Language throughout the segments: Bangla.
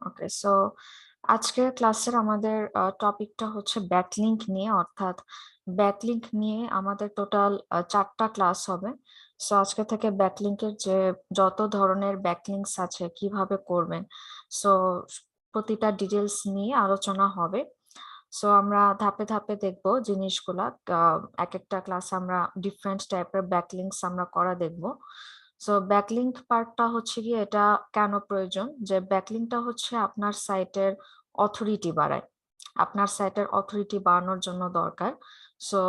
ওকে, সো আজকের ক্লাসের আমাদের টপিকটা হচ্ছে ব্যাকলিংক নিয়ে, অর্থাৎ ব্যাকলিংক নিয়ে আমাদের টোটাল 4টা ক্লাস হবে। সো আজকে থেকে ব্যাকলিংকের যে যত ধরনের ব্যাকলিংকস আছে কিভাবে করবেন, সো প্রতিটা ডিটেলস নিয়ে আলোচনা হবে। সো আমরা ধাপে ধাপে দেখবো জিনিসগুলা। এক একটা ক্লাস আমরা ডিফারেন্ট টাইপের ব্যাকলিংকস আমরা করা দেখবো। সো ব্যাকলিংক পার্টটা হচ্ছে গিয়ে এটা কেন প্রয়োজন, যে ব্যাকলিংকটা হচ্ছে আপনার সাইটের অথরিটি বাড়ায়, আপনার সাইটের অথরিটি বাড়ানোর জন্য দরকার। সো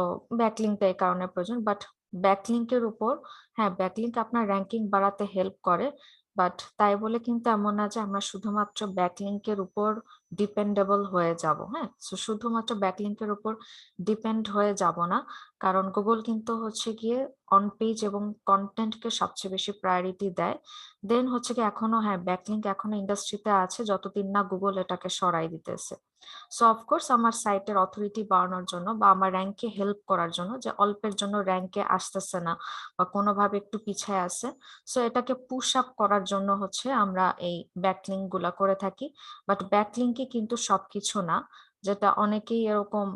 ব্যাকলিংকটা এই কারণে প্রয়োজন। বাট ব্যাকলিংকের উপর, হ্যাঁ, ব্যাকলিংক আপনার র্যাঙ্কিং বাড়াতে হেল্প করে, বাট তাই বলে কিন্তু এমন না যে আমরা শুধুমাত্র ব্যাকলিংকের উপর ডিপেন্ডেবল হয়ে যাব। হ্যাঁ, শুধুমাত্র ব্যাকলিংকের উপর ডিপেন্ড হয়ে যাব না, কারণ গুগল কিন্তু হচ্ছে গিয়ে অন পেজ এবং কন্টেন্টকে সবচেয়ে বেশি প্রায়োরিটি দেয়। দেন হচ্ছে কি এখনো, হ্যাঁ, ব্যাকলিংক এখনো ইন্ডাস্ট্রিতে আছে যতদিন না গুগল এটাকে সরাই দিতেছে। সো অফকোর্স আমার সাইটের অথরিটি বাড়ানোর জন্য বা আমার র্যাঙ্কে হেল্প করার জন্য, যে অল্পের জন্য র্যাঙ্কে আসতেছে না বা কোনোভাবে একটু পিছিয়ে আছে, সো এটাকে পুশ আপ করার জন্য হচ্ছে আমরা এই ব্যাকলিংক গুলা করে থাকি। বাট ব্যাকলিংকে কিন্তু সবকিছু না, যেটা অনেকেই এরকম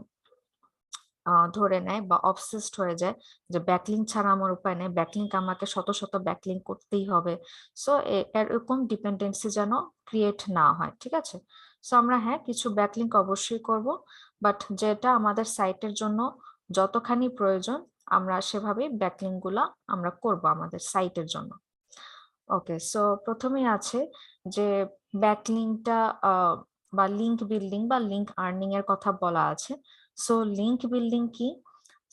ধরে নেয় বা অবসেসড হয়ে যায় যে ব্যাকলিংক ছাড়া আমার উপায় নেই, ব্যাকলিংক আমাকে শত শত ব্যাকলিংক করতেই হবে। সো এরকম ডিপেন্ডেন্সি যেন ক্রিয়েট না হয়, ঠিক আছে? সো আমরা, হ্যাঁ, কিছু ব্যাকলিংক অবশ্যই করব, বাট যেটা আমাদের সাইটের জন্য যতখানি প্রয়োজন আমরা সেভাবেই ব্যাকলিংক গুলা আমরা করব আমাদের সাইটের জন্য। ওকে, সো প্রথমেই আছে যে ব্যাকলিংকটা বা লিংক বিল্ডিং বা লিংক আর্নিং এর কথা বলা আছে। সো লিংক বিল্ডিং কি?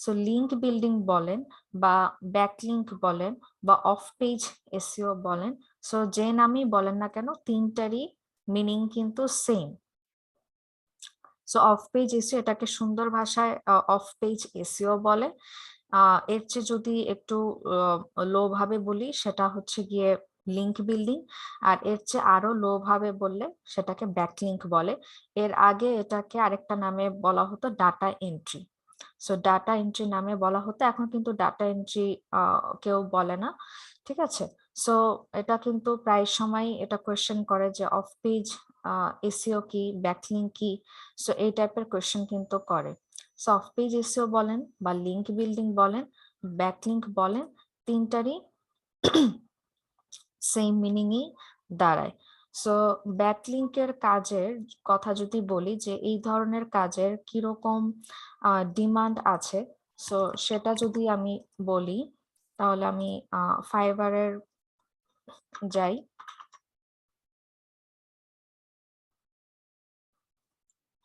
সো লিংক বিল্ডিং বলেন বা ব্যাকলিংক বলেন বা অফ পেজ এসইও বলেন, সো যে নামই বলেন না কেন তিনটারই মিনিং কিন্তু same. So of page SEO এটাকে সুন্দর ভাষায় অফ পেজ এসইও বলে। এর চেয়ে যদি একটু লো ভাবে বলি সেটা হচ্ছে গিয়ে লিংক বিল্ডিং, আর এর চেয়ে আরো লো ভাবে বললে সেটাকে ব্যাকলিংক বলে। এর আগে এটাকে আরেকটা নামে বলা হতো data entry. So data entry নামে বলা হতো, এখন কিন্তু ডাটা এন্ট্রি কেউ বলে না, ঠিক আছে? সো এটা কিন্তু প্রায় সময় এটা কোয়েশ্চেন করে যে অফ পেজ এসইও কি, ব্যাকলিংক কি। সো এই টাইপের কোয়েশ্চেন কিন্তু করে। সো অফ পেজ এসইও বলেন বা লিংক বিল্ডিং বলেন, ব্যাকলিংক বলেন, তিনটারই সেম মিনিংই দাঁড়ায়। সো ব্যাকলিংকের কাজের কথা যদি বলি, যে এই ধরনের কাজের কিরকম ডিমান্ড আছে, সো সেটা যদি আমি বলি তাহলে আমি ফাইবারের যাই।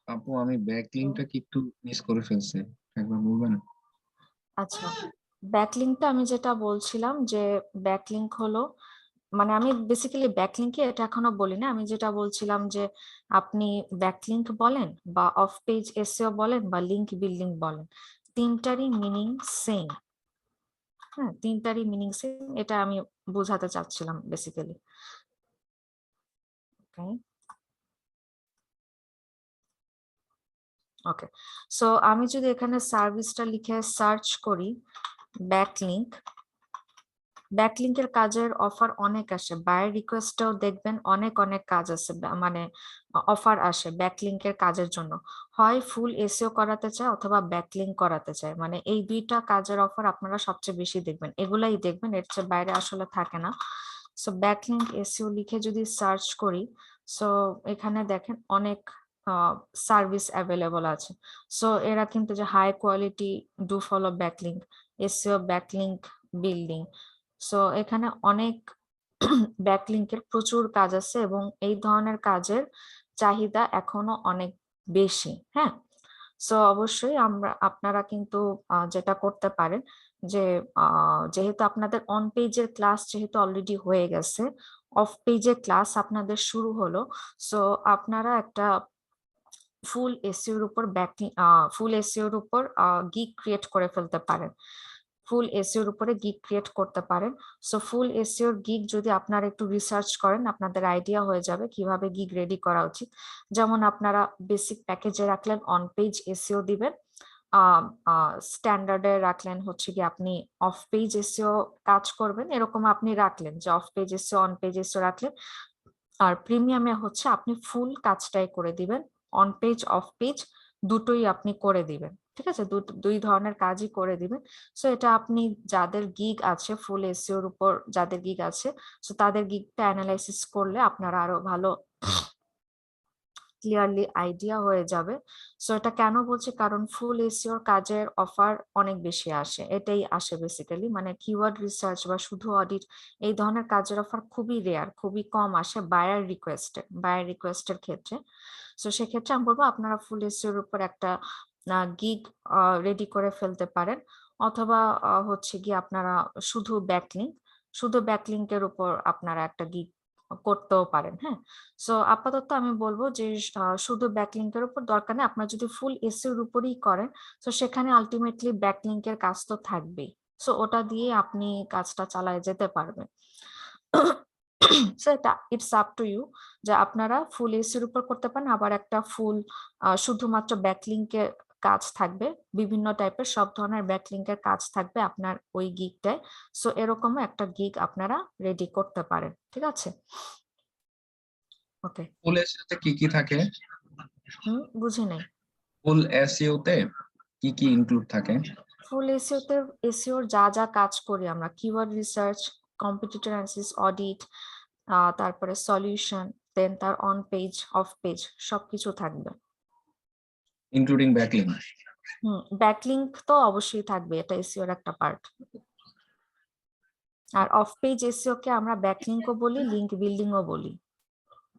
আপু, আমি ব্যাকলিংকটা কি একটু মিস করে ফেলছি, একবার বলবেন? আচ্ছা, ব্যাকলিংকটা আমি যেটা বলছিলাম যে ব্যাকলিংক হলো, মানে আমি বেসিক্যালি ব্যাকলিংকে এটা এখনো বলি না, আমি যেটা বলছিলাম যে আপনি ব্যাকলিংক বলেন বা অফ পেজ এসইও বলেন বা লিংক বিল্ডিং বলেন, তিনটারই মিনিং সেম। হ্যাঁ, তিনটারই মিনিং সেম, এটা আমি বোঝাতে চাচ্ছিলাম বেসিক্যালি। ওকে, সো আমি যদি এখানে সার্ভিসটা লিখে সার্চ করি ব্যাকলিংক, ব্যাকলিংকের কাজের অফার অনেক আসে, বায়ার রিকোয়েস্টেও দেখবেন অনেক অনেক কাজ আছে, মানে অফার আসে ব্যাকলিংকের কাজের জন্য। হয় ফুল এসইও করাতে চায় অথবা ব্যাকলিংক করাতে চায়, মানে এই দুইটা কাজের অফার আপনারা সবচেয়ে বেশি দেখবেন, এগুলাই দেখবেন, এর চেয়ে বাইরে আসলে থাকে না। সো ব্যাকলিংক এসইও লিখে যদি সার্চ করি, সো এখানে দেখেন অনেক সার্ভিস অ্যাভেলেবল আছে। সো এরা কিন্তু যে high quality do follow backlink, SEO backlink building, so এখানে অনেক ব্যাকলিংকের প্রচুর কাজ আছে এবং এই ধরনের কাজের চাহিদা এখনো অনেক বেশি। হ্যাঁ, সো অবশ্যই আপনারা কিন্তু যেটা করতে পারেন যে যেহেতু আপনাদের অন পেজের ক্লাস যেহেতু অলরেডি হয়ে গেছে, অফ পেজের ক্লাস আপনাদের শুরু হলো, সো আপনারা একটা ফুল এসইওর উপর ফুল এসইওর উপর গিগ ক্রিয়েট করে ফেলতে পারেন, ফুল এসইওর উপরে গিগ ক্রিয়েট করতে পারেন। সো ফুল এসইওর গিগ যদি আপনারা একটু রিসার্চ করেন আপনাদের আইডিয়া হয়ে যাবে কিভাবে গিগ রেডি করা উচিত। যেমন আপনারা বেসিক প্যাকেজে রাখলেন অন পেজ এসইও দিবেন, স্ট্যান্ডার্ডে রাখলেন হচ্ছে কি আপনি অফ পেজ এসইও কাজ করবেন, এরকম আপনি রাখলেন যে of page SEO on page SEO রাখলেন। আর প্রিমিয়ামে হচ্ছে আপনি ফুল কাজটাই করে দিবেন, অন পেজ অফ পেজ দুটোই আপনি করে দিবেন, ঠিক আছে, দুই ধরনের কাজই করে দিবেন। সো এটা আপনি যাদের গিগ আছে ফুল এসইওর উপর যাদের গিগ আছে, সো তাদের গিগটা অ্যানালাইসিস করলে আপনারা আরো ভালো ক্লিয়ারলি আইডিয়া হয়ে যাবে। সো এটা কেন বলছি, কারণ ফুল এসইওর কাজের অফার অনেক বেশি আসে, এটাই আসে বেসিক্যালি, মানে কিওয়ার্ড রিসার্চ বা শুধু অডিট এই ধরনের কাজের অফার খুবই রেয়ার, খুবই কম আসে বায়ার রিকোয়েস্টের ক্ষেত্রে। সো সেক্ষেত্রে আমি বলবো আপনারা ফুল এসইওর উপর একটা গিগ রেডি করে ফেলতে পারেন, অথবা হচ্ছে কি আপনারা শুধু ব্যাকলিংকের উপর আপনারা একটা গিগ করতেও পারেন। হ্যাঁ, সো আপাতত আমি বলবো যে শুধু ব্যাকলিংকের উপর দরকার নেই, আপনার যদি ফুল এসইওর উপরই করেন তো সেখানে আলটিমেটলি ব্যাকলিংকের কাজ তো থাকবেই, সো ওটা দিয়ে আপনি কাজটা চালায় যেতে পারবেন। সেটা ইটস আপ টু ইউ, যে আপনারা ফুল এসির উপর করতে পারেন, আবার একটা ফুল শুধুমাত্র ব্যাকলিংকের কাজ থাকবে, বিভিন্ন টাইপের সব ধরনের ব্যাকলিংকের কাজ থাকবে আপনার ওই গিগটায়। সো এরকমও একটা গিগ আপনারা রেডি করতে পারেন, ঠিক আছে? ওকে। ফুল এসইও তে কি কি থাকে? বুঝি নাই। ফুল এসইও তে কি কি ইনক্লুড থাকে? ফুল এসইওতে এসইওর যা যা কাজ করি আমরা, keyword research, competitor analysis, audit, তারপরে সলিউশন, দেন তার অন পেজ অফ পেজ সবকিছু থাকবে। Including backlink? ব্যাকলিংক তো অবশ্যই থাকবে, এটা এসইওর একটা পার্ট। আর অফ পেজ এসইও কে আমরা ব্যাকলিংকও বলি, লিংক বিল্ডিংও বলি,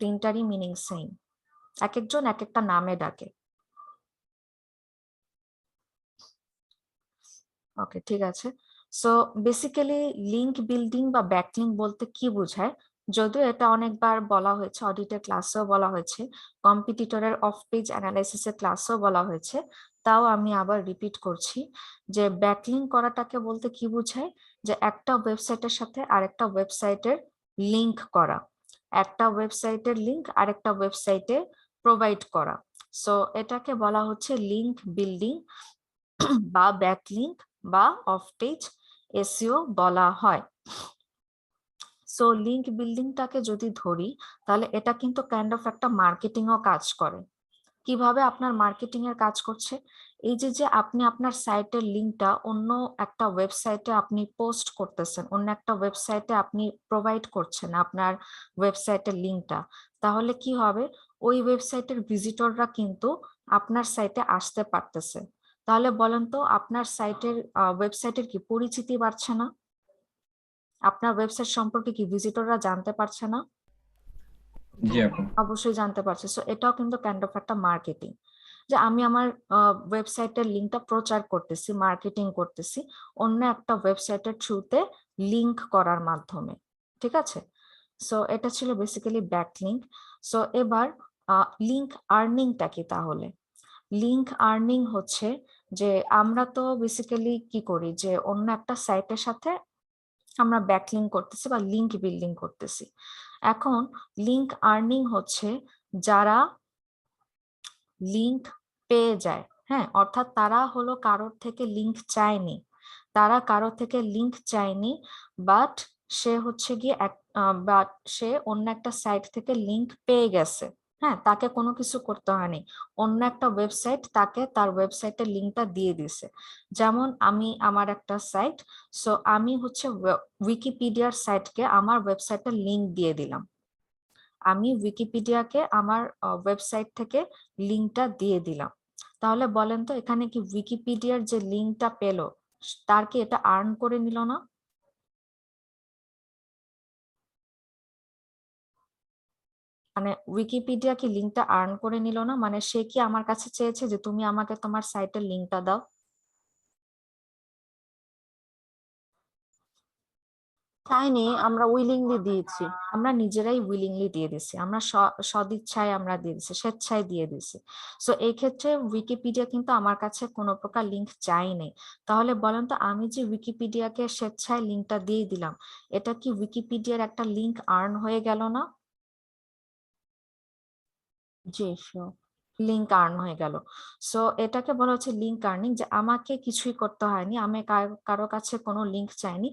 তিনটারই মিনিং সেম, এক একজন এক একটা নামে ডাকে। ওকে, ঠিক আছে। সো বেসিক্যালি লিংক বিল্ডিং বা ব্যাকলিংক বলতে কি বোঝায়, যদিও এটা অনেকবার বলা হয়েছে, অডিটের ক্লাসেও বলা হয়েছে, কম্পিটিটরের অফ পেজ অ্যানালাইসিসের ক্লাসেও বলা হয়েছে, তাও আমি আবার রিপিট করছি যে ব্যাকলিংক করাটাকে বলতে কি বোঝায়, যে একটা ওয়েবসাইটের সাথে আরেকটা ওয়েবসাইটের লিংক করা, একটা ওয়েবসাইটের লিংক আরেকটা ওয়েবসাইটে প্রোভাইড করা। সো এটাকে বলা হচ্ছে লিংক বিল্ডিং বা ব্যাকলিংক বা অফ পেজ এসইও বলা হয়। সো লিংক বিল্ডিংটাকে যদি ধরি, তাহলে এটা কিন্তু কাইন্ড অফ একটা মার্কেটিংও কাজ করে। কিভাবে আপনার মার্কেটিং এর কাজ করছে, এই যে যে আপনি আপনার সাইটের লিংকটা অন্য একটা ওয়েবসাইটে আপনি পোস্ট করতেছেন, অন্য একটা ওয়েবসাইটে আপনি প্রোভাইড করছেন আপনার ওয়েবসাইটের লিংকটা, তাহলে কি হবে, ওই ওয়েবসাইটের ভিজিটররা কিন্তু আপনার সাইটে আসতে পারতেছে। তাহলে বলেন তো, আপনার ওয়েবসাইটের কি পরিচিতি বাড়ছে না? আপনার ওয়েবসাইট সম্পর্কে কি ভিজিটররা জানতে পারছে না? জি আপু। অবশ্যই জানতে পারছে। সো এটাও কিন্তু কাইন্ড অফ একটা মার্কেটিং, যে আমি আমার ওয়েবসাইটের লিঙ্কটা প্রচার করতেছি, মার্কেটিং করতেছি অন্য একটা ওয়েবসাইটের থ্রুতে লিংক করার মাধ্যমে, ঠিক আছে? সো এটা ছিল বেসিক্যালি ব্যাকলিংক। সো এবার লিংক আর্নিংটা কি তাহলে? লিংক আর্নিং হচ্ছে যে আমরা তো বেসিক্যালি কি করি, যে অন্য একটা সাইটের সাথে আমরা ব্যাকলিংক করতেছি বা লিংক বিল্ডিং করতেছি। এখন লিংক আর্নিং হচ্ছে যারা লিংক পেয়ে যায়, হ্যাঁ, অর্থাৎ তারা হলো কারোর থেকে লিংক চায়নি, বাট সে হচ্ছে গিয়ে বাট সে অন্য একটা সাইট থেকে লিংক পেয়ে গেছে। হ্যাঁ, তাকে কোনো কিছু করতে হয়নি, অন্য একটা ওয়েবসাইট তাকে তার ওয়েবসাইটের লিংকটা দিয়ে দিছে। যেমন আমি আমার একটা সাইট, সো আমি হচ্ছে উইকিপিডিয়ার সাইটকে আমার ওয়েবসাইটের লিংক দিয়ে দিলাম, আমি উইকিপিডিয়াকে আমার ওয়েবসাইট থেকে লিংকটা দিয়ে দিলাম। তাহলে বলেন তো, এখানে কি উইকিপিডিয়ার যে লিংকটা পেলো তার কি এটা আর্ন করে নিল না? মানে উইকিপিডিয়া কি লিংকটা আর্ন করে নিল না? মানে সে কি আমার কাছে চেয়েছে যে তুমি আমাকে তোমার সাইটের লিংকটা দাও? চাইনি, আমরা উইলিংলি দিয়েছি। আমরা নিজেরাই উইলিংলি দিয়ে দিছি, আমরা সদিচ্ছায় আমরা দিয়ে দিছি, স্বেচ্ছায় দিয়ে দিছি। সো এই ক্ষেত্রে উইকিপিডিয়া কিন্তু আমার কাছে কোনো প্রকার লিংক চাইনি। তাহলে বলেন তো, আমি যে উইকিপিডিয়াকে স্বেচ্ছায় লিংকটা দিয়ে দিলাম, এটা কি উইকিপিডিয়ার একটা লিংক আর্ন হয়ে গেল না? জি শিওর। লিংক আর্ন হয়ে গেল। সো এটাকে বলা হচ্ছে লিংক আর্নিং, যে আমাকে কিছুই করতে হয়নি, আমি কারো কাছে কোনো লিংক চাইনি,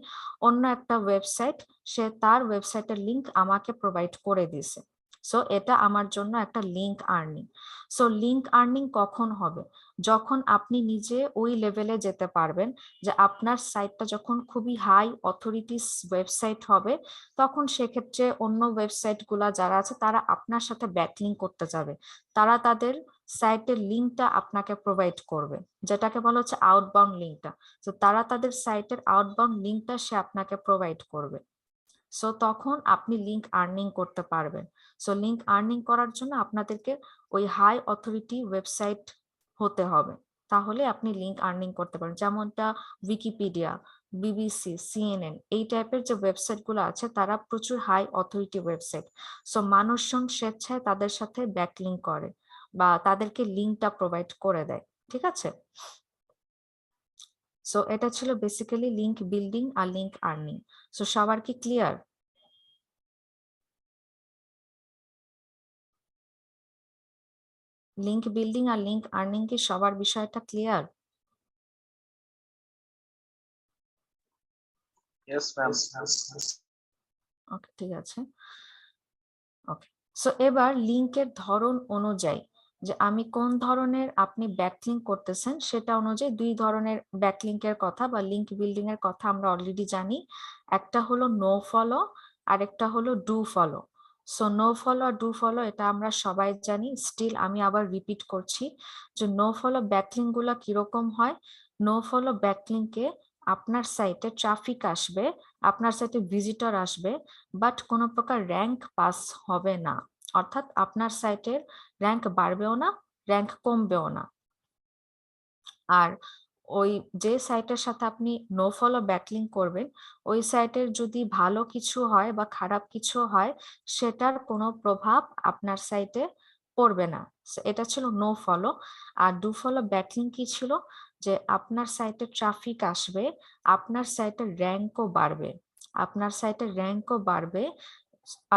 অন্য একটা ওয়েবসাইট সে তার ওয়েবসাইটের লিংক আমাকে প্রোভাইড করে দিয়েছে। সো এটা আমার জন্য একটা link earning. So link earning কখন হবে? যখন আপনি নিজে ওই লেভেলে যেতে পারবেন যে আপনার সাইটটা যখন খুবই হাই অথরিটিস ওয়েবসাইট হবে, তখন সেক্ষেত্রে অন্য ওয়েবসাইটগুলা যারা আছে তারা আপনার সাথে ব্যাকলিঙ্ক করতে যাবে, তারা তাদের সাইটের লিঙ্কটা আপনাকে প্রোভাইড করবে, যেটাকে বলা হচ্ছে আউটবাউন্ড লিঙ্কটা। তো তারা তাদের সাইটের আউটবাউন্ড লিঙ্কটা সে আপনাকে প্রোভাইড করবে। সো তখন আপনি লিঙ্ক আর্নিং করতে পারবেন। সো লিঙ্ক আর্নিং করার জন্য আপনাদেরকে ওই হাই অথরিটি ওয়েবসাইট হতে হবে, তাহলে আপনি লিঙ্ক আর্নিং করতে পারেন। যেমনটা উইকিপিডিয়া, বিবিসি, সিএনএন এই টাইপের যে ওয়েবসাইট গুলো আছে তারা প্রচুর হাই অথরিটি ওয়েবসাইট। সো মানুষজন স্বেচ্ছায় তাদের সাথে ব্যাকলিঙ্ক করে বা তাদেরকে লিঙ্কটা প্রোভাইড করে দেয়। ঠিক আছে, সো এটা ছিল বেসিক্যালি লিঙ্ক বিল্ডিং আর লিঙ্ক আর্নিং। সো সবার কি ক্লিয়ার? লিঙ্ক বিল্ডিং আর লিঙ্ক আর্নিং কি সবার বিষয়টা ক্লিয়ার? Yes, ma'am. ওকে, ঠিক আছে। ওকে, সো এবার লিঙ্কের ধরন অনুযায়ী যে আমি কোন ধরনের আপনি ব্যাকলিঙ্ক করতেছেন সেটা অনুযায়ী দুই ধরনের ব্যাকলিঙ্কের কথা বা লিঙ্ক বিল্ডিং এর কথা আমরা অলরেডি জানি। একটা হলো নো ফলো আর একটা হলো do follow. So no follow আর ডু ফলো এটা আমরা সবাই জানি, স্টিল আমি আবার রিপিট করছি যে নো ফলো ব্যাকলিঙ্ক গুলা কিরকম হয়। নো ফলো ব্যাকলিঙ্কে আপনার সাইটে ট্রাফিক আসবে, আপনার সাইটে ভিজিটর আসবে, বাট কোনো প্রকার র্যাঙ্ক পাস হবে না, অর্থাৎ আপনার সাইটের র্যাঙ্ক বাড়বেও না, র্যাঙ্ক কমবেও না। আর ওই যে সাইটের সাথে আপনি নো ফলো ব্যাকলিঙ্ক করবেন, ওই সাইটের যদি ভালো কিছু হয় বা খারাপ কিছু হয় সেটার কোনো প্রভাব আপনার সাইটে পড়বে না। এটা ছিল নো ফলো। আর ডু ফলো ব্যাকলিঙ্ক কি ছিল? যে আপনার সাইটে ট্রাফিক আসবে, আপনার সাইটের র্যাঙ্কও বাড়বে, আপনার সাইটের র্যাঙ্কও বাড়বে।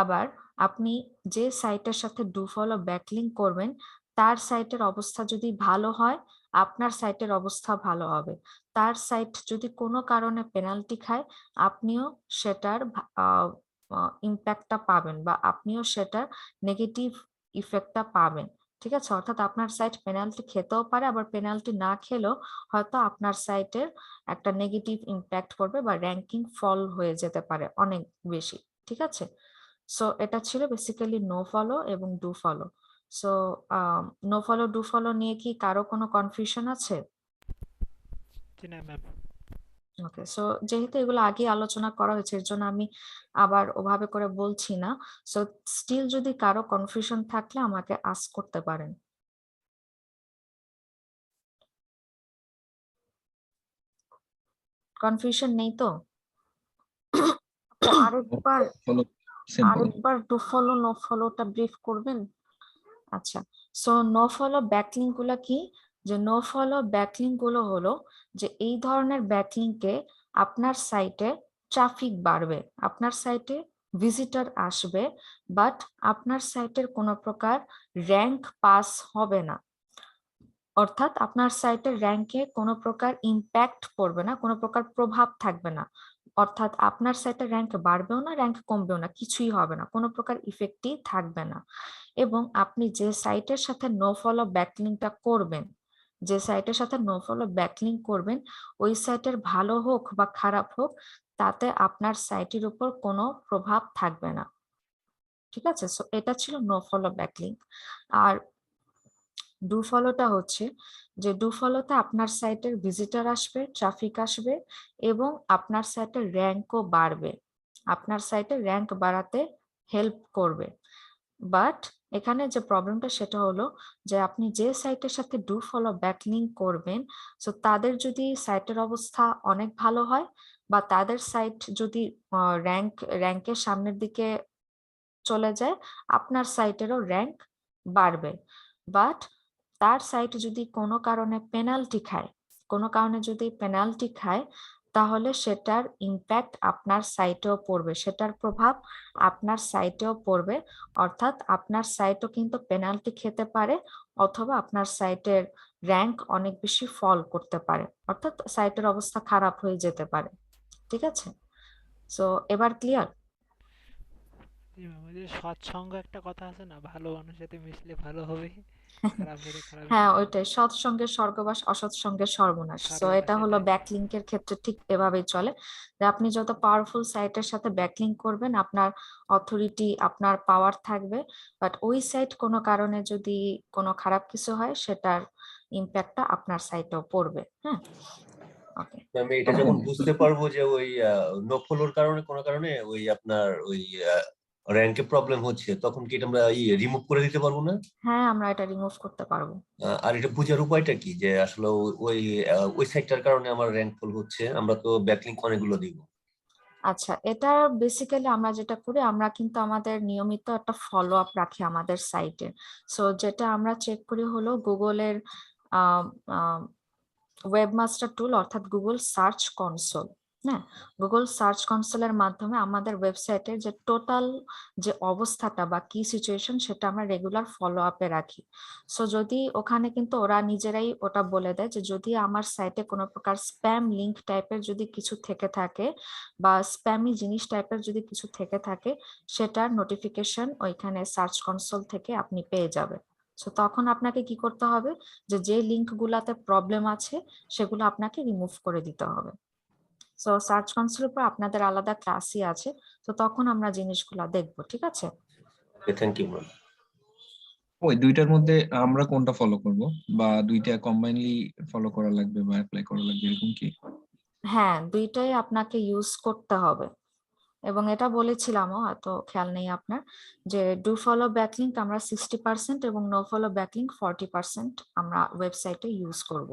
আবার আপনি যে সাইটের সাথে ডু ফলো ব্যাকলিঙ্ক করবেন তার সাইটের অবস্থা যদি ভালো হয় আপনার সাইটের অবস্থা ভালো হবে। তার সাইট যদি কোনো কারণে পেনাল্টি খায় আপনিও সেটার ইম্প্যাক্টটা পাবেন বা আপনিও সেটার নেগেটিভ ইফেক্টটা পাবেন। ঠিক আছে, অর্থাৎ আপনার সাইট পেনাল্টি খেতেও পারে, আবার পেনাল্টি না খেলেও হয়তো আপনার সাইটের একটা নেগেটিভ ইম্প্যাক্ট পড়বে বা র্যাঙ্কিং ফল হয়ে যেতে পারে অনেক বেশি। ঠিক আছে, সো এটা ছিল বেসিক্যালি নো ফলো এবং do follow. So no follow do follow নিয়ে কি কারো কোনো কনফিউশন আছে? জি না ম্যাম। ওকে, সো যেহেতু এগুলো আগে আলোচনা করা হয়েছে এর জন্য আমি আবার ওভাবে করে বলছি না। সো স্টিল যদি কারো কনফিউশন থাকলে আমাকে আস্ক করতে পারেন। কনফিউশন নেই তো? আরেকবার ফলো সিম্পল। আরেকবার ডু ফলো নো ফলোটা ব্রিফ করবেন? আচ্ছা, সো নো ফলো ব্যাকলিঙ্ক গুলো কি? যে নো ফলো ব্যাকলিঙ্ক গুলো হলো যে এই ধরনের ব্যাকলিঙ্কে আপনার সাইটে ট্রাফিক বাড়বে, আপনার সাইটে ভিজিটর আসবে, বাট আপনার সাইটের কোনো প্রকার র্যাঙ্ক পাস হবে না, অর্থাৎ আপনার সাইটের র্যাঙ্কে কোনো প্রকার ইম্প্যাক্ট পড়বে না, কোনো প্রকার প্রভাব থাকবে না, অর্থাৎ আপনার সাইটের র্যাঙ্ক বাড়বেও না, র্যাঙ্ক কমবেও না, কিছুই হবে না, কোনো প্রকার ইফেক্টই থাকবে না। এবং আপনি যে সাইটের সাথে নো ফলো ব্যাকলিঙ্কটা করবেন, যে সাইটের সাথে নো ফলো ব্যাকলিঙ্ক করবেন, ওই সাইটের ভালো হোক বা খারাপ হোক তাতে আপনার সাইটের উপর কোনো প্রভাব থাকবে না। ঠিক আছে, সো এটা ছিল নো ফলো ব্যাকলিঙ্ক। আর ডু ফলোটা হচ্ছে যে ডু ফলোতে আপনার সাইটের ভিজিটর আসবে, ট্রাফিক আসবে এবং আপনার সাইটের র্যাঙ্কও বাড়বে, আপনার সাইটের র্যাঙ্ক বাড়াতে হেল্প করবে। বাট এখানে যে প্রবলেমটা সেটা হলো যে আপনি যে সাইটের সাথে ডু ফলো ব্যাকলিঙ্ক করবেন, সো তাদের যদি সাইটের অবস্থা অনেক ভালো হয় বা তাদের সাইট যদি র্যাঙ্কের সামনের দিকে চলে যায়, আপনার সাইটেরও র্যাঙ্ক বাড়বে। বাট তার সাইট যদি কোনো কারণে পেনাল্টি খায়, কোনো কারণে যদি পেনাল্টি খায় তাহলে সেটার ইম্প্যাক্ট আপনার সাইটেও পড়বে, সেটার প্রভাব আপনার সাইটেও পড়বে, অর্থাৎ আপনার সাইটও কিন্তু পেনাল্টি খেতে পারে অথবা আপনার সাইটের র্যাঙ্ক অনেক বেশি ফল করতে পারে, অর্থাৎ সাইটের অবস্থা খারাপ হয়ে যেতে পারে। ঠিক আছে, সো এবার ক্লিয়ার? জি ম্যাম, ওই যে সৎসঙ্গ একটা কথা আছে না, ভালো মানুষের সাথে মিশলে ভালো হবে, খারাপ সাথে খারাপ হ্যাঁ, মিশলে ওইটাই, সৎসঙ্গের স্বর্গবাস, অসৎসঙ্গের সর্বনাশ। সো সর্বনাশ, এটা হলো এটাই। ব্যাকলিংকের ক্ষেত্রে ঠিক এভাবেই চলে, যে আপনি যত পাওয়ারফুল সাইটের সাথে ব্যাকলিংক করবেন, আপনার অথরিটি, আপনার পাওয়ার থাকবে, বাট ওই সাইট কোনো কারণে যদি কোনো খারাপ কিছু হয়, সেটার ইম্প্যাক্টটা আপনার সাইটেও পড়বে। হ্যাঁ, ওকে। আমি এটা যখন বুঝতে পারবো যে ওই নো ফলোর কারণে কোনো কারণে ওই আপনার ওই র্যাঙ্কে প্রবলেম হচ্ছে, তখন কি এটা আমরা রিমুভ করে দিতে পারবো না? হ্যাঁ, আমরা এটা রিমুভ করতে পারবো। আর এটা বোঝার উপায়টা কি যে আসলে ওই ওই সাইটটার কারণে আমার র্যাঙ্ক ফল হচ্ছে? আমরা তো ব্যাকলিংক অনেকগুলো দিব। আচ্ছা, এটা বেসিক্যালি আমরা যেটা করি, আমরা কিন্তু আমাদের নিয়মিত একটা ফলো আপ রাখি আমাদের সাইটে। সো যেটা আমরা চেক করি হলো গুগলের ওয়েবমাস্টার টুল, অর্থাৎ গুগল সার্চ কনসোল। হ্যাঁ, গুগল সার্চ কনসোলের মাধ্যমে আমাদের ওয়েবসাইটের যে টোটাল যে অবস্থাটা বা কি সিচুয়েশন, সেটা আমরা রেগুলার ফলো আপে রাখি। সো যদি ওখানে কিন্তু ওরা নিজেরাই ওটা বলে দেয় যে যদি আমার সাইটে কোনো প্রকার স্প্যাম লিংক টাইপের যদি কিছু থেকে থাকে, বা স্প্যামি জিনিস টাইপের যদি কিছু থেকে থাকে, সেটার নোটিফিকেশন ওইখানে সার্চ কনসোল থেকে আপনি পেয়ে যাবেন। সো তখন আপনাকে কি করতে হবে, যে যে লিংক গুলাতে প্রবলেম আছে সেগুলো আপনাকে রিমুভ করে দিতে হবে। সো সার্চ কনসোলের উপর আপনাদের আলাদা ক্লাসই আছে, তো তখন আমরা জিনিসগুলা দেখবো, ঠিক আছে? Thank you ma'am. ওই দুইটার মধ্যে আমরা কোনটা ফলো করব, বা দুইটা কম্বাইনলি ফলো করা লাগবে বা অ্যাপ্লাই করা লাগবে, এরকম কি? হ্যাঁ, দুইটাই আপনাকে ইউজ করতে হবে, এবং এটা বলেছিলামও, হয়তো খেয়াল নেই আপনার, যে ডু ফলো ব্যাকলিংক আমরা 60% এবং নো ফলো ব্যাকলিংক 40% আমরা ওয়েবসাইটে ইউজ করব।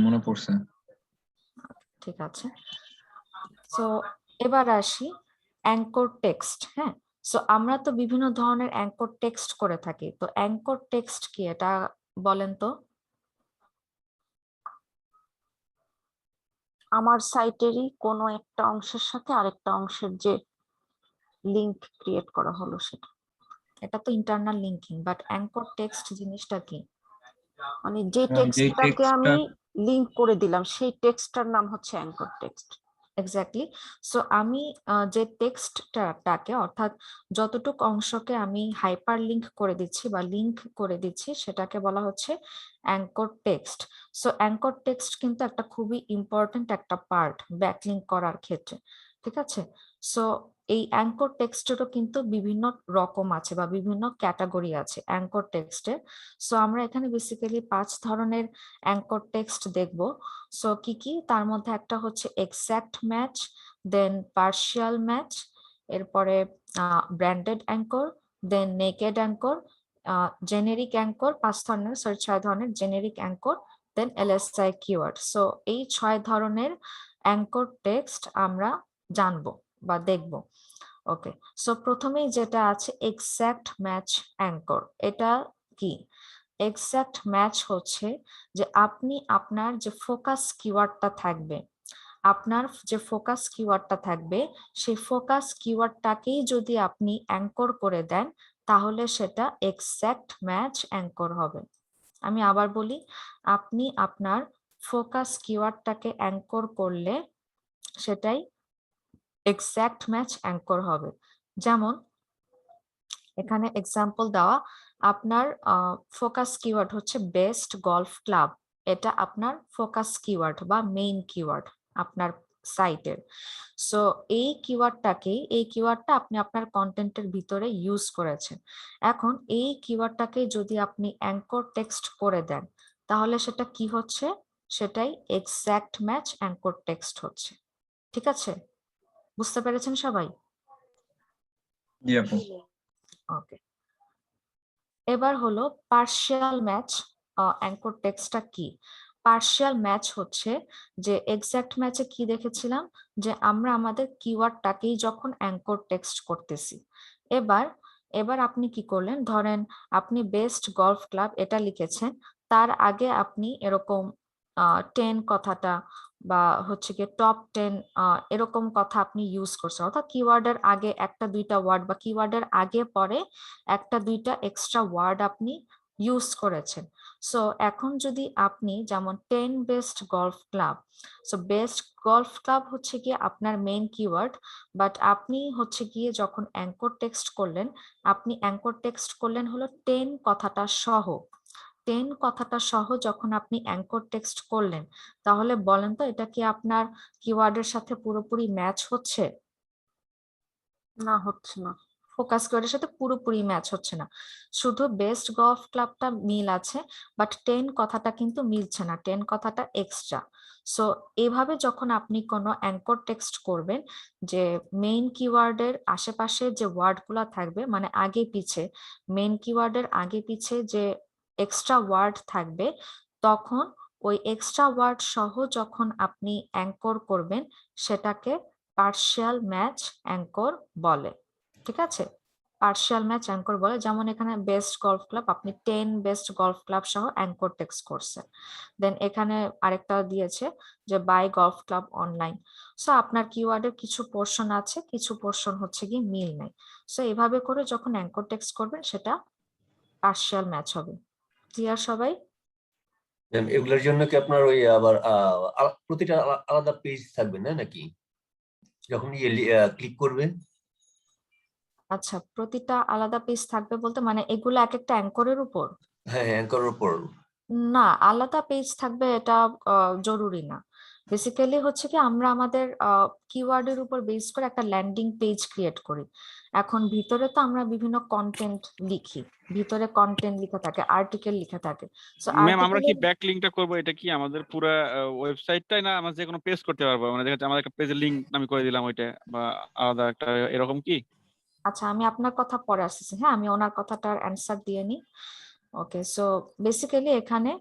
মনে পড়ছে। ঠিক আছে, সো এবার আসি অ্যাঙ্কর টেক্সট। হ্যাঁ, সো আমরা তো বিভিন্ন ধরনের অ্যাঙ্কর টেক্সট করে থাকি, তো অ্যাঙ্কর টেক্সট কি এটা বলেন তো? আমার সাইটেরই কোনো একটা অংশের সাথে আরেকটা অংশের যে লিংক ক্রিয়েট করা হলো সেটা। এটা তো internal linking, but anchor text জিনিসটা কি? মানে যে যে টেক্সটটাকে টেক্সটটা আমি লিংক করে দিলাম সেই টেক্সটটার নাম হচ্ছে অ্যাঙ্কর টেক্সট। এক্স্যাক্টলি। সো আমি যে টেক্সটটাকে, অর্থাৎ যতটুক অংশকে আমি হাইপার লিঙ্ক করে দিচ্ছি বা লিঙ্ক করে দিচ্ছি, সেটাকে বলা হচ্ছে anchor text. So anchor text কিন্তু একটা খুবই ইম্পর্টেন্ট একটা পার্ট ব্যাকলিঙ্ক করার ক্ষেত্রে, ঠিক আছে? সো এই অ্যাঙ্কর টেক্সটেরও কিন্তু বিভিন্ন রকম আছে বা বিভিন্ন ক্যাটাগরি আছে অ্যাঙ্কর টেক্সটের। সো আমরা এখানে বেসিক্যালি 5 ধরনের অ্যাঙ্কর টেক্সট দেখবো। সো কি কি, তার মধ্যে একটা হচ্ছে এক্সাক্ট ম্যাচ, দেন পার্শিয়াল ম্যাচ, এরপরে ব্র্যান্ডেড অ্যাঙ্কর, দেন নেকেড অ্যাঙ্কর, জেনেরিক অ্যাঙ্কর, 6 ধরনের জেনেরিক অ্যাঙ্কর, দেন এলএসআই কিওয়ার্ড। সো এই 6 ধরনের অ্যাঙ্কর টেক্সট আমরা জানবো বা দেখবো। ওকে, সো প্রথমেই যেটা আছে এক্সাক্ট ম্যাচ অ্যাঙ্কর, এটা কি? এক্সাক্ট ম্যাচ হচ্ছে যে আপনি আপনার যে ফোকাস কিওয়ার্ডটা থাকবে, আপনার যে ফোকাস কিওয়ার্ডটা থাকবে, সেই ফোকাস কিওয়ার্ডটাকেই যদি আপনি অ্যাঙ্কর করে দেন, তাহলে সেটা এক্সাক্ট ম্যাচ অ্যাঙ্কর হবে। আমি আবার বলি, আপনি আপনার ফোকাস কিওয়ার্ডটাকে অ্যাঙ্কর করলে সেটাই এক্সাক্ট ম্যাচ অ্যাঙ্কর হবে। যেমন এখানে এক্সাম্পল দেওয়া, আপনার ফোকাস কিওয়ার্ড হচ্ছে বেস্ট গলফ ক্লাব, এটা আপনার ফোকাস কিওয়ার্ড বা মেইন কিওয়ার্ড আপনার সাইটের। সো এই কিওয়ার্ডটা আপনি আপনার কন্টেন্টের ভিতরে ইউজ করেছেন। এখন এই কিওয়ার্ডটাকে যদি আপনি অ্যাঙ্কর টেক্সট করে দেন, তাহলে সেটা কি হচ্ছে? সেটাই এক্সাক্ট ম্যাচ অ্যাঙ্কর টেক্সট হচ্ছে। ঠিক আছে, বুঝতে পেরেছেন সবাই? জি আপু। ওকে, এবার হলো পার্শিয়াল ম্যাচ অ্যাঙ্কর টেক্সটটা কি? পার্শিয়াল ম্যাচ হচ্ছে যে এক্সাক্ট ম্যাচে কি দেখেছিলাম, যে আমরা আমাদের কিওয়ার্ডটাকেই যখন অ্যাঙ্কর টেক্সট করতেছি, এবার এবার আপনি কি করলেন, ধরেন আপনি বেস্ট গলফ ক্লাব এটা লিখেছেন, তার আগে আপনি এরকম 10 কথাটা বা হচ্ছে গিয়ে টপ 10 এরকম কথা আপনি ইউজ করছেন, অর্থাৎ কিওয়ার্ডের আগে একটা দুইটা ওয়ার্ড বা কিওয়ার্ডের আগে পরে একটা দুইটা এক্সট্রা ওয়ার্ড আপনি ইউজ করেছেন। সো এখন যদি আপনি যেমন 10 best golf club, so best golf club হচ্ছে গিয়ে আপনার মেইন কিওয়ার্ড, বাট আপনি হচ্ছে গিয়ে যখন অ্যাঙ্কর টেক্সট করলেন, আপনি অ্যাঙ্কর টেক্সট করলেন হলো 10 কথাটা সহ। 10 কথাটা সহ যখন আপনি অ্যাঙ্কর টেক্সট করলেন, তাহলে বলেন তো এটা কি আপনার কিওয়ার্ডের সাথে পুরোপুরি ম্যাচ হচ্ছে? না, হচ্ছে না। ফোকাস কিওয়ার্ডের সাথে পুরোপুরি ম্যাচ হচ্ছে না, শুধু বেস্ট গলফ ক্লাবটা মিল আছে, বাট 10 কথাটা কিন্তু মিলছে না, 10 কথাটা এক্সট্রা। সো এইভাবে যখন আপনি কোনো অ্যাঙ্কর টেক্সট করবেন, যে মেইন কিওয়ার্ডের আশেপাশে যে ওয়ার্ডগুলো থাকবে, মানে আগে পিছে, মেইন কিওয়ার্ডের আগে পিছে যে এক্সট্রা ওয়ার্ড থাকবে, তখন ওই এক্সট্রা ওয়ার্ড সহ যখন আপনি অ্যাঙ্কর করবেন, সেটাকে পার্শিয়াল ম্যাচ অ্যাঙ্কর বলে। ঠিক আছে, পার্শিয়াল ম্যাচ অ্যাঙ্কর বলে। যেমন এখানে বেস্ট গলফ ক্লাব, আপনি 10 বেস্ট গলফ ক্লাব সহ অ্যাঙ্কর টেক্সট করছেন। দেন এখানে আরেকটা দিয়েছে যে buy golf club online. So আপনার কিওয়ার্ডের কিছু পোর্শন আছে, কিছু পোর্শন হচ্ছে কি মিল নাই। সো এভাবে করে যখন অ্যাঙ্কর টেক্সট করবেন, সেটা পার্শিয়াল ম্যাচ হবে। ক্লিয়ার সবাই? এগুলোর জন্য কি আপনার ওই আবার প্রতিটা আলাদা পেজ থাকবে না নাকি যখন ক্লিক করবে? আচ্ছা, প্রতিটা আলাদা পেজ থাকবে বলতে মানে এগুলো এক একটা অ্যাঙ্করের উপর? হ্যাঁ, অ্যাঙ্করের উপর। না, আলাদা পেজ থাকবে এটা জরুরি না। বেসিক্যালি হচ্ছে কি আমরা আমাদের কিওয়ার্ডের উপর বেস করে একটা ল্যান্ডিং পেজ ক্রিয়েট করি। এখন ভিতরে তো আমরা বিভিন্ন কন্টেন্ট লিখি, ভিতরে কন্টেন্ট লেখা থাকে, আর্টিকেল লেখা থাকে। সো ম্যাম আমরা কি আর্টিকেলের ব্যাক লিংকটা করব, এটা কি আমাদের পুরো ওয়েবসাইটটাই, না আমরা যে কোনো পেজ করতে পারবো? মানে দেখা যাচ্ছে আমাদের একটা পেজের লিংক আমি করে দিলাম ওইটা, বা আলাদা একটা এরকম কি? আচ্ছা, আমি আপনার কথা পরে আসতেছি, হ্যাঁ আমি ওনার কথাটার অ্যান্সার দিয়ে নিই। ওকে, সো বেসিক্যালি এখানে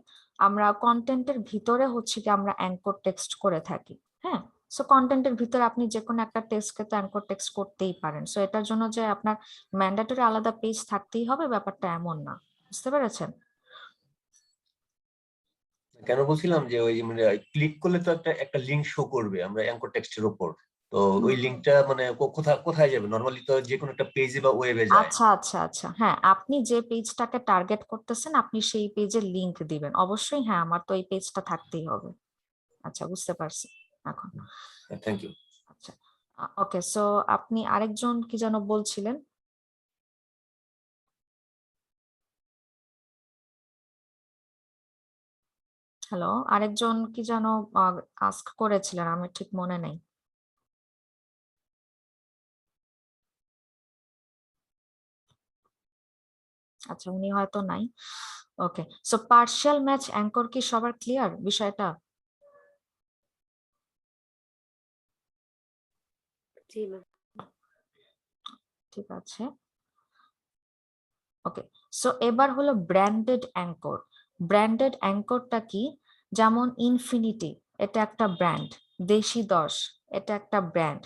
আমরা কন্টেন্টের ভিতরে হচ্ছে কি আমরা অ্যাঙ্কর টেক্সট করে থাকি। হ্যাঁ, সো কন্টেন্টের ভিতরে আপনি যে কোনো একটা টেক্সটকে তো অ্যাঙ্কর টেক্সট করতেই পারেন। সো এটার জন্য যে আপনার ম্যান্ডেটরি আলাদা পেজ থাকতেই হবে, ব্যাপারটা এমন না। বুঝতে পেরেছেন? কেন বলছিলাম যে ওই মানে ক্লিক করলে তো একটা লিংক শো করবে আমরা অ্যাঙ্কর টেক্সটের উপর, তো ওই লিংকটা মানে কোথায় কোথায় যাবে? নরমালি তো যে কোনো একটা পেজে বা ওয়েবে যায়। আচ্ছা আচ্ছা আচ্ছা, হ্যাঁ আপনি যে পেজটাকে টার্গেট করতেছেন, আপনি সেই পেজের লিংক দিবেন অবশ্যই। হ্যাঁ, আমার তো এই পেজটা থাকতেই হবে। আচ্ছা, বুঝতে পারছি এখন। Thank you. আচ্ছা, ওকে, সো আপনি আরেকজন কি যেন বলছিলেন? হ্যালো, আরেকজন কি যেন আস্ক করেছিলেন, আমি ঠিক মনে নেই। আচ্ছা, উনি হয়তো নাই। ওকে, সো পার্শিয়াল ম্যাচ অ্যাঙ্কর কি সবার ক্লিয়ার বিষয়টা? জি ম্যাম। ঠিক আছে, ওকে। সো এবার হলো ব্র্যান্ডেড অ্যাঙ্কর। ব্র্যান্ডেড অ্যাঙ্করটা কি? যেমন ইনফিনিটি, এটা একটা ব্র্যান্ড। দেশি 10, এটা একটা ব্র্যান্ড।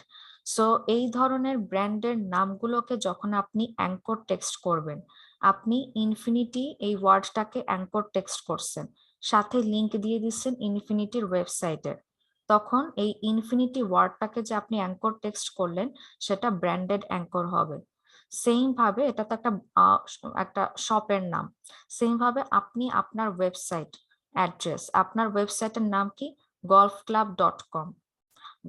সো এই ধরনের ব্র্যান্ডের নামগুলোকে যখন আপনি অ্যাঙ্কর টেক্সট করবেন, আপনি ইনফিনিটি এই ওয়ার্ডটাকে অ্যাঙ্কর টেক্সট করছেন, সাথে লিংক দিয়ে দিচ্ছেন ইনফিনিটির ওয়েবসাইটের, তখন এই ইনফিনিটি ওয়ার্ডটাকে যে আপনি অ্যাঙ্কর টেক্সট করলেন, সেটা ব্র্যান্ডেড অ্যাঙ্কর হবে। সেম ভাবে এটা তো একটা শপের নাম। সেম ভাবে আপনি আপনার ওয়েবসাইট অ্যাড্রেস, আপনার ওয়েবসাইটের নাম কি? golfclub.com।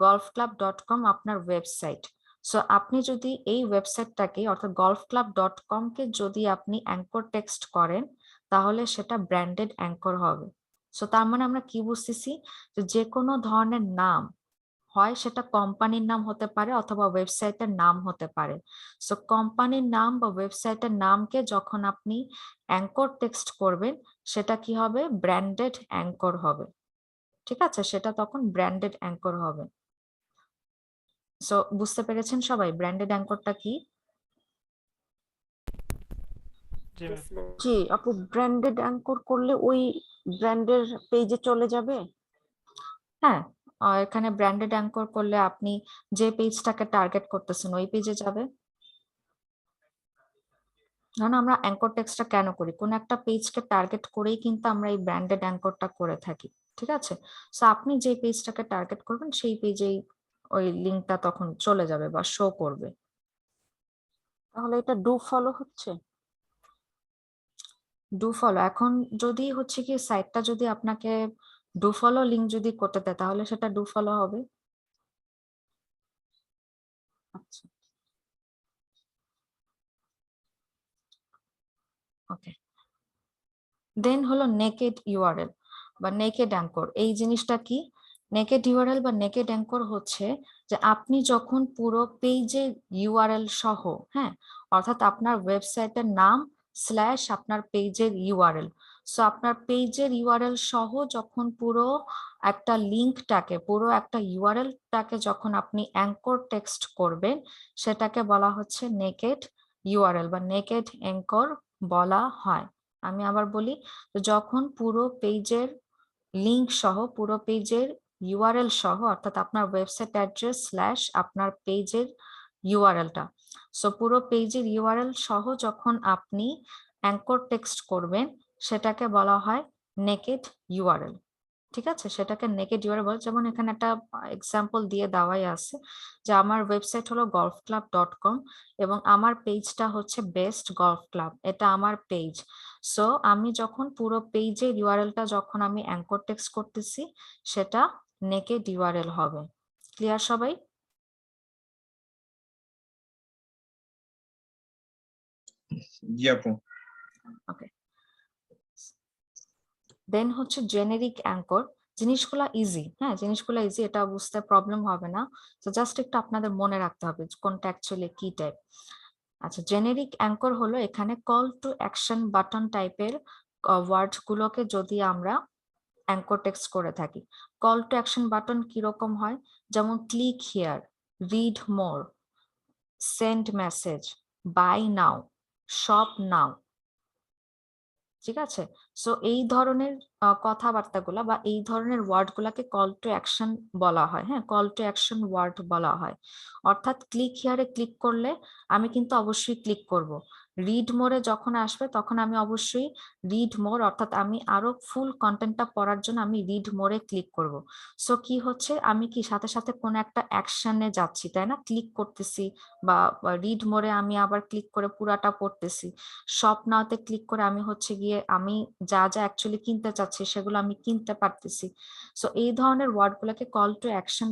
golfclub.com আপনার ওয়েবসাইট। সো আপনি যদি এই ওয়েবসাইটটাকে অর্থাৎ golfclub.com কে যদি আপনি অ্যাঙ্কর টেক্সট করেন, তাহলে সেটা ব্র্যান্ডেড অ্যাঙ্কর হবে। সো তার মানে আমরা কি বুঝতেছি, যে কোনো ধরনের নাম, হয় সেটা কোম্পানির নাম হতে পারে অথবা ওয়েবসাইটের নাম হতে পারে। সো কোম্পানির নাম বা ওয়েবসাইটের নামকে যখন আপনি অ্যাঙ্কর টেক্সট করবেন, সেটা কি হবে? ব্র্যান্ডেড অ্যাঙ্কর হবে। ঠিক আছে, সেটা তখন ব্র্যান্ডেড অ্যাঙ্কর হবে। সো বুঝতে পেরেছেন সবাই ব্র্যান্ডেড অ্যাঙ্করটা কি? জি ম্যাম। জি আপু, ব্র্যান্ডেড অ্যাঙ্কর করলে ওই ব্র্যান্ডের পেজে চলে যাবে? হ্যাঁ, এখানে ব্র্যান্ডেড অ্যাঙ্কর করলে আপনি যে পেজটাকে টার্গেট করতেছেন ওই পেজে যাবে। কারণ আমরা অ্যাঙ্কর টেক্সটটা কেন করি? কোন একটা পেজকে টার্গেট করেই কিন্তু আমরা এই ব্র্যান্ডেড অ্যাঙ্করটা করে থাকি। ঠিক আছে, সো আপনি যে পেজটাকে টার্গেট করবেন সেই পেজেই ওই লিঙ্কটা তখন চলে যাবে বা শো করবে। তাহলে এটা ডু ফলো হচ্ছে? ডু ফলো এখন যদি হচ্ছে কি সাইটটা যদি আপনাকে ডু ফলো লিংক যদি করতে দেয় তাহলে সেটা ডু ফলো হবে। আচ্ছা, ওকে, দেন হলো নেকেড ইউআরএল বা নেকেড অ্যাঙ্কর। এই জিনিসটা কি? নেকেড ইউআরএল বা নেকেড অ্যাঙ্কর হচ্ছে যে আপনি যখন পুরো পেজের ইউআরএল সহ, হ্যাঁ, অর্থাৎ আপনার ওয়েবসাইটের নাম স্ল্যাশ আপনার পেজের ইউআরএল, সো আপনার পেজের ইউআরএল সহ যখন পুরো একটা লিঙ্কটাকে, পুরো একটা ইউআরএলটাকে যখন আপনি অ্যাঙ্কর টেক্সট করবেন, সেটাকে বলা হচ্ছে নেকেড ইউআরএল বা নেকেড অ্যাঙ্কর বলা হয়। আমি আবার বলি, তো যখন পুরো পেজের লিংক সহ, পুরো পেজের ইউআরএল সহ, অর্থাৎ আপনার ওয়েবসাইট অ্যাড্রেস স্ল্যাশ আপনার পেজের ইউআরএলটা, সো পুরো পেজের ইউআরএল সহ যখন আপনি অ্যাঙ্কর টেক্সট করবেন, সেটাকে বলা হয় নেকেড ইউআরএল। ঠিক আছে, সেটাকে নেকেড ইউআরএল বলে। যেমন এখানে একটা এক্সাম্পল দিয়ে দেওয়াই আছে যে আমার ওয়েবসাইট হলো golfclub.com এবং আমার পেজটা হচ্ছে বেস্ট গলফ ক্লাব, এটা আমার পেজ। সো আমি যখন পুরো পেজের ইউআরএলটা যখন আমি অ্যাঙ্কর টেক্সট করতেছি, সেটা নেকেড ইউআরএল হবে। ক্লিয়ার সবাই? জি আপু। ওকে, দেন হচ্ছে জেনেরিক অ্যাঙ্কর। জিনিসগুলো ইজি, হ্যাঁ, জিনিসগুলো ইজি, এটা বুঝতে প্রবলেম হবে না। তো জাস্ট একটু আপনাদের মনে রাখতে হবে কোনটা অ্যাকচুয়ালি কি টাইপ। আচ্ছা, জেনেরিক অ্যাঙ্কর হলো এখানে কল টু অ্যাকশন বাটন টাইপের ওয়ার্ড গুলোকে যদি আমরা অ্যাঙ্কর টেক্সট করে থাকি। কল টু অ্যাকশন বাটন কিরকম হয়? যেমন click here, read more, send message, buy now, shop now. ঠিক আছে, সো এই ধরনের কথাবার্তাগুলা বা এই ধরনের ওয়ার্ড গুলাকে কল টু অ্যাকশন বলা হয়। হ্যাঁ, কল টু অ্যাকশন ওয়ার্ড বলা হয়। অর্থাৎ ক্লিক হিয়ারে ক্লিক করলে আমি কিন্তু অবশ্যই ক্লিক করব। রিড মোরে যখন আসবে তখন আমি অবশ্যই রিড মোর, অর্থাৎ আমি আরো ফুল কন্টেন্টটা পড়ার জন্য আমি রিড মোরে ক্লিক করব। সো কি হচ্ছে, আমি কি সাথে সাথে কোনো একটা অ্যাকশনে যাচ্ছি, তাই না? ক্লিক করতেছি বা রিড মোরে আমি আবার ক্লিক করে পুরাটা পড়তেছি। শপ নাওতে ক্লিক করে আমি হচ্ছে গিয়ে আমি যা যা অ্যাকচুয়ালি কিনতে চাচ্ছি সেগুলো আমি কিনতে পারতেছি। সো এই ধরনের ওয়ার্ড গুলাকে কল টু অ্যাকশন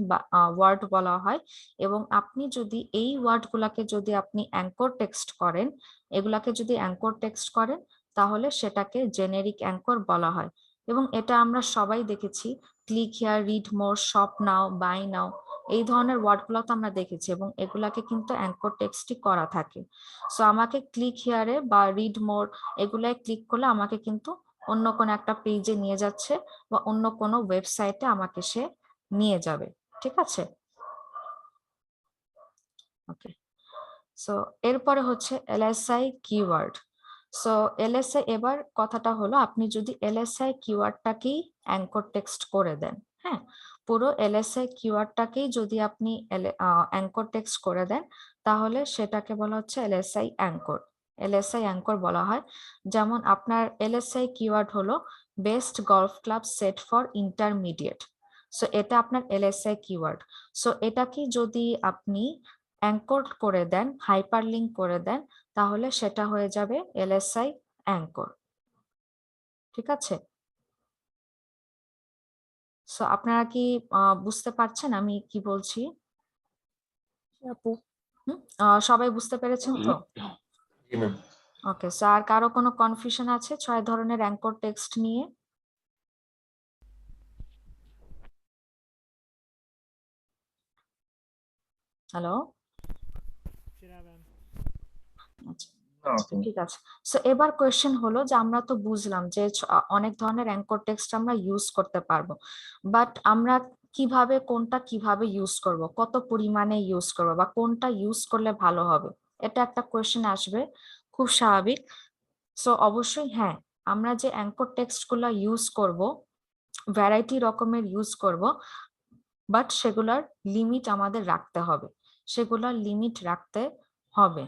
ওয়ার্ড বলা হয়। এবং আপনি যদি এই ওয়ার্ড গুলাকে যদি আপনি অ্যাঙ্কর টেক্সট করেন, এগুলাকে যদি অ্যাঙ্কর টেক্সট করেন, তাহলে সেটাকে জেনেরিক অ্যাঙ্কর বলা হয়। এবং এটা আমরা সবাই দেখেছি, click here, read more, shop now, buy now, এই ধরনের ওয়ার্ড গুলো তো আমরা দেখেছি এবং এগুলাকে কিন্তু অ্যাঙ্কর টেক্সটই করা থাকে। সো আমাকে ক্লিক হিয়ারে বা রিড মোর এগুলাই ক্লিক করলে আমাকে কিন্তু অন্য কোনো একটা পেজে নিয়ে যাচ্ছে বা অন্য কোনো ওয়েবসাইটে আমাকে সে নিয়ে যাবে। ঠিক আছে, ওকে। সো এরপরে হচ্ছে এলএসআই কিওয়ার্ড। সো এলএসআই, এবার কথাটা হলো আপনি যদি এলএসআই কিওয়ার্ডটাকেই অ্যাঙ্কর টেক্সট করে দেন, হ্যাঁ, পুরো এলএসআই কিওয়ার্ডটাকেই যদি আপনি অ্যাঙ্কর টেক্সট করে দেন, তাহলে সেটাকে বলা হচ্ছে এলএসআই অ্যাঙ্কর। এলএসআই অ্যাঙ্কর বলা হয়। যেমন আপনার এলএসআই কিওয়ার্ড হলো best golf club set for intermediate. So এটা আপনার এলএসআই কিওয়ার্ড। সো এটাকে যদি আপনি অ্যাঙ্কর করে দেন, হাইপারলিংক করে দেন, তাহলে সেটা হয়ে যাবে এলএসআই অ্যাঙ্কর। ঠিক আছে, সো আপনারা কি বুঝতে পারছেন আমি কি বলছি? আপু। সবাই বুঝতে পেরেছেন তো? জি ম্যাম। ওকে, সো আর কারো কোনো কনফিউশন আছে 6 ধরনের অ্যাঙ্কর টেক্সট নিয়ে? হ্যালো, আচ্ছা, ঠিক আছে। সো এবার কোয়েশ্চেন হলো যে আমরা তো বুঝলাম যে অনেক ধরনের অ্যাঙ্কর টেক্সট আমরা ইউজ করতে পারবো, বাট আমরা কিভাবে, কোনটা কিভাবে ইউজ করব, কত পরিমাণে ইউজ করব বা কোনটা ইউজ করলে ভালো হবে, এটা একটা কোয়েশ্চেন আসবে, খুব স্বাভাবিক। সো অবশ্যই হ্যাঁ, আমরা যে অ্যাঙ্কর টেক্সট গুলা ইউজ করব, ভ্যারাইটি রকমের ইউজ করব, বাট সেগুলার লিমিট আমাদের রাখতে হবে, সেগুলার লিমিট রাখতে হবে।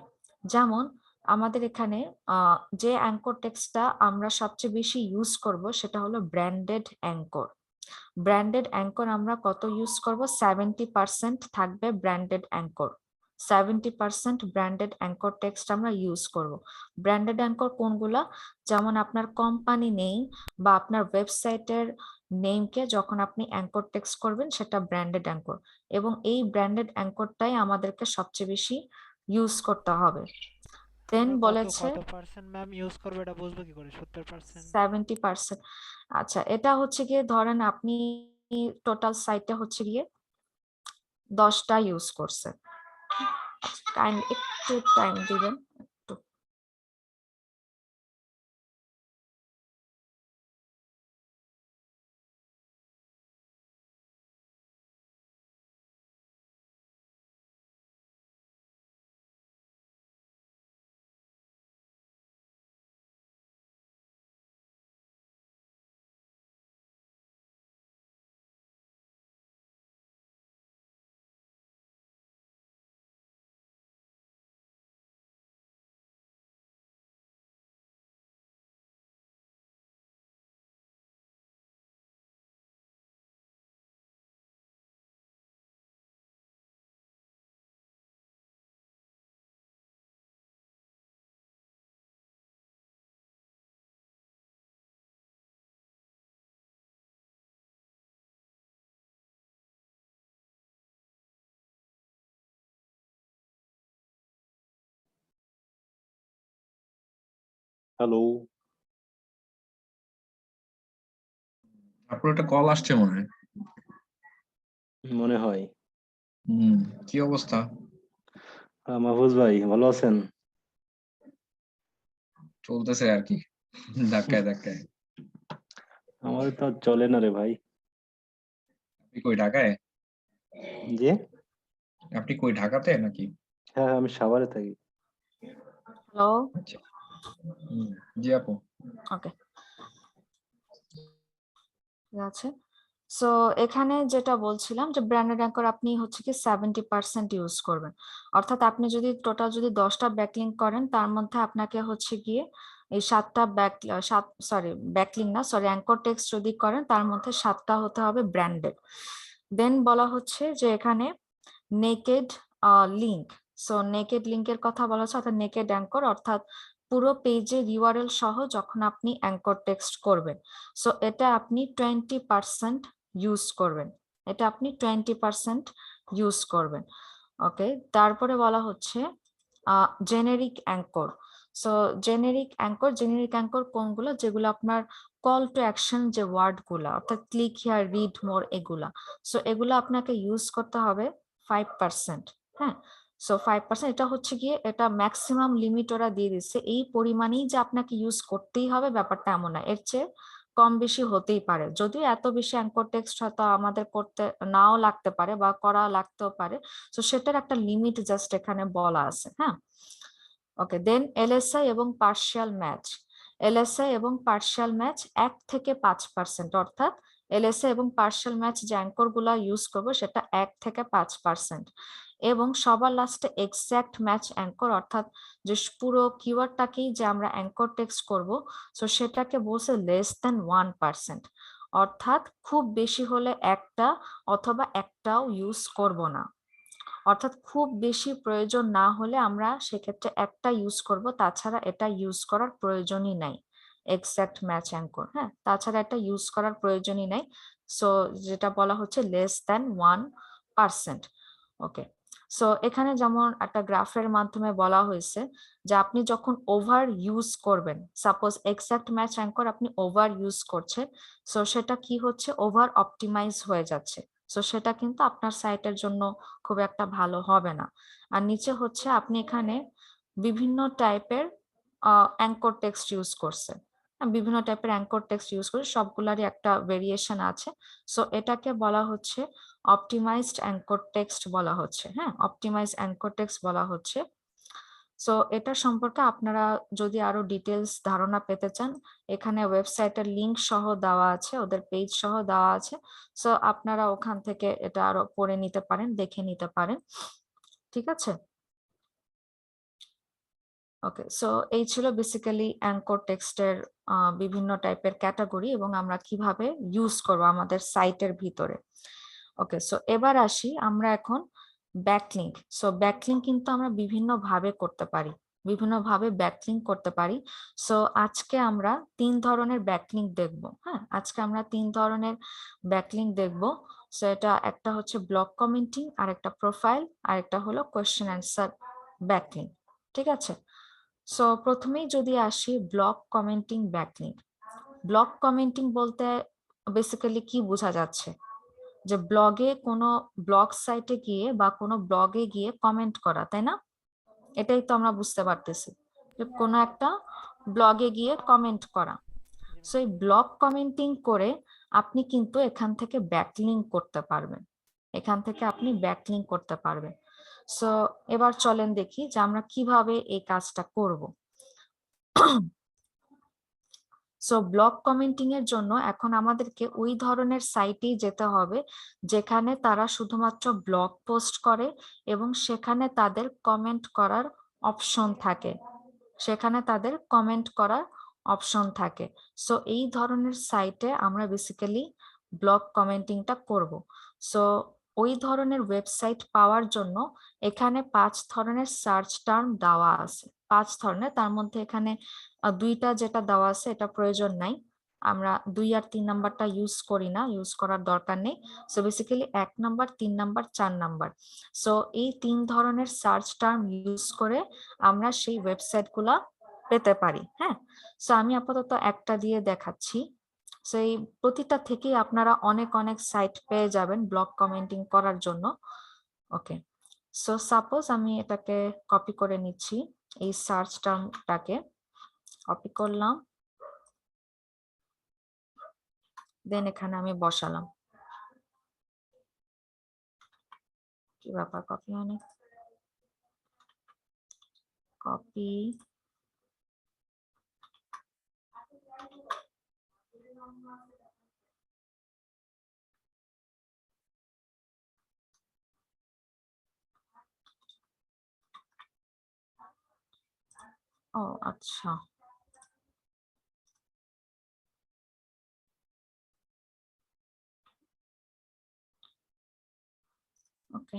যেমন আমাদের এখানে যে অ্যাঙ্কর টেক্সটটা আমরা সবচেয়ে বেশি ইউজ করব সেটা হলো ব্র্যান্ডেড অ্যাঙ্কর। ব্র্যান্ডেড অ্যাঙ্কর আমরা কত ইউজ করব? 70% থাকবে branded anchor. 70% branded anchor text আমরা ইউজ করব। ব্র্যান্ডেড অ্যাঙ্কর কোনগুলা, যেমন আপনার কোম্পানি নেম বা আপনার ওয়েবসাইটের নেমকে যখন আপনি অ্যাঙ্কর টেক্সট করবেন সেটা ব্র্যান্ডেড অ্যাঙ্কর, এবং এই ব্র্যান্ডেড অ্যাঙ্করটাই আমাদেরকে সবচেয়ে বেশি ইউজ করতে হবে। দেন আমরা বলেছে কত পার্সেন্ট ম্যাম ইউজ করবে এটা বুঝবো কি করে? 70%? 70%। আচ্ছা, এটা হচ্ছে গিয়ে ধরেন আপনি টোটাল সাইটে হচ্ছে গিয়ে 10টা ইউজ করছে, একটু টাইম দিবেন একটু। হ্যালো, আপনার একটা কল আসছে মনে হয়। মনে হয়। কি অবস্থা? মাহফুজ ভাই ভালো আছেন? চলতেছে আর কি, ধাক্কায় ধাক্কায়। আমার তো আর চলে না রে ভাই। আপনি কই, ঢাকায়? যে আপনি কই, ঢাকাতে নাকি? হ্যাঁ হ্যাঁ, আমি সাভারে থাকি। হ্যালো, আচ্ছা। জি আপু। ওকে, ঠিক আছে। সো এখানে যেটা বলছিলাম যে ব্র্যান্ডেড অ্যাঙ্কর আপনি হচ্ছে কি 70% ইউজ করবেন, অর্থাৎ আপনি যদি টোটাল যদি 10টা ব্যাকলিঙ্ক করেন তার মধ্যে আপনাকে হচ্ছে গিয়ে এই 7টা ব্যাকলিঙ্ক না, সরি, অ্যাঙ্কর টেক্সট যদি করেন তার মধ্যে 7টা হতে হবে ব্র্যান্ডেড। দেন বলা হচ্ছে যে এখানে নেকেড লিঙ্ক, সো নেকেড লিঙ্কের কথা বলা হচ্ছে, অর্থাৎ নেকেড অ্যাঙ্কর, অর্থাৎ পুরো পেজের ইউআরএল সহ যখন আপনি অ্যাঙ্কর টেক্সট করবেন, সো এটা আপনি 20% ইউজ করবেন, এটা আপনি 20% ইউজ করবেন। ওকে, তারপরে বলা হচ্ছে generic anchor. So generic anchor কোনগুলো, যেগুলো আপনার কল টু অ্যাকশন যে ওয়ার্ড গুলা, অর্থাৎ ক্লিক হিয়ার, রিড মোর, এগুলা, সো এগুলো আপনাকে ইউজ করতে হবে 5%। হ্যাঁ, সো 5%, এটা হচ্ছে গিয়ে এটা ম্যাক্সিমাম লিমিট ওরা দিয়ে দিচ্ছে, এই পরিমাণেই যে আপনাকে ইউজ করতেই হবে ব্যাপারটা এমন না, এর চেয়ে কম বেশি হতেই পারে, যদিও এত বেশি অ্যাঙ্কর টেক্সট হয়তো আমাদের করতে নাও লাগতে পারে বা করা লাগতেও পারে, তো সেটার একটা লিমিট জাস্ট এখানে বলা আছে। হ্যাঁ, ওকে, দেন এলএসআই এবং পার্শিয়াল ম্যাচ। এলএসআই এবং পার্শিয়াল ম্যাচ 1 থেকে 5%, অর্থাৎ এলএসআই এবং পার্শিয়াল ম্যাচ যে অ্যাঙ্কর গুলা ইউজ করবো সেটা 1 থেকে 5%, এবং সবার লাস্টে এক্সাক্ট ম্যাচ অ্যাঙ্কর, অর্থাৎ যে পুরো কিওয়ার্ডটাকেই যে আমরা অ্যাঙ্কর টেক্সট করব, সো সেটাকে বলছে লেস দেন 1%, অর্থাৎ খুব বেশি হলে একটা অথবা একটাও ইউজ করব না, অর্থাৎ খুব বেশি প্রয়োজন না হলে আমরা সেক্ষেত্রে একটা ইউজ করব, তাছাড়া এটা ইউজ করার প্রয়োজনই নাই, এক্সাক্ট ম্যাচ অ্যাঙ্কর। হ্যাঁ, তাছাড়া এটা ইউজ করার প্রয়োজনই নাই, সো যেটা বলা হচ্ছে লেস দেন 1%। ওকে, সো এখানে যেমন একটা গ্রাফের মাধ্যমে বলা হয়েছে যে আপনি যখন ওভার ইউজ করবেন, সাপোজ এক্সাক্ট ম্যাচ অ্যাঙ্কর আপনি ওভার ইউজ করছেন, সো সেটা কি হচ্ছে, ওভার অপটিমাইজ হয়ে যাচ্ছে, সো সেটা কিন্তু আপনার সাইটের জন্য খুব একটা ভালো হবে না। আর নিচে হচ্ছে আপনি এখানে বিভিন্ন টাইপের অ্যাঙ্কর টেক্সট ইউজ করছেন, বিভিন্ন টাইপের অ্যাঙ্কর টেক্সট ইউজ করে সবগুলারই একটা ভেরিয়েশন আছে, সো এটাকে বলা হচ্ছে অপটিমাইজড অ্যাঙ্কর টেক্সট বলা হচ্ছে। হ্যাঁ, অপটিমাইজ অ্যাঙ্কর টেক্সট বলা হচ্ছে। সো এটা সম্পর্কে আপনারা যদি আরো ডিটেলস ধারণা পেতে চান, এখানে ওয়েবসাইটের লিংক সহ দেওয়া আছে, ওদের পেজ সহ দেওয়া আছে, সো আপনারা ওখান থেকে এটা আরো পড়ে নিতে পারেন, দেখে নিতে পারেন। ঠিক আছে, ওকে, সো এই ছিল বেসিক্যালি অ্যাঙ্কর টেক্সটের বিভিন্ন টাইপের ক্যাটাগরি এবং আমরা কিভাবে ইউজ করব আমাদের সাইটের ভিতরে। ওকে, সো এবার আসি আমরা এখন ব্যাকলিঙ্ক। সো ব্যাকলিঙ্ক কিন্তু আমরা বিভিন্ন ভাবে করতে পারি, বিভিন্ন ভাবে ব্যাকলিঙ্ক করতে পারি। সো আজকে আমরা 3 ধরনের ব্যাকলিঙ্ক দেখব। হ্যাঁ, আজকে আমরা 3 ধরনের ব্যাকলিঙ্ক দেখব। সো এটা একটা হচ্ছে ব্লগ কমেন্টিং, আর একটা প্রোফাইল, আর একটা হলো কোয়েশ্চেন অ্যান্সার ব্যাকলিঙ্ক। ঠিক আছে, সো প্রথমেই যদি আসি blog commenting backlink. Blog commenting বলতে বেসিক্যালি কি বোঝা যাচ্ছে, যে ব্লগে কোনো ব্লগ সাইটে গিয়ে বা কোনো ব্লগে গিয়ে কমেন্ট করা, তাই না? এটাই তো আমরা বুঝতে পারতেছি, যে কোনো একটা ব্লগে গিয়ে কমেন্ট করা। সো এই ব্লগ কমেন্টিং করে আপনি কিন্তু এখান থেকে ব্যাকলিঙ্ক করতে পারবেন, এখান থেকে আপনি ব্যাকলিঙ্ক করতে পারবেন। সো এবার চলেন দেখি যে আমরা কিভাবে এই কাজটা করব। সো ব্লগ কমেন্টিং এর জন্য এখন আমাদেরকে ওই ধরনের সাইটেই যেতে হবে যেখানে তারা শুধুমাত্র ব্লগ পোস্ট করে এবং সেখানে তাদের কমেন্ট করার অপশন থাকে, সেখানে তাদের কমেন্ট করার অপশন থাকে। সো এই ধরনের সাইটে আমরা বেসিক্যালি ব্লগ কমেন্টিংটা করব। সো ওই ধরনের ওয়েবসাইট পাওয়ার জন্য এখানে 5 ধরনের সার্চ টার্ম দেওয়া আছে, 5 ধরনের। তার মধ্যে এখানে 2টা যেটা দেওয়া আছে এটা প্রয়োজন নাই, আমরা 2 আর 3 নাম্বারটা ইউজ করি না, ইউজ করার দরকার নেই। So basically 1 number, 3 number, 4 number. So এই 3 ধরনের সার্চ টার্ম ইউজ করে আমরা সেই ওয়েবসাইটগুলা পেতে পারি। হ্যাঁ, সো আমি আপাতত একটা দিয়ে দেখাচ্ছি। সো এই প্রতিটা থেকেই আপনারা অনেক অনেক সাইট পেয়ে যাবেন ব্লগ কমেন্টিং করার জন্য। ওকে, সো সাপোজ আমি এটাকে কপি করে নিচ্ছি, এই সার্চ টার্মটাকে কপি করলাম, দেন এখানে আমি বসালাম। কি ব্যাপার, কপি হয়নি? কপি, ও আচ্ছা, ওকে।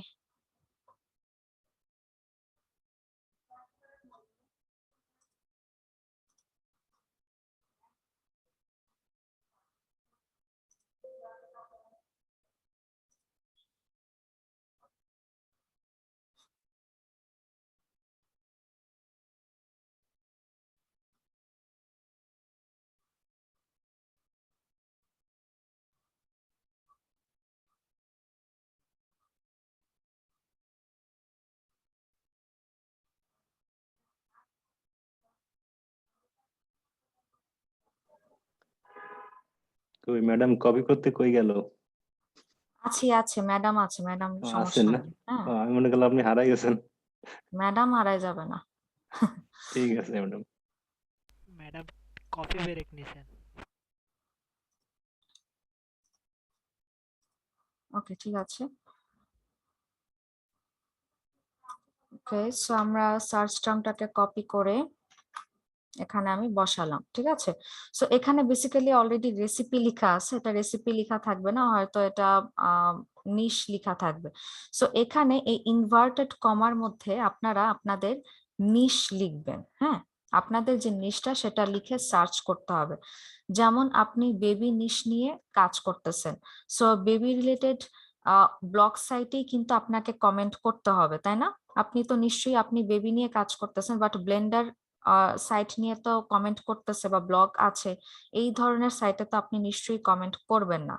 কই ম্যাডাম কপি করতে কই গেল? আছে আছে ম্যাডাম, আছে ম্যাডাম, ও, আছেন সমস্যা না? নেই। হ্যাঁ, ও, আমি মনে করলাম আপনি হারাই গেছেন। ম্যাডাম হারাই যাবে না। ঠিক আছে ম্যাডাম। ম্যাডাম কফি ব্রেক নিছেন। ওকে, ঠিক আছে। ওকে, সো আমরা সার্চ টার্মটাকে কপি করে এখানে আমি বসালাম। ঠিক আছে, সো এখানে বেসিক্যালি অলরেডি রেসিপি লেখা আছে, এটা রেসিপি লেখা থাকবে না, হয়তো এটা নিশ লেখা থাকবে। সো এখানে এই ইনভার্টেড কমার মধ্যে আপনারা আপনাদের নিশ লিখবেন। হ্যাঁ, আপনাদের যে নিশটা সেটা লিখে সার্চ করতে হবে। যেমন আপনি বেবি নিশ নিয়ে কাজ করতেছেন, সো বেবি রিলেটেড ব্লগ সাইটেই কিন্তু আপনাকে কমেন্ট করতে হবে, তাই না? আপনি তো নিশ্চয়ই আপনি বেবি নিয়ে কাজ করতেছেন, বাট ব্লেন্ডার সাইট নিয়ে তো কমেন্ট করতেছে বা ব্লগ আছে, এই ধরনের সাইটে তো আপনি নিশ্চয়ই কমেন্ট করবেন না।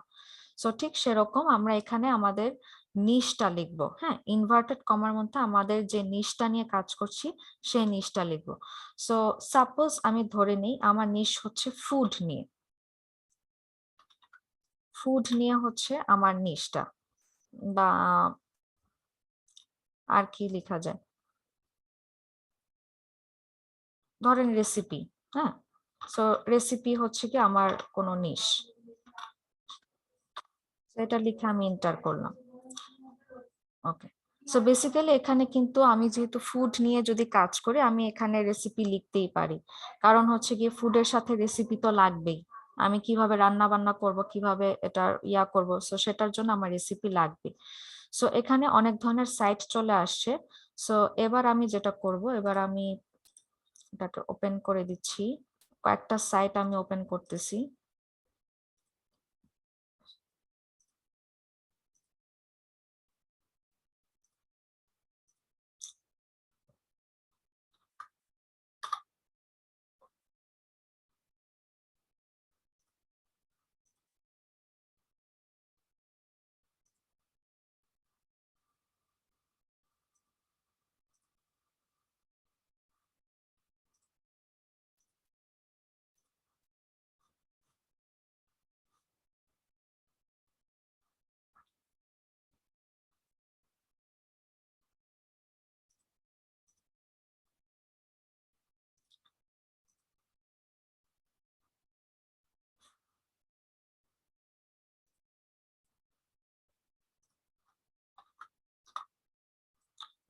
সো ঠিক সেরকম আমরা এখানে আমাদের নিশটা লিখবো। হ্যাঁ, ইনভার্টেড কমার মধ্যে আমাদের যে নিশটা নিয়ে কাজ করছি সেই নিশটা লিখবো। সো সাপোজ আমি ধরে নিই আমার নিশ হচ্ছে ফুড নিয়ে, ফুড নিয়ে হচ্ছে আমার নিশটা, বা আর কি লেখা যায়, ধরেন রেসিপি। হ্যাঁ, সো রেসিপি হচ্ছে কি আমার কোনো নিশ, এটা লিখে আমি এন্টার করলাম। ওকে, সো বেসিক্যালি এখানে কিন্তু আমি যেহেতু ফুড নিয়ে যদি কাজ করি আমি এখানে রেসিপি লিখতেই পারি, কারণ হচ্ছে গিয়ে ফুডের সাথে রেসিপি তো লাগবেই। আমি কিভাবে রান্না বান্না করব, কিভাবে এটা করব, সো সেটার জন্য আমার রেসিপি লাগবে। সো এখানে অনেক ধরনের সাইট চলে আসছে। সো এবার আমি যেটা করব, এবার আমি এটাকে ওপেন করে দিচ্ছি, কয়েকটা সাইট আমি ওপেন করতেছি।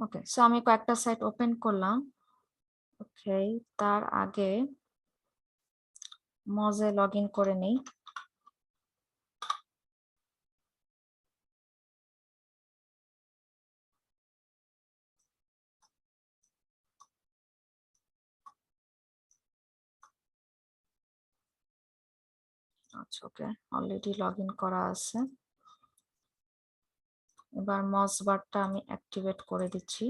ওকে, সো আমি কয়েকটা সাইট ওপেন করলাম। ওকে, তার আগে মজে লগ ইন করে নেই। আচ্ছা, ওকে, অলরেডি লগ ইন করা আছে। এবার মজ বারটা আমি অ্যাক্টিভেট করে দিচ্ছি।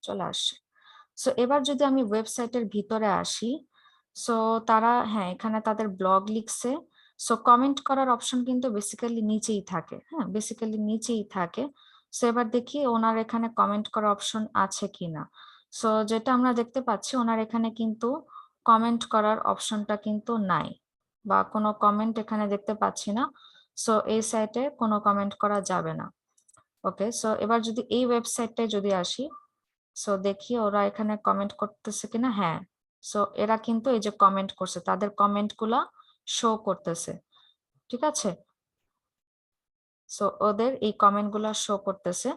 চলে আসছে। সো এবার যদি আমি ওয়েবসাইটের ভিতরে আসি, সো তারা, হ্যাঁ, এখানে তাদের ব্লগ লিখছে। সো কমেন্ট করার অপশন কিন্তু বেসিক্যালি নিচেই থাকে, হ্যাঁ, বেসিক্যালি নিচেই থাকে। সো এবার দেখি ওনার এখানে কমেন্ট করার অপশন আছে কিনা। সো যেটা আমরা দেখতে পাচ্ছি, ওনার এখানে কিন্তু কমেন্ট করার অপশনটা কিন্তু নাই, বা কোনো কমেন্ট এখানে দেখতে পাচ্ছি না। সো এই সাইটে কোনো কমেন্ট করা যাবে না। ওকে, সো এবার যদি এই ওয়েবসাইটটায় যদি আসি, সো দেখি ওরা এখানে কমেন্ট করতেছে কিনা। হ্যাঁ, সো এরা কিন্তু এই যে কমেন্ট করছে, তাদের কমেন্ট গুলা শো করতেছে, ঠিক আছে। সো ওদের এই কমেন্ট গুলা শো করতেছে।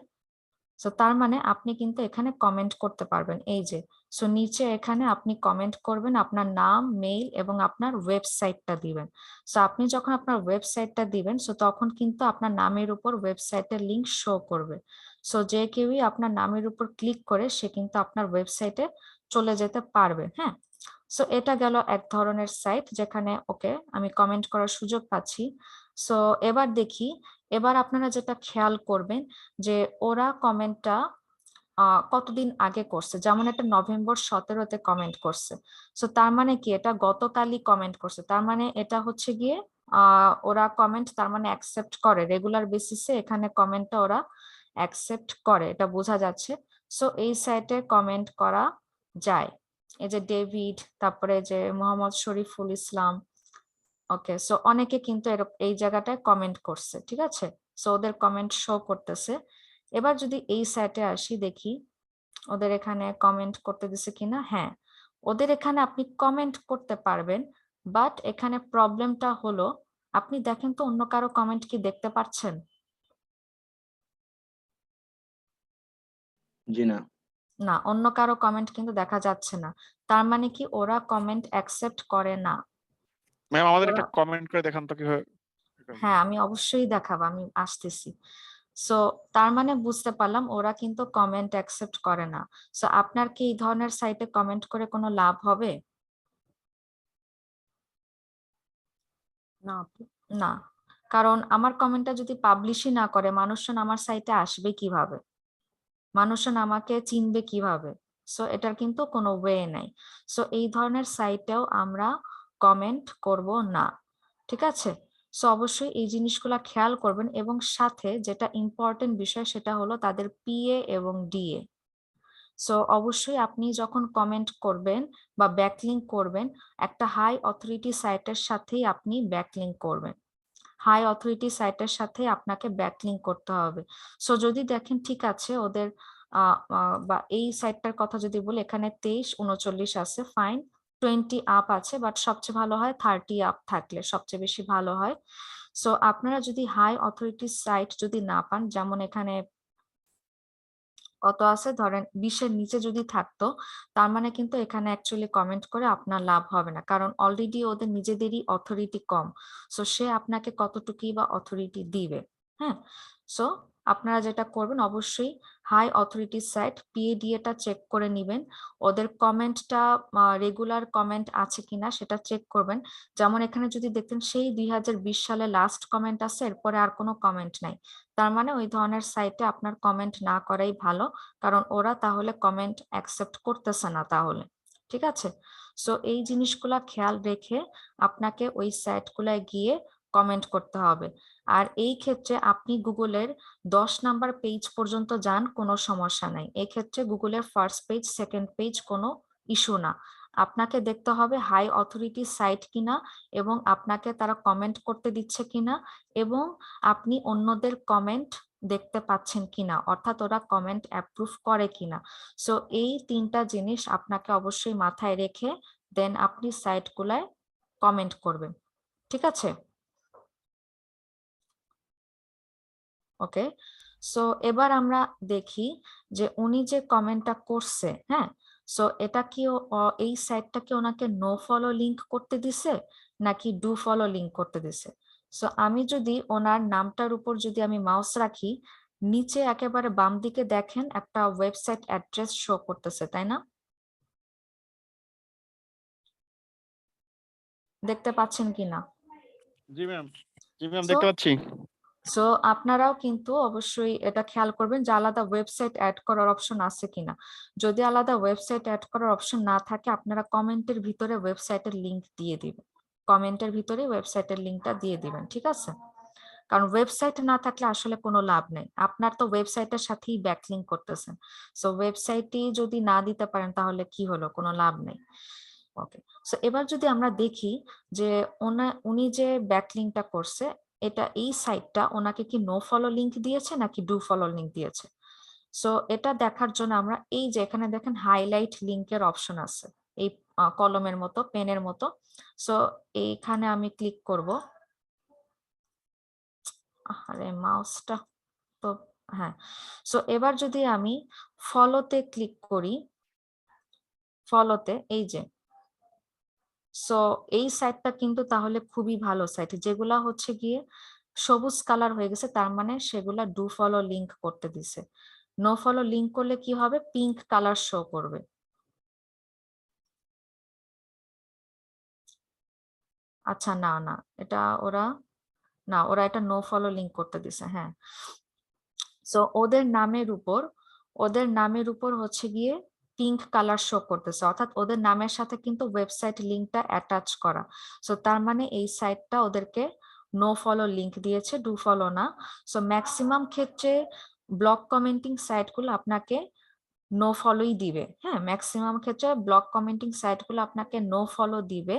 সো তার মানে আপনি কিন্তু এখানে কমেন্ট করতে পারবেন, এই যে। সো নিচে এখানে আপনি কমেন্ট করবেন, আপনার নাম, মেইল এবং আপনার ওয়েবসাইটটা দিবেন। সো আপনি যখন আপনার ওয়েবসাইটটা দিবেন, সো তখন কিন্তু আপনার নামের উপর ওয়েবসাইটের লিংক শো করবে। সো যে কেউই আপনার নামের উপর ক্লিক করে সে কিন্তু আপনার ওয়েবসাইটে চলে যেতে পারবে। হ্যাঁ, সো এটা গেল এক ধরনের সাইট যেখানে ওকে আমি কমেন্ট করার সুযোগ পাচ্ছি। সো এবার দেখি, এবার আপনারা যেটা খেয়াল করবেন যে ওরা কমেন্টটা কতদিন আগে করছে। যেমন এটা নভেম্বর 17-তে কমেন্ট করছে। সো তার মানে কি, এটা গতকালই কমেন্ট করছে। তার মানে এটা হচ্ছে গিয়ে ওরা কমেন্ট তার মানে অ্যাকসেপ্ট করে, রেগুলার বেসিসে এখানে কমেন্টটা ওরা অ্যাকসেপ্ট করে, এটা বোঝা যাচ্ছে। সো এই সাইটে কমেন্ট করা যায়। এই যে ডেভিড, তারপরে যে মোহাম্মদ শরীফুল ইসলাম, ওকে, সো অনেকে কিন্তু এই জায়গাটায় কমেন্ট করছে, ঠিক আছে। সো ওদের কমেন্ট শো করতেছে। এবার যদি এই সাইটে আসি, দেখি ওদের এখানে কমেন্ট করতে দিছে কিনা। হ্যাঁ, ওদের এখানে আপনি কমেন্ট করতে পারবেন, বাট এখানে প্রবলেমটা হলো, আপনি দেখেন তো অন্য কারো কমেন্ট কি দেখতে পাচ্ছেন? জি না। না, অন্য কারো কমেন্ট কিন্তু দেখা যাচ্ছে না। তার মানে কি, ওরা কমেন্ট অ্যাকসেপ্ট করে না। ম্যাম আমাদের ওরা, একটা কমেন্ট করে দেখান তো কিভাবে। হ্যাঁ, আমি অবশ্যই দেখাবো, আমি আসতেছি। সো তার মানে বুঝতে পারলাম ওরা কিন্তু কমেন্ট অ্যাকসেপ্ট করে না। সো আপনার কি এই ধরনের সাইটে কমেন্ট করে কোনো লাভ হবে? না আপু। না, কারণ আমার কমেন্টটা যদি পাবলিশই না করে, মানুষজন আমার সাইটে আসবে কিভাবে, মানুষজন আমাকে চিনবে কিভাবে? সো এটার কিন্তু কোনো ওয়ে নাই। সো এই ধরনের সাইটেও আমরা কমেন্ট করব না, ঠিক আছে। সো অবশ্যই এই জিনিসগুলো খেয়াল করবেন, এবং সাথে যেটা ইম্পর্টেন্ট বিষয় সেটা হলো তাদের পিএ এবং ডিএ। সো অবশ্যই আপনি যখন কমেন্ট করবেন বা ব্যাকলিঙ্ক করবেন, একটা হাই অথরিটি সাইটের সাথেই আপনি ব্যাকলিঙ্ক করবেন। হাই অথরিটি সাইটের সাথে আপনাকে ব্যাকলিঙ্ক করতে হবে। সো যদি দেখেন ঠিক আছে ওদের বা এই সাইটটার কথা যদি বলি, এখানে 23-39 আছে, ফাইন, 20 আপ আছে, বাট সবচেয়ে ভালো হয় 30 আপ থাকলে সবচেয়ে বেশি ভালো হয়। সো আপনারা যদি হাই অথরিটি সাইট যদি না পান, যেমন এখানে কত আছে ধরেন 20-এর নিচে যদি থাকতো, তার মানে কিন্তু এখানে অ্যাকচুয়ালি কমেন্ট করে আপনার লাভ হবে না, কারণ অলরেডি ওদের নিজেদেরই অথরিটি কম। সো সে আপনাকে কতটুকুই বা অথরিটি দিবে। হ্যাঁ, সো আপনারা যেটা করবেন অবশ্যই হাই অথরিটি সাইট PADA-টা চেক করে নিবেন, ওদের কমেন্টটা রেগুলার কমেন্ট আছে কিনা সেটা চেক করবেন। যেমন এখানে যদি দেখতেন সেই 2020 সালে লাস্ট কমেন্ট আছে, এরপরে আর কোনো কমেন্ট নাই, তার মানে ওই ধরনের সাইটে আপনার কমেন্ট না করাই ভালো, কারণ ওরা তাহলে কমেন্ট অ্যাকসেপ্ট করতেছে না তাহলে। ঠিক আছে, সো এই জিনিসগুলা খেয়াল রেখে আপনাকে ওই সাইটগুলায় গিয়ে কমেন্ট করতে হবে। আর এই ক্ষেত্রে আপনি গুগলের 10 নাম্বার পেজ পর্যন্ত যান, কোনো সমস্যা নাই। এই ক্ষেত্রে গুগলের ফার্স্ট পেজ সেকেন্ড পেজ কোনো ইস্যু না। আপনাকে দেখতে হবে হাই অথরিটি সাইট কিনা, এবং আপনাকে তারা কমেন্ট করতে দিচ্ছে কিনা, এবং আপনি অন্যদের কমেন্ট দেখতে পাচ্ছেন কিনা, অর্থাৎ ওরা কমেন্ট অ্যাপ্রুভ করে কিনা। সো এই 3টা জিনিস আপনাকে অবশ্যই মাথায় রেখে দেন আপনি সাইটগুলায় কমেন্ট করবেন। ঠিক আছে, ওকে। সো এবার আমরা দেখি যে উনি যে কমেন্টটা করছে, হ্যাঁ, সো এটা কি এই সাইটটা কি ওনাকে নো ফলো লিংক করতে দিছে নাকি ডু ফলো লিংক করতে দিছে? সো আমি যদি ওনার নামটার উপর যদি আমি মাউস রাখি, নিচে একেবারে বাম দিকে দেখেন একটা ওয়েবসাইট অ্যাড্রেস শো করতেছে, তাই না? দেখতে পাচ্ছেন কিনা? জি ম্যাম, জি ম্যাম, So, দেখতে পাচ্ছি। সো আপনারাও কিন্তু অবশ্যই এটা খেয়াল করবেন যে আলাদা ওয়েবসাইট অ্যাড করার অপশন আছে কিনা। যদি আলাদা ওয়েবসাইট অ্যাড করার অপশন না থাকে, আপনারা কমেন্টের ভিতরে ওয়েবসাইটের লিংক দিয়ে দিবেন, কমেন্টের ভিতরে ওয়েবসাইটের লিংকটা দিয়ে দিবেন। ঠিক আছে, কারণ ওয়েবসাইট না থাকলে আসলে কোনো লাভ নেই, আপনার তো ওয়েবসাইটের সাথেই ব্যাকলিংক করতেছেন। সো ওয়েবসাইটই যদি না দিতে পারেন তাহলে কি হলো, কোনো লাভ নেই। ওকে, সো এবার যদি আমরা দেখি যে উনি যে ব্যাকলিংকটা করছে, এটা এই সাইটটা ওনাকে কি নো ফলো লিংক দিয়েছে নাকি ডু ফলো লিংক দিয়েছে। সো এটা দেখার জন্য আমরা এই যে এখানে দেখেন হাইলাইট লিংকের অপশন আছে, এই কলমের মতো পেনের মতো। সো এইখানে আমি ক্লিক করব। আরে মাউসটা তো, হ্যাঁ। সো এবার যদি আমি ফলোতে ক্লিক করি, ফলোতে এই যে, সো এই সাইটটা কিন্তু তাহলে খুবই ভালো সাইট, যেগুলা হচ্ছে গিয়ে সবুজ কালার হয়ে গেছে, তার মানে সেগুলা ডু ফলো লিংক করতে দিছে। নো ফলো লিংক করলে কি হবে, পিঙ্ক কালার শো করবে। আচ্ছা, না না, এটা ওরা, না ওরা এটা নো ফলো লিংক করতে দিছে, হ্যাঁ। সো ওদের নামের উপর হচ্ছে গিয়ে পিঙ্ক কালার শো করতেছে, অর্থাৎ ওদের নামের সাথে কিন্তু ওয়েবসাইট লিংকটা অ্যাটাচ করা। সো তার মানে এই সাইটটা ওদেরকে নো ফলো লিংক দিয়েছে, ডু ফলো না। সো ম্যাক্সিমাম ক্ষেত্রে ব্লগ কমেন্টিং সাইটগুলো আপনাকে নো ফলোই দিবে, হ্যাঁ, ম্যাক্সিমাম ক্ষেত্রে ব্লগ কমেন্টিং সাইটগুলো আপনাকে নো ফলো দিবে।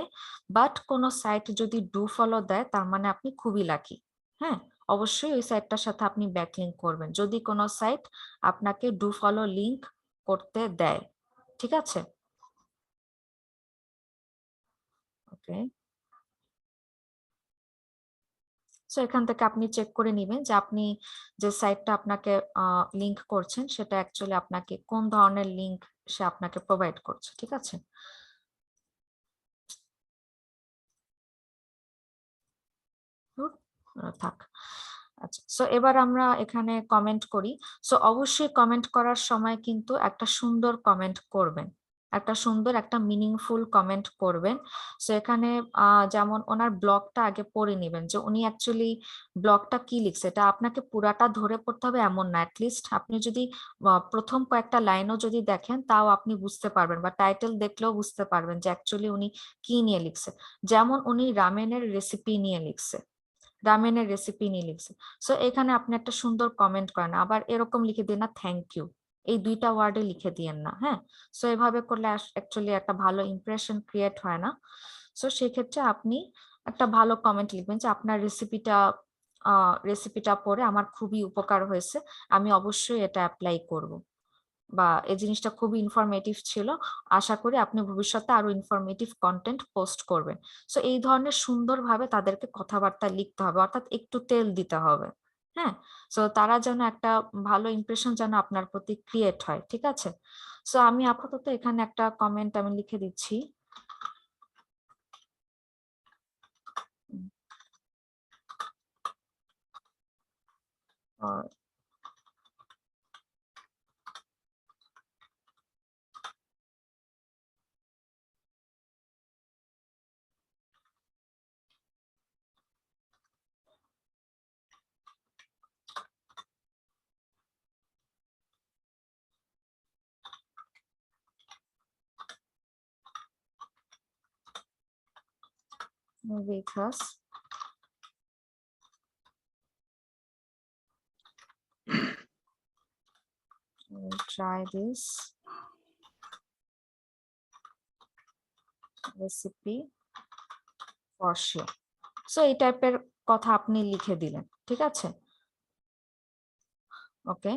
বাট কোনো সাইট যদি ডু ফলো দেয় তার মানে আপনি খুবই লাকি। হ্যাঁ, অবশ্যই ওই সাইটটার সাথে আপনি ব্যাকলিংক করবেন যদি কোনো সাইট আপনাকে ডু ফলো লিংক করতে দেয়। ঠিক আছে, ওকে। সো এখান থেকে আপনি চেক করে নেবেন যে আপনি যে সাইটটা আপনাকে লিংক করছেন সেটা অ্যাকচুয়ালি আপনাকে কোন ধরনের লিংক সে আপনাকে প্রোভাইড করছে। ঠিক আছে, থাক। আচ্ছা, সো এবার আমরা এখানে কমেন্ট করি। সো অবশ্যই কমেন্ট করার সময় কিন্তু একটা সুন্দর কমেন্ট করবেন, একটা সুন্দর একটা মিনিংফুল কমেন্ট করবেন। সো এখানে যেমন ওনার ব্লগটা আগে পড়ে নেবেন যে উনি অ্যাকচুয়ালি ব্লগটা কি লিখছে, এটা আপনাকে পুরাটা ধরে পড়তে হবে এমন না, অ্যাটলিস্ট আপনি যদি প্রথম কয়েকটা লাইনও যদি দেখেন তাও আপনি বুঝতে পারবেন, বা টাইটেল দেখলেও বুঝতে পারবেন যে অ্যাকচুয়ালি উনি কি নিয়ে লিখছে। যেমন উনি রামেনের রেসিপি নিয়ে লিখছে, রামেনের রেসিপি নিয়ে লিখছে। সো এখানে আপনি একটা সুন্দর কমেন্ট করেন, আবার এরকম লিখে দিন না থ্যাংক ইউ, এই 2টা ওয়ার্ডে লিখে দিয়েন না, হ্যাঁ। সো এভাবে করলে অ্যাকচুয়ালি একটা ভালো ইমপ্রেশন ক্রিয়েট হয় না। সো সেক্ষেত্রে আপনি একটা ভালো কমেন্ট লিখবেন যে আপনার রেসিপিটা পড়ে আমার খুবই উপকার হয়েছে, আমি অবশ্যই এটা অ্যাপ্লাই করব। বা এই জিনিসটা খুবই ইনফরমেটিভ ছিল, আশা করি আপনি ভবিষ্যতে আরো ইনফরমেটিভ কন্টেন্ট পোস্ট করবেন। সো এই ধরনের সুন্দরভাবে তাদেরকে কথাবার্তা লিখতে হবে, অর্থাৎ একটু তেল দিতে হবে। হ্যাঁ, সো তারা যেন একটা ভালো ইমপ্রেশন যেন আপনার প্রতি ক্রিয়েট হয়, ঠিক আছে? সো আমি আপাতত এখানে একটা কমেন্ট আমি লিখে দিচ্ছি। with us. We'll try this recipe for sure. So এই টাইপের কথা আপনি লিখে দিলেন, ঠিক আছে? ওকে,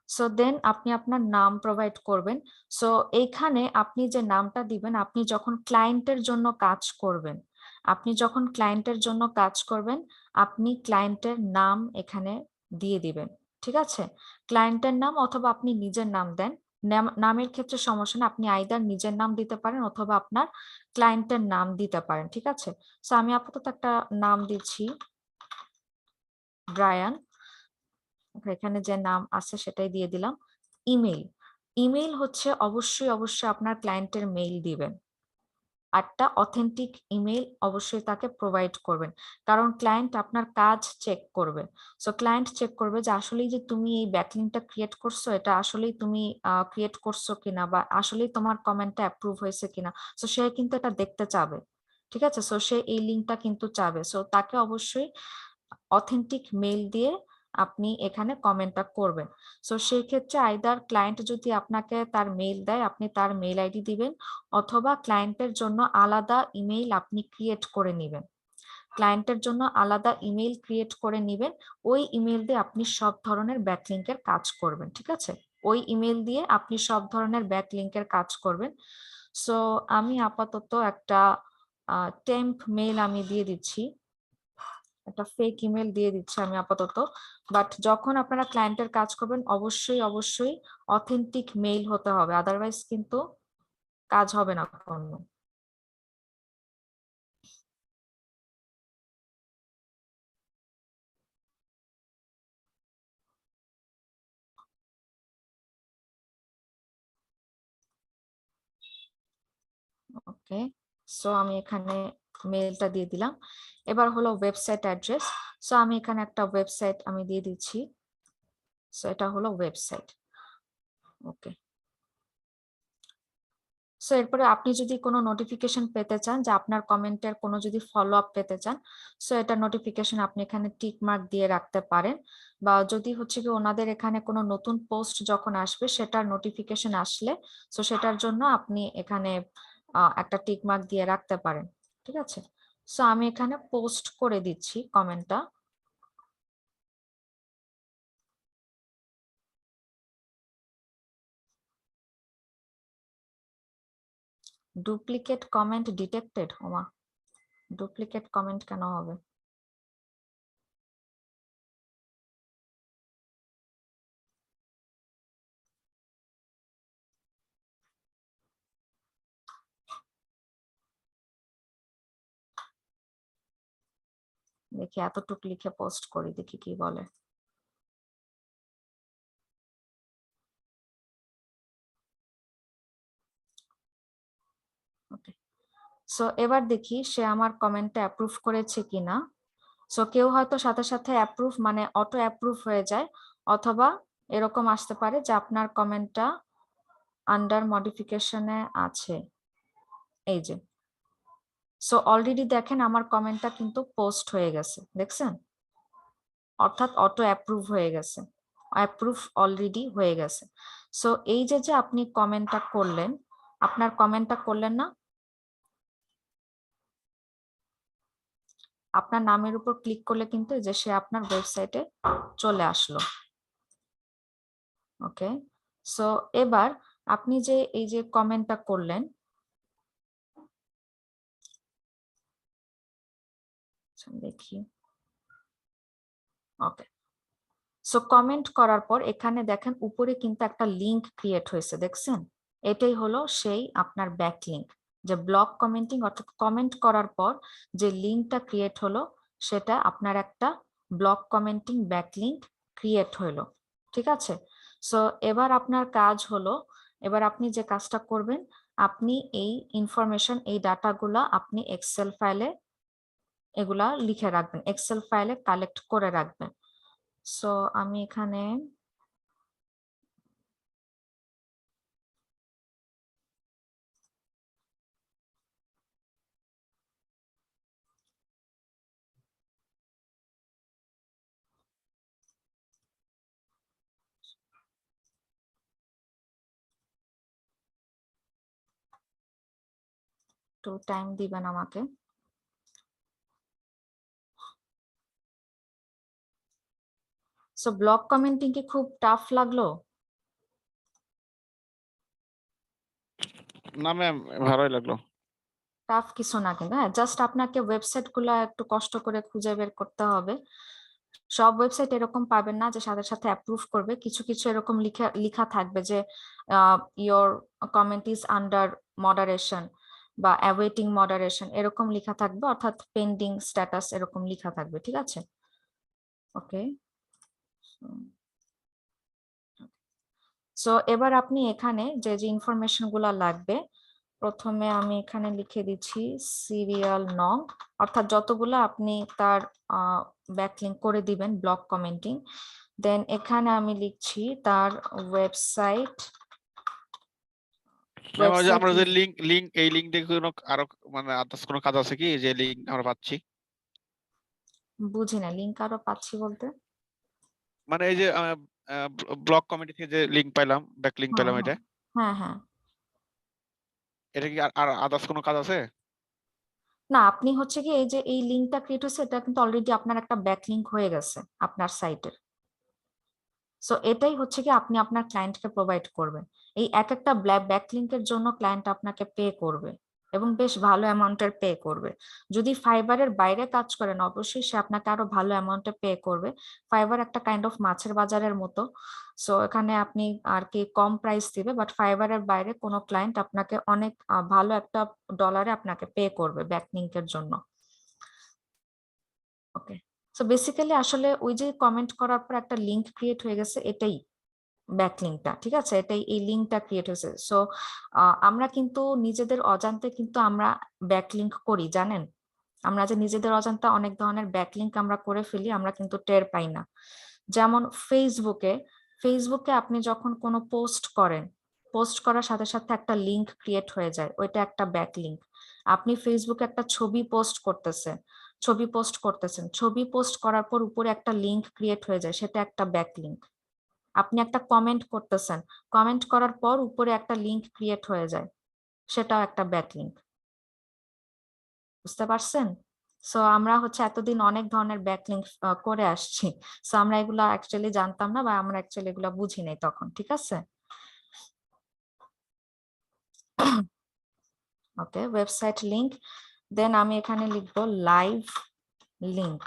সো দেন আপনি আপনার নাম প্রোভাইড করবেন। সো এইখানে আপনি যে নামটা দিবেন, আপনি যখন ক্লায়েন্টের জন্য কাজ করবেন, আপনি ক্লায়েন্টের নাম এখানে দিয়ে দিবেন, ঠিক আছে? ক্লায়েন্টের নাম অথবা আপনি নিজের নাম দেন, নামের ক্ষেত্রে সমস্যা না, আপনি আইদার নিজের নাম দিতে পারেন অথবা আপনার ক্লায়েন্টের নাম দিতে পারেন, ঠিক আছে? সো আমি আপাতত একটা নাম দিচ্ছি, ব্রায়ান। এখানে যে নাম আছে সেটাই দিয়ে দিলাম। ইমেইল হচ্ছে অবশ্যই আপনার ক্লায়েন্টের মেইল দিবেন, একটা অথেন্টিক ইমেইল অবশ্যই তাকে প্রোভাইড করবেন, কারণ ক্লায়েন্ট আপনার কাজ চেক করবে। সো ক্লায়েন্ট চেক করবে যে আসলেই যে তুমি এই ব্যাকলিংকটা ক্রিয়েট করছো, এটা আসলেই তুমি ক্রিয়েট করছো কিনা, বা আসলেই তোমার কমেন্টটা অ্যাপ্রুভ হয়েছে কিনা। সো সে কিন্তু এটা দেখতে চাবে, ঠিক আছে? সো সে এই লিঙ্কটা কিন্তু চাবে। সো তাকে অবশ্যই অথেন্টিক মেইল দিয়ে আপনি এখানে কমেন্টটা করবেন। সো সেই ক্ষেত্রে আইদার ক্লায়েন্ট যদি আপনাকে তার মেইল দেয়, আপনি তার মেইল আইডি দিবেন, অথবা ক্লায়েন্টের জন্য আলাদা ইমেইল আপনি ক্রিয়েট করে নেবেন। ওই ইমেইল দিয়ে আপনি সব ধরনের ব্যাকলিংকের কাজ করবেন, ঠিক আছে? সো আমি আপাতত একটা টেম্প মেইল আমি দিয়ে দিচ্ছি, একটা ফেক ইমেল দিয়ে দিচ্ছি আমি আপাতত। বাট যখন আপনারা ক্লায়েন্টের কাজ করবেন, অবশ্যই অথেন্টিক মেইল হতে হবে, আদারওয়াইজ কিন্তু কাজ হবে না কোনো। ওকে, সো আমি এখানে মেইলটা দিয়ে দিলাম। এবার হলো ওয়েবসাইট অ্যাড্রেস। সো আমি এখানে একটা ওয়েবসাইট আমি দিয়ে দিচ্ছি। সো এটা হলো ওয়েবসাইট। ওকে, সো এরপরে আপনি যদি কোনো নোটিফিকেশন পেতে চান, যে আপনার কমেন্টের কোনো যদি ফলো আপ পেতে চান, সো এটা নোটিফিকেশন আপনি এখানে টিক মার্ক দিয়ে রাখতে পারেন। বা যদি হচ্ছে কি ওনাদের এখানে কোনো নতুন পোস্ট যখন আসবে, সেটার নোটিফিকেশন আসলে সো সেটার জন্য আপনি এখানে একটা টিক মার্ক দিয়ে রাখতে পারেন, ঠিক আছে? সো আমি এখানে পোস্ট করে দিচ্ছি কমেন্টটা। Duplicate comment detected. ওমা, ডুপ্লিকেট কমেন্ট কেন হবে? দেখি এতটুকু লিখে পোস্ট করি, দেখি কি বলে। ওকে, সো এবার দেখি সে আমার কমেন্টটা অ্যাপ্রুভ করেছে কিনা। সো কেউ হয়তো সাথে সাথে অ্যাপ্রুভ মানে অটো অ্যাপ্রুভ হয়ে যায়, অথবা এরকম আসতে পারে যে আপনার কমেন্টটা আন্ডার মডিফিকেশনে আছে। এই যে, সো অলরেডি দেখেন আমার কমেন্টটা কিন্তু পোস্ট হয়ে গেছে, দেখছেন? অর্থাৎ অটো অ্যাপ্রুভ হয়ে গেছে, অ্যাপ্রুভ অলরেডি হয়ে গেছে। সো এই যে যে আপনি কমেন্টটা করলেন, আপনার কমেন্টটা করলেন না, আপনার নামের উপর ক্লিক করলে কিন্তু যে সে আপনার ওয়েবসাইটে চলে আসলো। ওকে, সো এবার আপনি যে এই যে কমেন্টটা করলেন, দেখি, ওকে। সো কমেন্ট করার পর এখানে দেখেন উপরে কিন্তু একটা লিংক ক্রিয়েট হয়েছে, দেখছেন? এটাই হলো সেই আপনার ব্যাকলিংক, যে ব্লক কমেন্টিং অর্থাৎ কমেন্ট করার পর যে লিংকটা ক্রিয়েট হলো সেটা আপনার একটা ব্লক কমেন্টিং ব্যাকলিংক ক্রিয়েট হলো, ঠিক আছে? সো এবার আপনার কাজ হলো, এবার আপনি যে কাজটা করবেন, আপনি এই ইনফরমেশন, এই ডাটাগুলা আপনি এক্সেল ফাইলে এগুলা লিখে রাখবেন, এক্সেল ফাইলে কালেক্ট করে রাখবেন। সো আমি এখানে একটু টাইম দিবেন আমাকে। সো ব্লক কমেন্টিং কি খুব টাফ লাগলো? না ম্যাম, ভালোই লাগলো। টাফ কিছু না কিন্তু, হ্যাঁ, জাস্ট আপনাকে ওয়েবসাইট গুলা একটু কষ্ট করে খুঁজে বের করতে হবে। সব ওয়েবসাইট এরকম পাবেন না যে সাথে সাথে অ্যাপ্রুভ করবে, কিছু কিছু এরকম লেখা থাকবে যে your comment is under moderation বা অ্যাওয়েটিং মডারেশন, এরকম লেখা থাকবে, অর্থাৎ পেন্ডিং স্ট্যাটাস এরকম লেখা থাকবে, ঠিক আছে? ওকে। সো এবার আপনি এখানে যে যে ইনফরমেশন গুলা লাগবে, প্রথমে আমি এখানে লিখে দিচ্ছি সিরিয়াল নং, অর্থাৎ যতগুলো আপনি তার ব্যাকলিংক করে দিবেন ব্লক কমেন্টিং। দেন এখানে আমি লিখছি তার ওয়েবসাইট। ম্যাম, ওই যে আমরা যে লিংক এই লিংক দিয়ে কোনো আরো মানে আদার্স কোনো কাজ আছে কি, যে লিংক আমরা পাচ্ছি? বুঝি না, লিংক আরো পাচ্ছি বলতে? মানে এই যে ব্লগ কমিটি থেকে যে লিংক পাইলাম, ব্যাক লিংক হ্যাঁ পেলাম, হ্যাঁ এটা হ্যাঁ হ্যাঁ। এটা কি আর আদার্স কোনো কাজ আছে? না, আপনি হচ্ছে কি এই যে এই লিংকটা ক্রিয়েট হয়েছে, এটা কিন্তু অলরেডি আপনার একটা ব্যাকলিংক হয়ে গেছে আপনার সাইটের। সো এটাই হচ্ছে কি আপনি আপনার ক্লায়েন্টকে প্রোভাইড করবেন। এই এক একটা ব্যাকলিংকের জন্য ক্লায়েন্ট আপনাকে পে করবে এবং বেশ ভালো অ্যামাউন্টের পে করবে। যদি ফাইবারের বাইরে কাজ করেন অবশ্যই সে আপনাকে আরো ভালো অ্যামাউন্টে পে করবে। ফাইবার একটা কাইন্ড অফ মাছের বাজারের মতো, সো এখানে আপনি আর কি কম প্রাইস দিবে, বাট ফাইবারের বাইরে কোনো ক্লায়েন্ট আপনাকে অনেক ভালো একটা ডলারে আপনাকে পে করবে ব্যাকলিংকের জন্য। ওকে। সো বেসিক্যালি আসলে ওই যে কমেন্ট করার পর একটা লিংক ক্রিয়েট হয়ে গেছে, এটাই ব্যাকলিংকটা, ঠিক আছে? এটাই এই লিংকটা ক্রিয়েট হয়েছে। সো আমরা কিন্তু নিজেদের অজান্তে কিন্তু আমরা ব্যাকলিংক করি, জানেন? আমরা যে নিজেদের অজান্তে অনেক ধরনের ব্যাকলিংক আমরা করে ফেলি, আমরা কিন্তু টের পাই না। যেমন ফেসবুকে আপনি যখন কোনো পোস্ট করেন, পোস্ট করার সাথে সাথে একটা লিংক ক্রিয়েট হয়ে যায়, ওইটা একটা ব্যাকলিংক। আপনি ফেসবুকে একটা ছবি পোস্ট করতেছেন, ছবি পোস্ট করার পর উপরে একটা লিংক ক্রিয়েট হয়ে যায়, সেটা একটা ব্যাকলিংক। আপনি একটা কমেন্ট করতেছেন, কমেন্ট করার পর উপরে একটা লিংক ক্রিয়েট হয়ে যায়, সেটাও একটা ব্যাকলিংক। বুঝতে পারছেন? সো আমরা হচ্ছে এতদিন অনেক ধরনের ব্যাকলিংক করে আসছি, সো আমরা এগুলা অ্যাকচুয়ালি জানতাম না বা আমরা অ্যাকচুয়ালি এগুলা বুঝি নাই তখন, ঠিক আছে? ওকে, ওয়েবসাইট লিংক। দেন আমি এখানে লিখবো লাইভ লিংক,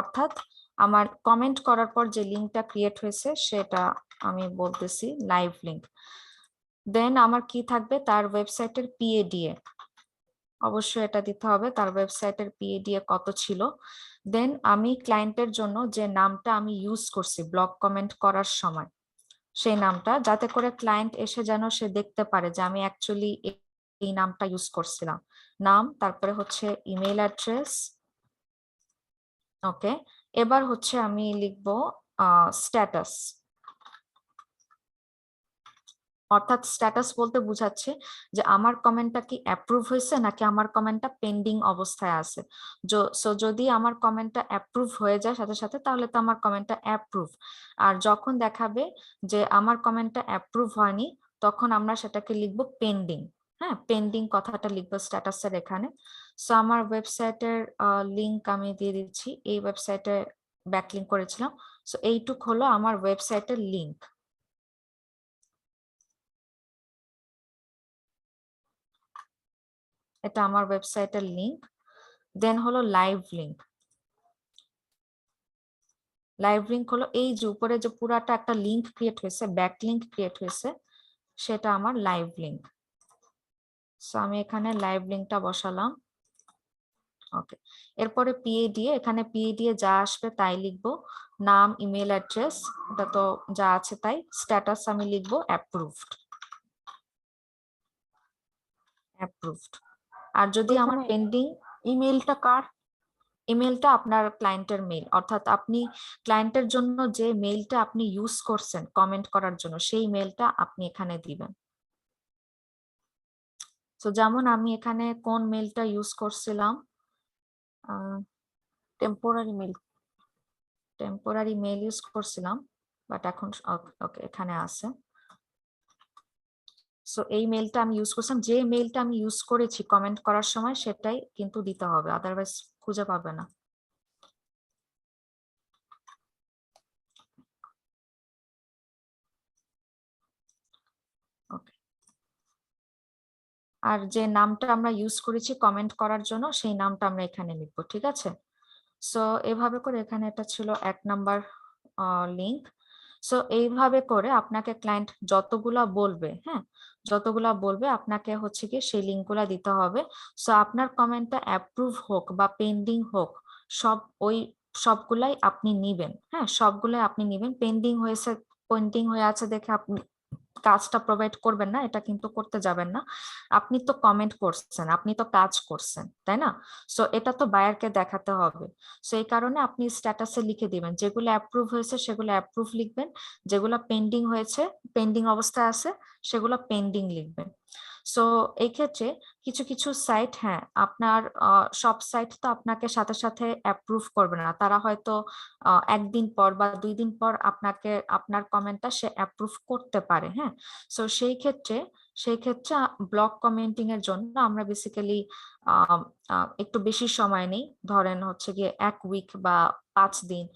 অর্থাৎ আমার কমেন্ট করার পর যে লিংকটা ক্রিয়েট হয়েছে সেটা আমি বলতেছি লাইভ লিংক। দেন আমার কি থাকবে, তার ওয়েবসাইটের পিএডিএ, অবশ্যই এটা দিতে হবে, তার ওয়েবসাইটের পিএডিএ কত ছিল। দেন আমি ক্লায়েন্টের জন্য যে নামটা আমি ইউজ করছি ব্লগ কমেন্ট করার সময়, সেই নামটা, যাতে করে ক্লায়েন্ট এসে যেন সে দেখতে পারে যে আমি অ্যাকচুয়ালি এই নামটা ইউজ করছিলাম। নাম, তারপরে হচ্ছে ইমেল অ্যাড্রেস। ওকে, এবার হচ্ছে আমি লিখবো স্ট্যাটাস, অর্থাৎ স্ট্যাটাস বলতে বোঝাচ্ছে যে আমার কমেন্টটা কি অ্যাপ্রুভ হয়েছে নাকি আমার কমেন্টটা পেন্ডিং অবস্থায় আছে। সো যদি আমার কমেন্টটা অ্যাপ্রুভ হয়ে যায় সাথে সাথে, তাহলে তো আমার কমেন্টটা অ্যাপ্রুভ। আর যখন দেখাবে যে আমার কমেন্টটা অ্যাপ্রুভ হয়নি, তখন আমরা সেটাকে লিখবো পেন্ডিং। হ্যাঁ, পেন্ডিং কথাটা লিখবো স্ট্যাটাসের এখানে। সো আমার ওয়েবসাইটের লিংক আমি দিয়ে দিচ্ছি, এই ওয়েবসাইটে ব্যাকলিংক করেছিলাম। সো এইটুক হলো আমার ওয়েবসাইটের লিংক। এটা আমার ওয়েবসাইটের লিংক। দেন হলো লাইভ লিংক। লাইভ লিংক হলো এই যে উপরে যে পুরাটা একটা লিংক ক্রিয়েট হয়েছে, ব্যাক লিংক ক্রিয়েট হয়েছে, সেটা আমার লাইভ লিংক। সো আমি এখানে লাইভ লিংকটা বসালাম। ওকে, এরপরে PADA, এখানে PADA যা আসবে তাই লিখবো, নাম, ইমেল অ্যাড্রেস, এটা তো যা আছে তাই। স্ট্যাটাস আমি লিখবো অ্যাপ্রুভড, অ্যাপ্রুভড। আর যদি আমার এখানে পেন্ডিং, ইমেলটা কার? ইমেলটা আপনার ক্লায়েন্টের মেইল, অর্থাৎ আপনি ক্লায়েন্টের জন্য যে মেইলটা আপনি ইউজ করছেন কমেন্ট করার জন্য, সেই মেইলটা আপনি এখানে দিবেন। তো যেমন আমি এখানে কোন মেইলটা ইউজ করছিলাম, temporary mail. Temporary mail use করছিলাম, বাট এখন ওকে এখানে আছে। সো এই মেইলটা আমি ইউজ করছিলাম, যে মেইলটা আমি ইউজ করেছি কমেন্ট করার সময় সেটাই কিন্তু দিতে হবে, আদারওয়াইজ খুঁজে পাবে না। ওকে, আর যে নামটা আমরা ইউজ করেছি কমেন্ট করার জন্য সেই নামটা আমরা এখানে লিখবো, ঠিক আছে? সো এভাবে করে এখানে এটা ছিল 1 নাম্বার লিংক। সো এইভাবে করে আপনাকে ক্লায়েন্ট যতগুলা বলবে, হ্যাঁ, যতগুলা বলবে আপনাকে হচ্ছে কি সেই লিঙ্কগুলা দিতে হবে। সো আপনার কমেন্টটা অ্যাপ্রুভ হোক বা পেন্ডিং হোক, সবগুলাই আপনি নিবেন, হ্যাঁ, সবগুলাই আপনি নিবেন। পেন্ডিং হয়ে আছে দেখে আপনি কাজটা প্রোভাইড করবেন না, এটা কিন্তু করতে যাবেন না। আপনি তো কমেন্ট করছেন, আপনি তো কাজ করছেন, তাই না? সো এটা তো বায়ারকে দেখাতে হবে। সো এই কারণে আপনি স্ট্যাটাসে লিখে দিবেন, যেগুলো অ্যাপ্রুভ হয়েছে সেগুলো অ্যাপ্রুভ লিখবেন, যেগুলো পেন্ডিং হয়েছে, পেন্ডিং অবস্থায় আছে, সেগুলো পেন্ডিং লিখবেন। সো এই ক্ষেত্রে কিছু কিছু সাইট, হ্যাঁ, আপনার সব সাইট তো আপনাকে সাথে সাথে অ্যাপ্রুভ করবে না, তারা হয়তো 1 দিন পর বা 2 দিন পর আপনাকে আপনার কমেন্টটা সে অ্যাপ্রুভ করতে পারে, হ্যাঁ। সো সেই ক্ষেত্রে ব্লক কমেন্টিং এর জন্য আমরা বেসিক্যালি একটু বেশি সময় নেই, ধরেন হচ্ছে গিয়ে 1 উইক বা 5 দিন,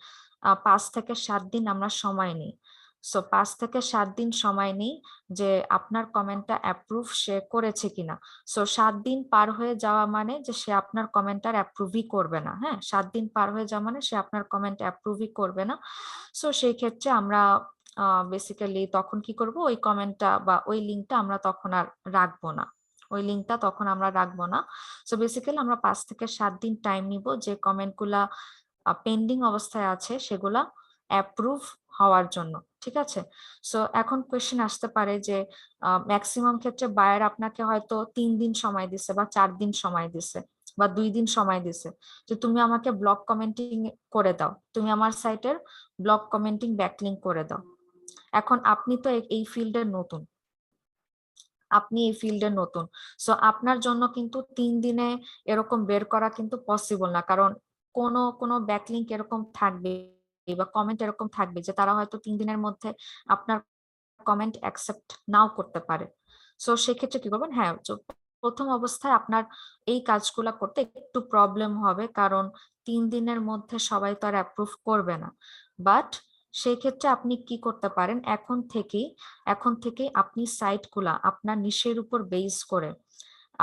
5 থেকে 7 দিন আমরা সময় নিই। সো 5 থেকে 7 দিন সময় নিই যে আপনার কমেন্টটা অ্যাপ্রুভ সে করেছে কিনা। সো 7 দিন পার হয়ে যাওয়া মানে যে সে আপনার কমেন্টটার অ্যাপ্রুভই করবে না, হ্যাঁ, 7 দিন পার হয়ে যাওয়া মানে সে আপনার কমেন্ট অ্যাপ্রুভই করবে না। সো সেই ক্ষেত্রে আমরা বেসিক্যালি তখন কি করব, ওই কমেন্টটা বা ওই লিঙ্কটা আমরা তখন আর রাখবো না, ওই লিঙ্কটা তখন আমরা রাখবো না। সো বেসিক্যালি আমরা 5 থেকে 7 দিন টাইম নিব যে কমেন্টগুলা পেন্ডিং অবস্থায় আছে সেগুলা অ্যাপ্রুভ হওয়ার জন্য, ঠিক আছে? সো এখন কোয়েশ্চেন আসতে পারে যে ম্যাক্সিমাম ক্ষেত্রে বায়ার আপনাকে হয়তো 3 দিন সময় দিছে বা 4 দিন সময় দিছে বা 2 দিন সময় দিছে যে তুমি আমাকে ব্লক কমেন্টিং করে দাও, তুমি আমার সাইটের ব্লক কমেন্টিং ব্যাকলিঙ্ক করে দাও। এখন আপনি তো এই ফিল্ডে নতুন, আপনি এই ফিল্ডে নতুন, সো আপনার জন্য কিন্তু 3 দিনে এরকম বের করা কিন্তু পসিবল না, কারণ কোনো ব্যাকলিঙ্ক এরকম থাকবে বা কমেন্ট এরকম থাকবে যে তারা হয়তো 3 দিনের মধ্যে আপনার কমেন্ট অ্যাকসেপ্ট নাও করতে পারে। সো সেক্ষেত্রে কি করবেন, হ্যাঁ, প্রথম অবস্থায় আপনার এই কাজগুলা করতে একটু প্রবলেম হবে, কারণ 3 দিনের মধ্যে সবাই তো আর অ্যাপ্রুভ করবে না। বাট সেই ক্ষেত্রে আপনি কি করতে পারেন, এখন থেকে আপনি সাইটগুলা আপনার নিশের উপর বেস করে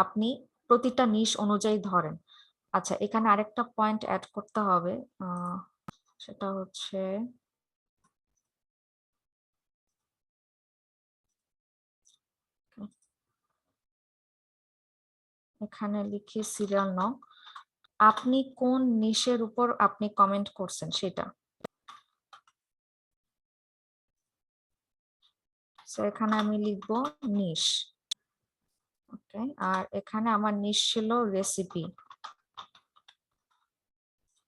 আপনি প্রতিটা নিশ অনুযায়ী ধরেন। আচ্ছা, এখানে আরেকটা পয়েন্ট অ্যাড করতে হবে, সেটা হচ্ছে এখানে লিখি সিরিয়াল নং, আপনি কোন নিশের উপর আপনি কমেন্ট করছেন সেটা। সো এখানে আমি লিখবো নিশ, ওকে, আর এখানে আমার নিশ ছিল রেসিপি,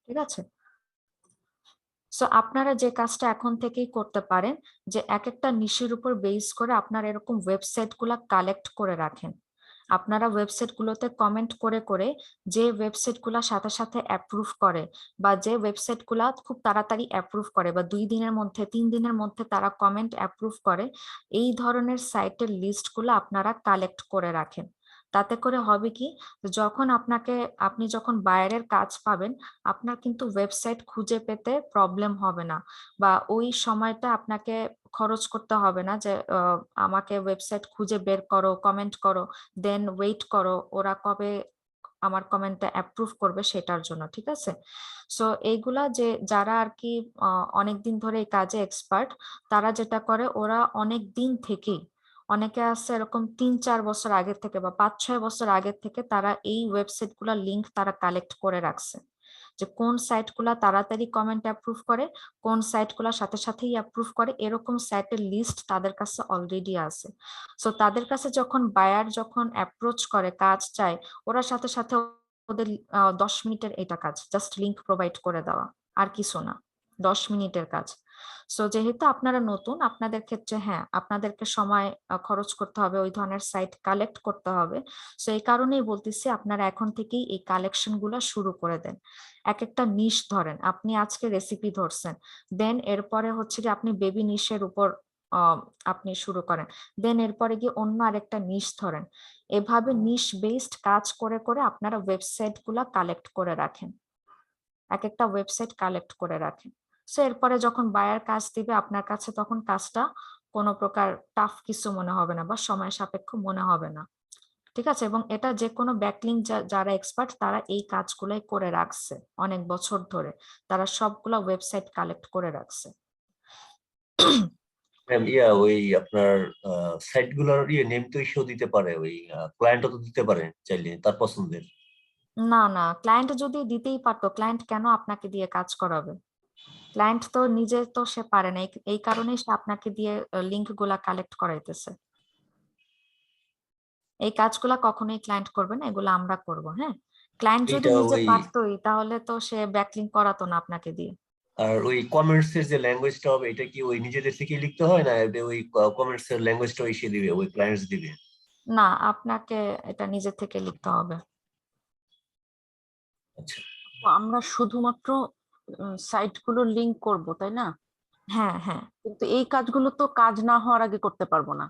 ঠিক আছে? সো আপনারা যে কাজটা এখন থেকেই করতে পারেন যে এক একটা নিশের উপর বেস করে আপনারা এরকম ওয়েবসাইট গুলা কালেক্ট করে রাখেন। আপনারা ওয়েবসাইট গুলোতে কমেন্ট করে করে যে ওয়েবসাইট গুলা সাথে সাথে অ্যাপ্রুভ করে বা যে ওয়েবসাইট গুলা খুব তাড়াতাড়ি অ্যাপ্রুভ করে বা 2 দিনের মধ্যে 3 দিনের মধ্যে তারা কমেন্ট অ্যাপ্রুভ করে, এই ধরনের সাইটের লিস্ট গুলো আপনারা কালেক্ট করে রাখেন। তাতে করে হবে কি, যখন আপনি যখন বায়ারের কাজ পাবেন, আপনার কিন্তু ওয়েবসাইট খুঁজে পেতে প্রবলেম হবে না, বা ওই সময়টা আপনাকে খরচ করতে হবে না যে আমাকে ওয়েবসাইট খুঁজে বের করো, কমেন্ট করো, দেন ওয়েট করো ওরা কবে আমার কমেন্টটা অ্যাপ্রুভ করবে সেটার জন্য, ঠিক আছে? সো এইগুলা যে যারা আর কি অনেকদিন ধরে এই কাজে এক্সপার্ট, তারা যেটা করে ওরা অনেক দিন থেকেই, অনেকে আছে এরকম 3-4 বছর আগের থেকে বা 5-6 বছর আগের থেকে তারা এই ওয়েবসাইট গুলা লিঙ্ক তারা কালেক্ট করে রাখছে, যে কোন সাইট গুলা তাড়াতাড়ি কমেন্ট অ্যাপ্রুভ করে, কোন সাইট গুলা সাথে সাথেই অ্যাপ্রুভ করে, এরকম সাইটের লিস্ট তাদের কাছে অলরেডি আছে। সো তাদের কাছে যখন বায়ার যখন অ্যাপ্রোচ করে, কাজ চায়, ওরা সাথে সাথে ওদের 10 মিনিটের এটা কাজ, জাস্ট লিংক প্রোভাইড করে দেওয়া, আর কিছু না, 10 মিনিটের কাজ। সো যেহেতু আপনারা নতুন, আপনাদের ক্ষেত্রে হ্যাঁ আপনাদেরকে সময় খরচ করতে হবে, ওই ধরনের সাইট কালেক্ট করতে হবে। সো এই কারণেই বলতেছি আপনারা এখন থেকেই এই কালেকশন গুলা শুরু করে দেন। এক একটা নিশ ধরেন, আপনি আজকে রেসিপি ধরছেন, দেন এরপরে হচ্ছে যে আপনি বেবি নিশের উপর আপনি শুরু করেন, দেন এরপরে গিয়ে অন্য আরেকটা নিশ ধরেন। এভাবে নিশ বেসড কাজ করে করে আপনারা ওয়েবসাইট গুলা কালেক্ট করে রাখেন, এক একটা ওয়েবসাইট কালেক্ট করে রাখেন। সো এরপরে যখন বায়ার কাজ দিবে আপনার কাছে, তখন কাজটা কোনো প্রকার টাফ কিছু মনে হবে না বা সময় সাপেক্ষ মনে হবে না, ঠিক আছে? এবং এটা যে কোনো ব্যাকলিংক যারা এক্সপার্ট তারা এই কাজগুলাই করে রাখছে অনেক বছর ধরে, তারা সবগুলা ওয়েবসাইট কালেক্ট করে রাখছে। ওই আপনার সাইট গুলোর নেম তো ইস্যু দিতে পারে, ওই ক্লায়েন্টও তো দিতে পারে চাইলে তার পছন্দের। না না, ক্লায়েন্ট যদি দিতেই পারতো, ক্লায়েন্ট কেন আপনাকে দিয়ে কাজ করাবে? ক্লায়েন্ট তো নিজে তো সে পারে না, এই কারণেই সে আপনাকে দিয়ে লিংক গুলা কালেক্ট করাইতেছে। এই কাজগুলা কখনোই ক্লায়েন্ট করবে না, এগুলো আমরা করব। হ্যাঁ, ক্লায়েন্ট যদি এটা নিজে ওই পারতোই তাহলে তো সে ব্যাকলিংক করাতো না আপনাকে দিয়ে। আর ওই কমেন্টস এর যে ল্যাঙ্গুয়েজটা হবে এটা কি ওই নিজেদের থেকে লিখতে হয় না ওই কমেন্টস এর ল্যাঙ্গুয়েজটা এসে দিবে, ওই ক্লায়েন্টস দিবে? না, আপনাকে এটা নিজে থেকে লিখতে হবে। আচ্ছা, তো আমরা শুধুমাত্র সাইট গুলোর লিংক করব, তাই না? হ্যাঁ হ্যাঁ, কিন্তু এই কাজগুলো তো কাজ না হওয়ার আগে করতে পারবো না।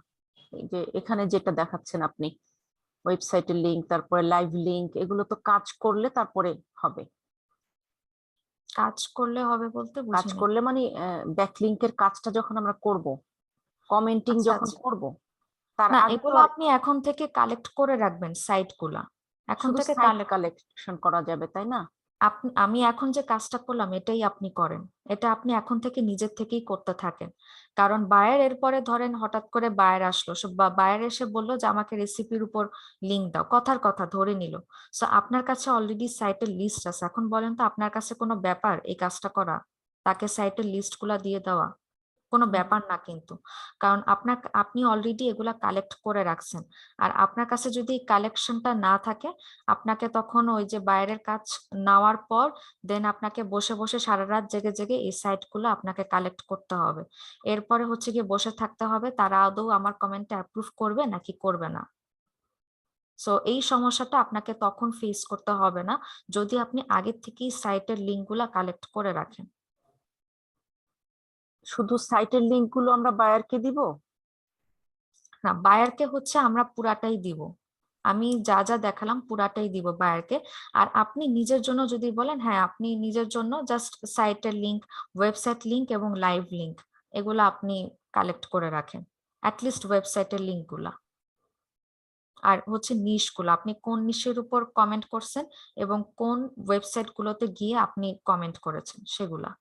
এই যে এখানে যেটা দেখাচ্ছেন আপনি, ওয়েবসাইটের লিংক, তারপরে লাইভ লিংক, এগুলো তো কাজ করলে তারপরে হবে। কাজ করলে হবে বলতে কাজ বুঝিনি। করলে মানে ব্যাকলিংকের কাজটা যখন আমরা করব, কমেন্টিং আচ্ছা, যখন আচ্ছা। করব, তার না, আগে তো এগুলো আপনি এখন থেকে কালেক্ট করে রাখবেন সাইট গুলা, এখন শুধু থেকে সাইট কালেকশন করা যাবে, তাই না? আমি এখন যে কাজটা করলাম এটাই আপনি করেন, এটা আপনি এখন থেকে নিজের থেকেই করতে থাকেন। কারণ বায়ার এরপরে ধরেন হঠাৎ করে বায়ার আসলো, বা বায়ার এসে বললো যে আমাকে রেসিপির উপর লিংক দাও, কথার কথা ধরে নিল। সো আপনার কাছে অলরেডি সাইটের লিস্ট আছে, এখন বলেন তো আপনার কাছে কোনো ব্যাপার এই কাজটা করা, তাকে সাইটের লিস্ট গুলা দিয়ে দেওয়া? কোনো ব্যাপার না কিন্তু, কারণ আপনি অলরেডি এগুলা কালেক্ট করে রাখছেন। আর আপনার কাছে যদি কালেকশনটা না থাকে, আপনাকে তখন ওই যে বাইরের কাজ নেওয়ার পর দেন আপনাকে বসে বসে সারা রাত জেগে জেগে এই সাইট গুলো আপনাকে কালেক্ট করতে হবে। এরপরে হচ্ছে গিয়ে বসে থাকতে হবে তারা আদৌ আমার কমেন্টটা অ্যাপ্রুভ করবে নাকি করবে না। সো এই সমস্যাটা আপনাকে তখন ফেস করতে হবে না যদি আপনি আগের থেকেই সাইটের লিঙ্ক গুলা কালেক্ট করে রাখেন। শুধু সাইটের লিংক গুলো আমরা বায়ারকে দিব? না, বায়ারকে হচ্ছে আমরা পুরাটাই দিব, আমি যা যা দেখালাম পুরাটাই দিব বায়ারকে। আর আপনি নিজের জন্য যদি বলেন, হ্যাঁ আপনি নিজের জন্য জাস্ট সাইটের লিংক, ওয়েবসাইট লিংক এবং লাইভ লিংক এগুলো আপনি কালেক্ট করে রাখেন, অ্যাটলিস্ট ওয়েবসাইটের লিংক গুলা। আর হচ্ছে নিশ গুলো, আপনি কোন নিশের উপর কমেন্ট করছেন এবং কোন ওয়েবসাইট গুলোতে গিয়ে আপনি কমেন্ট করেছেন সেগুলা।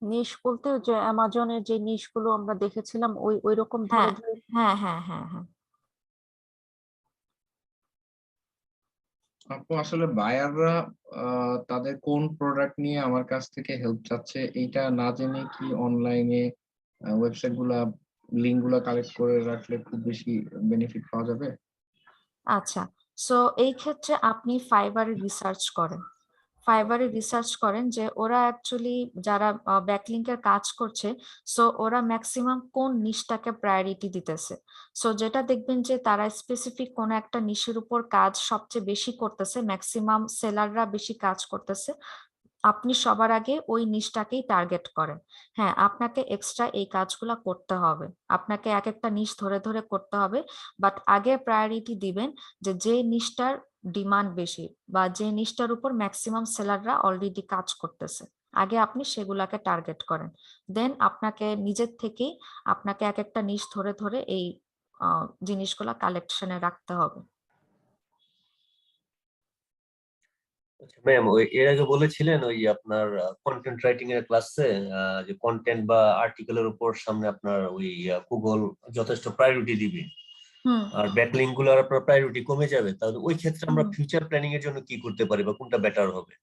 নিশ বলতে যে অ্যামাজনের যে নিশ গুলো আমরা দেখেছিলাম ওই রকম ধরে হ্যাঁ ধরে? হ্যাঁ হ্যাঁ হ্যাঁ হ্যাঁ। আপু আসলে বায়াররা তাদের কোন প্রোডাক্ট নিয়ে আমার কাছ থেকে হেল্প চাচ্ছে এইটা না জেনে কি অনলাইনে ওয়েবসাইট গুলা লিঙ্ক গুলা কালেক্ট করে রাখলে খুব বেশি বেনিফিট পাওয়া যাবে? আচ্ছা, সো এই ক্ষেত্রে আপনি ফাইবারে রিসার্চ করেন, ফাইবারে রিসার্চ করেন যে ওরা অ্যাকচুয়ালি যারা ব্যাকলিংকের কাজ করছে, সো ওরা ম্যাক্সিমাম কোন নিশটাকে প্রায়োরিটি দিতেছে। সো যেটা দেখবেন যে তারা স্পেসিফিক কোনো একটা নিশের উপর কাজ সবচেয়ে বেশি করতেছে, ম্যাক্সিমাম সেলাররা বেশি কাজ করতেছে, আপনি সবার আগে ওই নিশটাকেই টার্গেট করেন। হ্যাঁ, আপনাকে এক্সট্রা এই কাজগুলা করতে হবে, আপনাকে এক একটা নিশ ধরে ধরে করতে হবে, বাট আগে প্রায়োরিটি দিবেন যে নিশটার ডিমান্ড বেশি বা যে নিশটার উপর ম্যাক্সিমাম সেলাররা অলরেডি কাজ করতেছে আগে আপনি সেগুলাকে টার্গেট করেন, দেন আপনাকে নিজের থেকেই আপনাকে এক একটা নিশ ধরে ধরে এই জিনিসগুলা কালেকশনে রাখতে হবে। ম্যাম ওই এর আগে বলেছিলেন ওই আপনার কন্টেন্ট রাইটিং এর ক্লাসে যে কন্টেন্ট বা আর্টিকেলের উপর সামনে আপনার ওই গুগল যথেষ্ট প্রায়োরিটি দিবে হুম আর ব্যাকলিংক গুলোর আপনার প্রায়োরিটি কমে যাবে, তাহলে ওই ক্ষেত্রে আমরা হুম। ফিউচার প্ল্যানিং এর জন্য কি করতে পারি বা কোনটা বেটার হবে?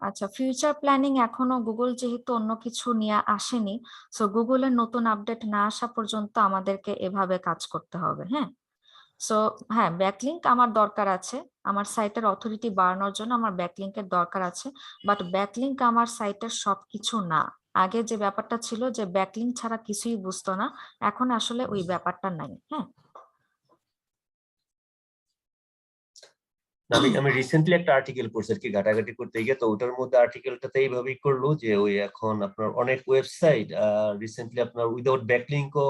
আচ্ছা, ফিউচার প্ল্যানিং এখনো গুগল যেহেতু অন্য কিছু নিয়ে আসেনি, সো গুগলের নতুন আপডেট না আসা পর্যন্ত আমাদেরকে এভাবে কাজ করতে হবে। হ্যাঁ, সো হ্যাঁ, ব্যাকলিংক আমার দরকার আছে, আমার সাইটের অথরিটি বাড়ানোর জন্য আমার ব্যাকলিংকের দরকার আছে, বাট ব্যাকলিংক আমার সাইটের সবকিছু না। আগে যে ব্যাপারটা ছিল যে ব্যাকলিংক ছাড়া কিছুই বুঝতো না, এখন আসলে ওই ব্যাপারটা নাই। হ্যাঁ, আমি রিসেন্টলি একটা আর্টিকেল পড়ছি আর কি, ঘাটাঘাটি করতে গিয়ে, তো ওটার মধ্যে আর্টিকেলটাতে এইভাবেই করলো যে ওই এখন আপনার অনেক ওয়েবসাইট রিসেন্টলি আপনার উইদাউট ব্যাকলিংকও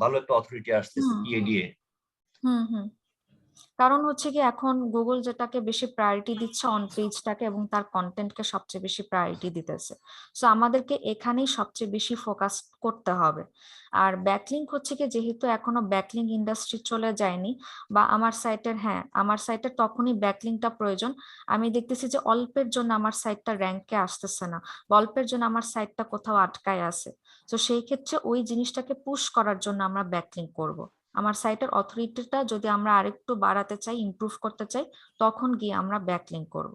ভালো একটা অথরিটি আসতেছে হুম পিএডিএ। হুম হুম। কারণ হচ্ছে কি এখন গুগল যেটাকে বেশি প্রায়োরিটি দিচ্ছে অন পেজটাকে এবং তার কন্টেন্টকে সবচেয়ে বেশি প্রায়োরিটি দিতেছে, সো আমাদেরকে এখানেই সবচেয়ে বেশি ফোকাস করতে হবে। আর ব্যাকলিংক হচ্ছে কি যেহেতু এখনো ব্যাকলিংক ইন্ডাস্ট্রি চলে যায়নি, বা আমার সাইটের, হ্যাঁ আমার সাইটের তখনই ব্যাকলিংকটা প্রয়োজন, আমি দেখতেছি যে অল্পের জন্য আমার সাইটটা র্যাঙ্কে আসতেছে না, বা অল্পের জন্য আমার সাইটটা কোথাও আটকায় আছে, তো সেই ক্ষেত্রে ওই জিনিসটাকে পুশ করার জন্য আমরা ব্যাকলিংক করব। আমার সাইটের অথরিটিটা যদি আমরা আরেকটু বাড়াতে চাই, ইমপ্রুভ করতে চাই, তখন গিয়ে আমরা ব্যাকলিংক করব।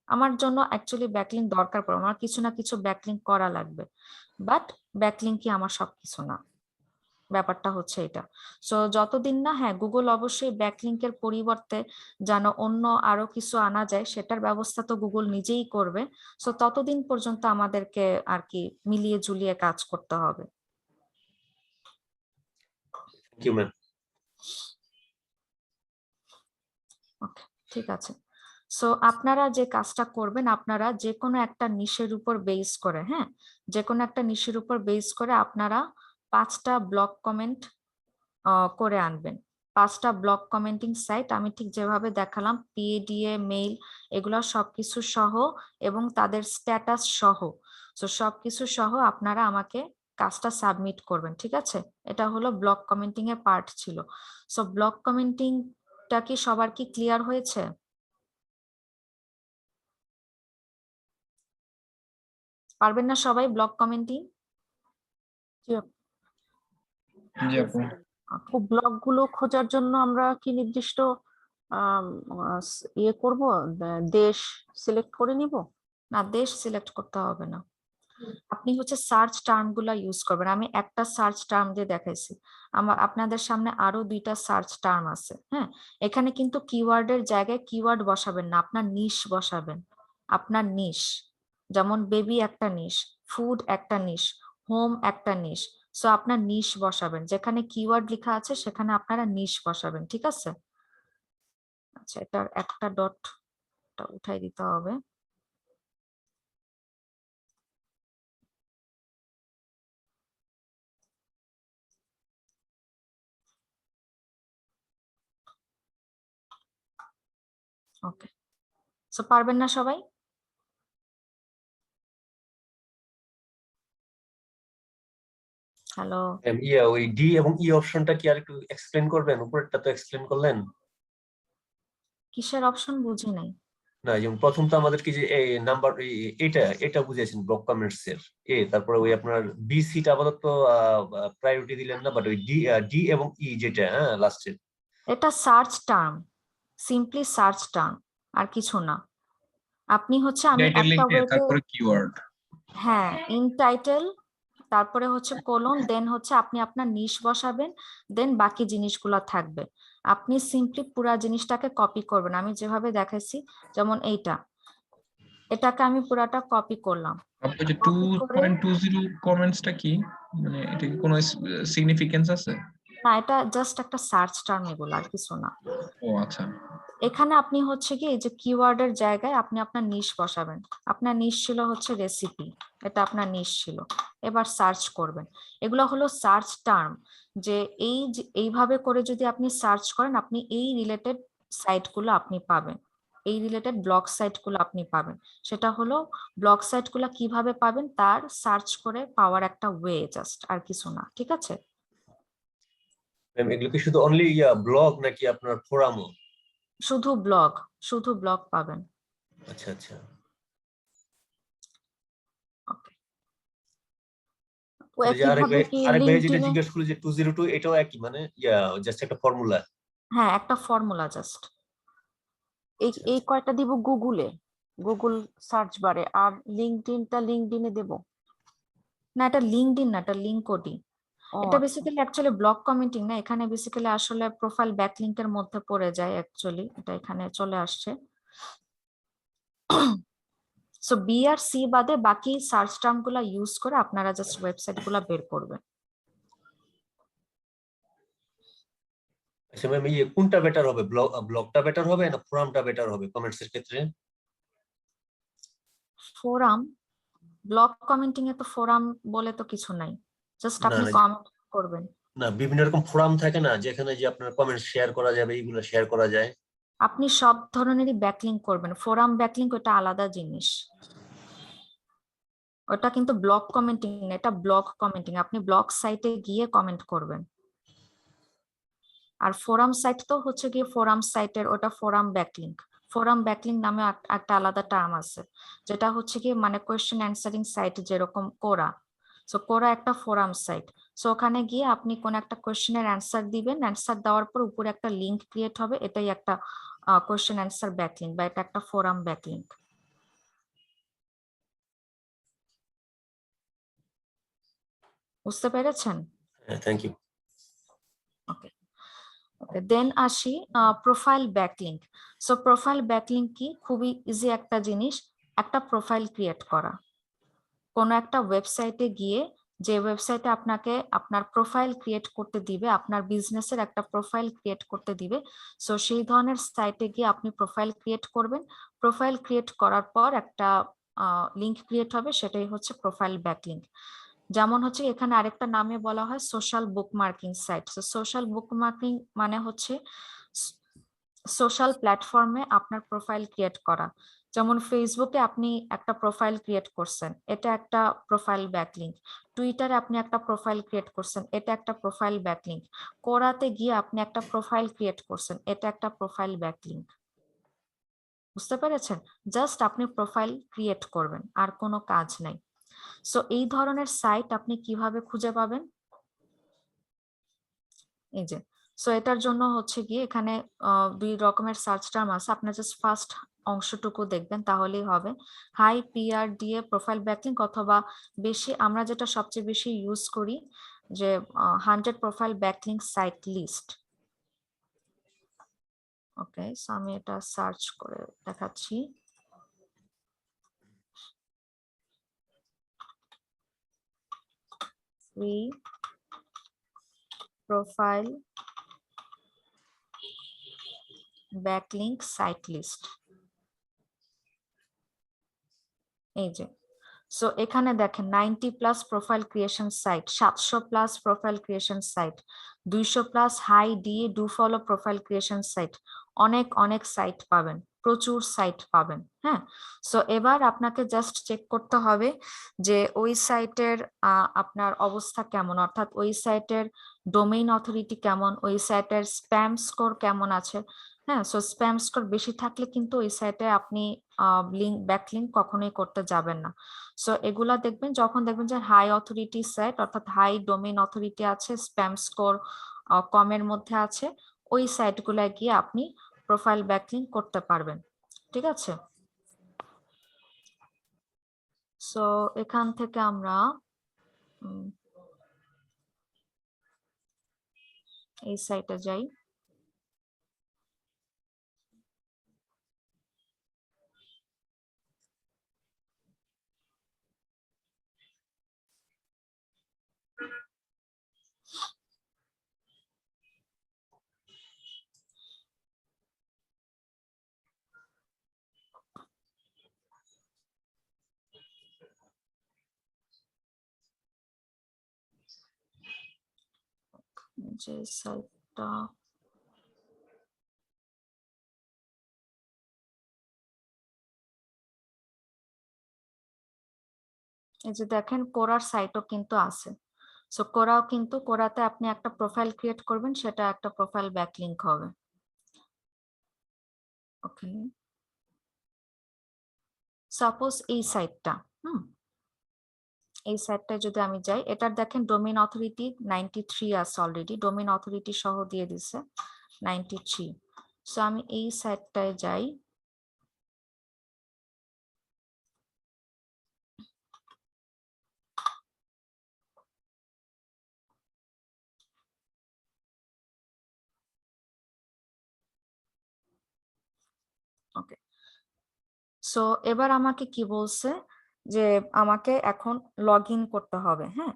আমার জন্য অ্যাকচুয়ালি ব্যাকলিংক দরকার পড়ে, আমার কিছু না কিছু ব্যাকলিংক করা লাগবে, বাট ব্যাকলিংক কি আমার সবকিছু না, ব্যাপারটা হচ্ছে এটা। সো যতদিন না, হ্যাঁ গুগল অবশ্যই ব্যাকলিংকের পরিবর্তে যেন অন্য আরো কিছু আনা যায় সেটার ব্যবস্থা তো গুগল নিজেই করবে, সো ততদিন পর্যন্ত আমাদেরকে আর কি মিলিয়ে ঝুলিয়ে কাজ করতে হবে। Thank you ma'am. ওকে, ঠিক আছে। সো আপনারা যে কাজটা করবেন, আপনারা যে কোনো একটা নিশের উপর বেস করে, হ্যাঁ যে কোনো একটা নিশের উপর বেস করে আপনারা 5টা ব্লগ কমেন্ট করে আনবেন। 5টা ব্লগ কমেন্টিং সাইট আমি ঠিক যেভাবে দেখালাম, পিএডিএ, মেইল, এগুলো সবকিছু সহ এবং তাদের স্ট্যাটাস সহ, সো সবকিছু সহ আপনারা আমাকে কাজটা সাবমিট করবেন, ঠিক আছে? এটা হলো ব্লগ কমেন্টিং এর পার্ট ছিল। সো ব্লগ কমেন্টিংটা কি সবার কি ক্লিয়ার হয়েছে? পারবেন না সবাই ব্লগ কমেন্টিং? জি আপু। ব্লগ গুলো খোঁজার জন্য আমরা কি নির্দিষ্ট ইয়ে করব, দেশ সিলেক্ট করে নিব? না, দেশ সিলেক্ট করতে হবে না, আপনি হচ্ছে সার্চ টার্ম গুলা ইউজ করবেন। আমি একটা সার্চ টার্ম দিয়ে দেখাইছি, আপনাদের সামনে আরো 2টা সার্চ টার্ম আছে। হ্যাঁ, এখানে কিন্তু কিওয়ার্ডের জায়গায় কিওয়ার্ড বসাবেন না, আপনার নিশ বসাবেন। আপনার নিশ, যেমন বেবি একটা নিশ, ফুড একটা নিশ, হোম একটা নিশ, সো আপনার নিশ বসাবেন, যেখানে কিওয়ার্ড লেখা আছে সেখানে আপনারা নিশ বসাবেন, ঠিক আছে? আচ্ছা, এটার একটা ডট উঠাই দিতে হবে। ওকে, সো পারবেন না সবাই? হ্যালো, ওই ডি এবং ই অপশনটা কি আর একটু এক্সপ্লেন করবেন? উপরেরটা তো এক্সপ্লেন করলেন। কিসের অপশন বুঝি নাই? না, যেমন প্রথম তো আমাদেরকে যে এই নাম্বার এটা এটা বুঝিয়েছেন ব্লক কমেন্টস এর তারপরে ওই আপনার বি সিটা আপাতত প্রায়োরিটি দিলেন না, বাট ওই ডি ডি এবং ই যেটা হ্যাঁ লাস্টে, এটা search term, simply search term, আর কিছু না। আপনি হচ্ছে, আমি টাইটেল একটা লিখে ওয়েতে, তারপরে কিওয়ার্ড। হ্যাঁ ইন টাইটেল, তারপরে হচ্ছে কোলন, দেন হচ্ছে আপনি আপনার নিশ বসাবেন, দেন বাকি জিনিসগুলো থাকবে। আপনি সিম্পলি পুরা জিনিসটাকে কপি করবেন, আমি যেভাবে দেখাইছি, যেমন এটাকে আমি পুরাটা কপি করলাম। আপু যে কপি করে, 2.20 কমেন্টসটা কি, মানে এটা কি কোনো সিগনিফিকেন্স আছে? না এটা জাস্ট একটা সার্চ টার্ম, এগুলো আর কিছু না। ও আচ্ছা। এখানে আপনি হচ্ছে কি এই যে কিওয়ার্ডের জায়গায় আপনি আপনার নিশ বসাবেন। আপনার নিশ ছিল হচ্ছে রেসিপি, এটা আপনার নিশ ছিল। এবার সার্চ করবেন, এগুলো হলো সার্চ টার্ম, যে এইভাবে করে যদি আপনি সার্চ করেন আপনি এই রিলেটেড সাইটগুলো আপনি পাবেন। এই রিলেটেড ব্লগ সাইটগুলো আপনি পাবেন। সেটা হলো ব্লগ সাইটগুলো কিভাবে পাবেন তার সার্চ করে পাওয়ার একটা ওয়ে, জাস্ট, আর কিছু না। ঠিক আছে? ম্যাম এগুলো কি শুধু অনলি ব্লগ নাকি আপনার ফোরামও? শুধু ব্লগ পাবেন। আচ্ছা আচ্ছা। একইভাবে কি আরেক ভাই যেটা লিঙ্কডইনে? জিজ্ঞেস করলো যে 202 এটাও একই মানে জাস্ট একটা ফর্মুলা? হ্যাঁ, একটা ফর্মুলা জাস্ট। এই আচ্ছা এই আচ্ছা। কয়টা দিব গুগলে, গুগল সার্চ বারে, আর লিঙ্কডইনে দেব? না, এটা লিঙ্কডইন না, এটা লিঙ্কডইন। ও এটা আচ্ছা। বেসিক্যালি অ্যাকচুয়ালি ব্লগ কমেন্টিং না, এখানে বেসিক্যালি আসলে প্রোফাইল ব্যাকলিংকের মধ্যে পড়ে যায় অ্যাকচুয়ালি, এটা এখানে চলে আসছে। সো বি আর সি বাদে বাকি সার্চ টার্ম গুলা ইউজ করে আপনারা জাস্ট ওয়েবসাইট গুলা বের করবেন। আচ্ছা ম্যাম কোনটা বেটার হবে, ব্লগটা বেটার হবে না ফোরামটা বেটার হবে কমেন্টস এর ক্ষেত্রে? ফোরাম, ব্লগ কমেন্টিং এ তো ফোরাম বলে তো কিছু নাই, জাস্ট না আপনি না কমেন্ট করবেন। না, বিভিন্ন রকম ফোরাম থাকে না যেখানে যে আপনার কমেন্ট শেয়ার করা যাবে, এইগুলো শেয়ার করা যায়। আপনি সব ধরনেরই ব্যাকলিং করবেন, ফোরাম ব্যাকলিং ওটা আলাদা জিনিস। ওটা কিন্তু ব্লগ কমেন্টিং না, এটা ব্লগ কমেন্টিং, আপনি ব্লগ সাইটে গিয়ে কমেন্ট করবেন। আর ফোরাম সাইট তো হচ্ছে গিয়ে ফোরাম সাইটের ওটা ফোরাম ব্যাকলিংক। ফোরাম ব্যাকলিংক নামে একটা আলাদা টার্ম আছে, যেটা হচ্ছে গিয়ে মানে কোয়েশ্চেন অ্যান্সারিং সাইট, যেরকম কোরা। সো কোরা একটা ফোরাম সাইট। সো ওখানে গিয়ে আপনি কোন একটা কোয়েশ্চেনের অ্যান্সার দিবেন, অ্যান্সার দেওয়ার পর উপরে একটা লিঙ্ক ক্রিয়েট হবে, এটাই একটা কোয়েশ্চেন অ্যান্সার ব্যাকলিংক, বা এটা একটা ফোরাম ব্যাকলিংক। বুঝতে পেরেছেন? হ্যাঁ, থ্যাংক ইউ। ওকে ওকে, দেন আসি profile backlink. So profile backlink কি? খুবই ইজি একটা জিনিস, একটা প্রোফাইল ক্রিয়েট করা। কোনো একটা ওয়েবসাইটে গিয়ে, যে ওয়েবসাইটে আপনাকে আপনার প্রোফাইল ক্রিয়েট করতে দিবে, আপনার বিজনেসের একটা প্রোফাইল ক্রিয়েট করতে দিবে, সো সেই ধরনের সাইটে গিয়ে আপনি প্রোফাইল ক্রিয়েট করবেন। প্রোফাইল ক্রিয়েট করার পর একটা লিংক ক্রিয়েট হবে, সেটাই হচ্ছে প্রোফাইল ব্যাকলিংক। যেমন হচ্ছে এখানে আরেকটা নামে বলা হয় social bookmarking site. Social bookmarking মানে হচ্ছে সোশ্যাল প্ল্যাটফর্মে আপনার প্রোফাইল ক্রিয়েট করা। যেমন ফেসবুকে আপনি একটা প্রোফাইল ক্রিয়েট করছেন, এটা একটা প্রোফাইল ব্যাকলিংক। টুইটারে আপনি একটা প্রোফাইল ক্রিয়েট করছেন, এটা একটা প্রোফাইল ব্যাকলিংক। কোরাতে গিয়ে আপনি একটা প্রোফাইল ক্রিয়েট করছেন, এটা একটা প্রোফাইল ব্যাকলিংক। বুঝতে পেরেছেন? জাস্ট আপনি প্রোফাইল ক্রিয়েট করবেন, আর কোনো কাজ নাই। সো এই ধরনের সাইট আপনি কিভাবে খুঁজে পাবেন? এই যে, সো এটার জন্য হচ্ছে গিয়ে এখানে দুই রকমের সার্চ টার্ম আছে, আপনার জাস্ট ফার্স্ট অংশটুকু দেখবেন তাহলেই হবে। হাই পিআর দিয়ে প্রোফাইল ব্যাকলিংক, অথবা বেশি আমরা যেটা সবচেয়ে বেশি ইউজ করি, যে 100 profile backlink site list. Okay, so আমি এটা সার্চ করে দেখাচ্ছি। Free profile backlink site list, এই যে। সো এখানে দেখেন 90+ profile creation site, 700+ profile creation site, 200+ high D do follow profile creation site. অনেক অনেক সাইট পাবেন, প্রচুর সাইট পাবেন। হ্যাঁ, সো এবার আপনাকে জাস্ট চেক করতে হবে যে ওই সাইটের আপনার অবস্থা কেমন, অর্থাৎ ওই সাইটের ডোমেইন অথরিটি কেমন, ওই সাইটের স্প্যাম স্কোর কেমন আছে। হ্যাঁ, সো স্প্যাম স্কোর বেশি থাকলে কিন্তু ওই সাইটে আপনি লিঙ্ক ব্যাকলিংক কখনোই করতে যাবেন না। সো এগুলা দেখবেন, যখন দেখবেন যে হাই অথরিটি সাইট, অর্থাৎ হাই ডোমেইন অথরিটি আছে, স্প্যাম স্কোর কমের মধ্যে আছে, ওই সাইটগুলোয় গিয়ে আপনি প্রোফাইল ব্যাকলিংক করতে পারবেন। ঠিক আছে? সো এখান থেকে আমরা এই সাইটে যাই। যে সাইটটা এই যে দেখেন কোরার সাইটও কিন্তু আছে। সো কোরাও কিন্তু কোরাতে আপনি একটা প্রোফাইল ক্রিয়েট করবেন, সেটা একটা প্রোফাইল ব্যাকলিংক হবে। ওকে, সাপোজ এই সাইটটা, এই সাইটটায় যদি আমি যাই, এটার দেখেন ডোমেইন অথরিটি 93 আছে অলরেডি, ডোমেইন অথরিটি সহ দিয়ে দিছে 93। সো আমি এই সাইটটায় যাই, ওকে। সো এবার আমাকে কি বলছে যে আমাকে এখন লগ ইন করতে হবে। হ্যাঁ,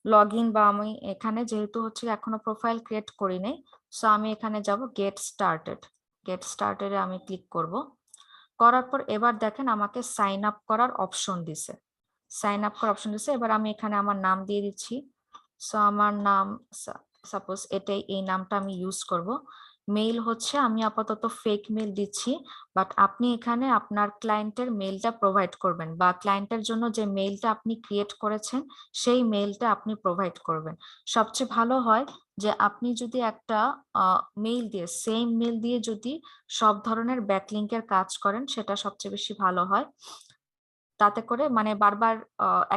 লগ ইন, বা আমি এখানে যেহেতু হচ্ছে এখনো প্রোফাইল ক্রিয়েট করি নাই, সো আমি এখানে যাব গেট স্টার্টেড। গেট স্টার্টেডে আমি ক্লিক করব। করার পর এবার দেখেন আমাকে সাইন আপ করার অপশন দিছে, সাইন আপ করার অপশন দিছে। এবার আমি এখানে আমার নাম দিয়ে দিচ্ছি। সো আমার নাম, সাপোজ এটাই, এই নামটা আমি ইউজ করব। মেইল হচ্ছে আমি আপাতত ফেক মেল দিচ্ছি, বাট আপনি এখানে আপনার ক্লায়েন্টের মেইলটা প্রোভাইড করবেন, বা ক্লায়েন্টের জন্য যে মেইলটা আপনি ক্রিয়েট করেছেন সেই মেইলটা আপনি প্রোভাইড করবেন। সবচেয়ে ভালো হয় যে আপনি যদি একটা মেইল দিয়ে, সেম মেইল দিয়ে যদি সব ধরনের ব্যাকলিংকের কাজ করেন, সেটা সবচেয়ে বেশি ভালো হয়। তাতে করে মানে বারবার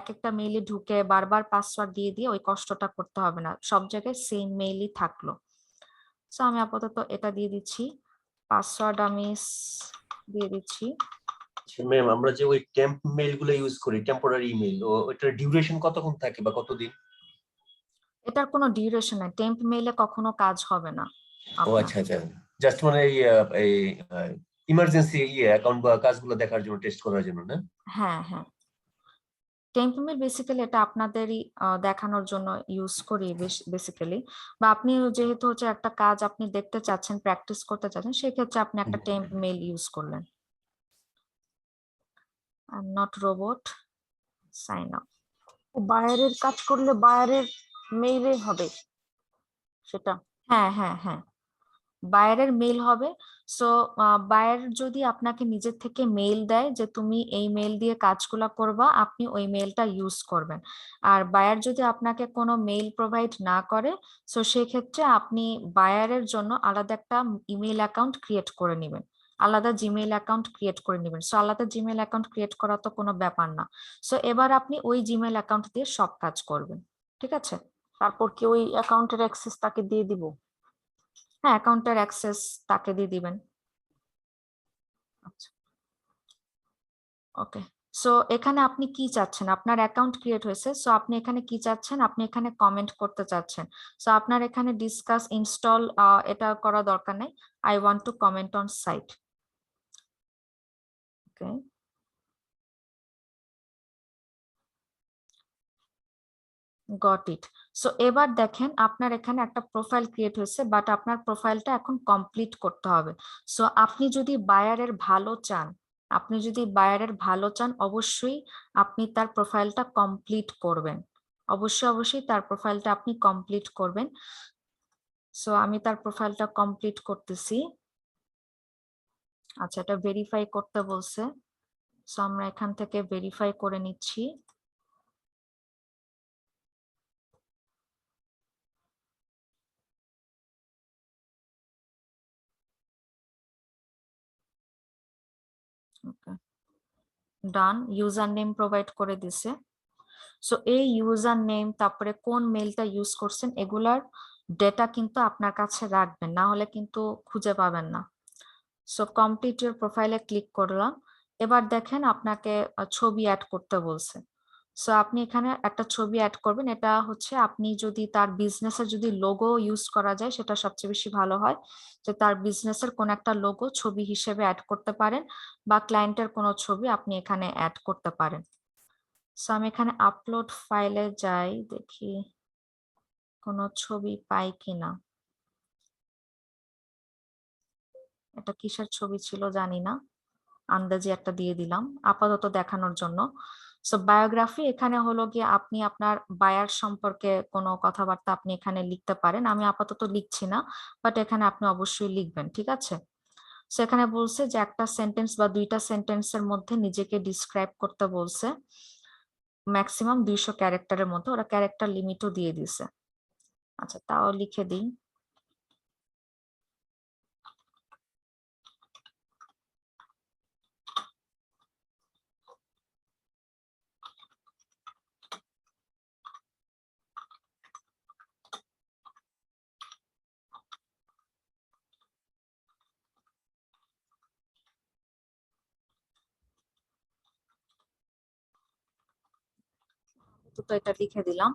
এক একটা মেইলে ঢুকে বারবার পাসওয়ার্ড দিয়ে দিয়ে ওই কষ্টটা করতে হবে না, সব জায়গায় সেম মেইলই থাকলো। সো আমি আপাতত এটা দিয়ে দিচ্ছি, পাসওয়ার্ড আমি দিয়ে দিচ্ছি। ম্যাম, আমরা যে ওই টেম্প মেইল গুলো ইউজ করি, টেম্পোরারি ইমেল, ওটার ডিউরেশন কতক্ষণ থাকে বা কতদিন? এটার কোনো ডিউরেশন নাই, টেম্প মেইলে কখনো কাজ হবে না ও আপনার। আচ্ছা আচ্ছা, জাস্ট মানে এই ইমার্জেন্সি অ্যাকাউন্ট বা কাজগুলো দেখার জন্য, টেস্ট করার জন্য না? হ্যাঁ হ্যাঁ, টেম্প মেইল বেসিক্যালি এটা আপনাদেরই দেখানোর জন্য ইউজ করি বেসিক্যালি, বা আপনি যেহেতু হচ্ছে একটা কাজ আপনি দেখতে চাচ্ছেন, প্র্যাকটিস করতে চাচ্ছেন, সেক্ষেত্রে আপনি একটা টেম্প মেইল ইউজ করলেন। I am not robot, sign up. বায়ারের কাজ করলে বায়ারের মেইলে হবে সেটা? হ্যাঁ হ্যাঁ হ্যাঁ, বায়ারের মেইল হবে। সো বায়ার যদি আপনাকে নিজের থেকে মেইল দেয় যে তুমি এই মেইল দিয়ে কাজগুলো করবা, আপনি ওই মেইলটা ইউজ করবেন। আর বায়ার যদি আপনাকে কোনো মেইল প্রোভাইড না করে, সো সেক্ষেত্রে আপনি বায়ারের জন্য আলাদা একটা ইমেল অ্যাকাউন্ট ক্রিয়েট করে নেবেন, আলাদা জিমেইল অ্যাকাউন্ট ক্রিয়েট করে নেবেন। সো আলাদা জিমেইল অ্যাকাউন্ট ক্রিয়েট করা তো কোনো ব্যাপার না। সো এবার আপনি ওই জিমেইল অ্যাকাউন্ট দিয়ে সব কাজ করবেন, ঠিক আছে? তারপর কি ওই অ্যাকাউন্টের অ্যাক্সেস তাকে দিয়ে দিব? হ্যাঁ, অ্যাকাউন্টের অ্যাক্সেস তাকে দিয়ে দিবেন। আচ্ছা, ওকে। সো এখানে আপনি কি চাচ্ছেন, আপনার অ্যাকাউন্ট ক্রিয়েট হয়েছে, সো আপনি এখানে কি চাচ্ছেন, আপনি এখানে কমেন্ট করতে চাচ্ছেন। সো আপনার এখানে ডিসকাস ইনস্টল এটা করা দরকার নেই, I want to comment on site. Okay, got it. So এবার দেখেন আপনার এখানে একটা প্রোফাইল ক্রিয়েট হয়েছে, বাট আপনার প্রোফাইলটা এখন কমপ্লিট করতে হবে। সো আপনি যদি বায়ারের ভালো চান, আপনি যদি বায়ারের ভালো চান, অবশ্যই আপনি তার প্রোফাইলটা কমপ্লিট করবেন, অবশ্যই অবশ্যই তার প্রোফাইলটা আপনি কমপ্লিট করবেন। সো আমি তার প্রোফাইলটা কমপ্লিট করতেছি। আচ্ছা, এটা ভেরিফাই করতে বলছে, সো আমরা এখান থেকে ভেরিফাই করে নিচ্ছি। ওকে, ডান। ইউজার নেম প্রোভাইড করে দিছে। সো এই ইউজার নেম, তারপরে কোন মেলটা ইউজ করছেন, এগুলার ডেটা কিন্তু আপনার কাছে রাখবেন, না হলে কিন্তু খুঁজে পাবেন না। সো কমপ্লিট ইউর প্রোফাইলে ক্লিক করলাম। এবার দেখেন আপনাকে ছবি অ্যাড করতে বলছে। সো আপনি এখানে একটা ছবি অ্যাড করবেন। এটা হচ্ছে আপনি যদি তার বিজনেসের যদি লোগো ইউজ করা যায়, সেটা সবচেয়ে বেশি ভালো হয়, যে তার বিজনেসের কোন একটা লোগো ছবি হিসেবে অ্যাড করতে পারেন, বা ক্লায়েন্টের কোনো ছবি আপনি এখানে অ্যাড করতে পারেন। সো আমি এখানে আপলোড ফাইলে যাই, দেখি কোনো ছবি পাই কিনা। এটা কিসের ছবি ছিল জানি না, আন্দাজে একটা দিয়ে দিলাম আপাতত দেখানোর জন্য। সো বায়োগ্রাফি এখানে হলো গিয়ে আপনি আপনার বায়ার সম্পর্কে কোনো কথাবার্তা আপনি এখানে লিখতে পারেন, আমি আপাতত লিখছি না, বাট এখানে আপনি অবশ্যই লিখবেন, ঠিক আছে? সো এখানে বলছে যে একটা সেন্টেন্স বা দুইটা সেন্টেন্সের মধ্যে নিজেকে ডিসক্রাইব করতে বলছে। ম্যাক্সিমাম 200 ক্যারেক্টারের মধ্যে, ওরা ক্যারেক্টার লিমিটও দিয়ে দিছে। আচ্ছা, তাও লিখে দিই। তো এটা লিখে দিলাম।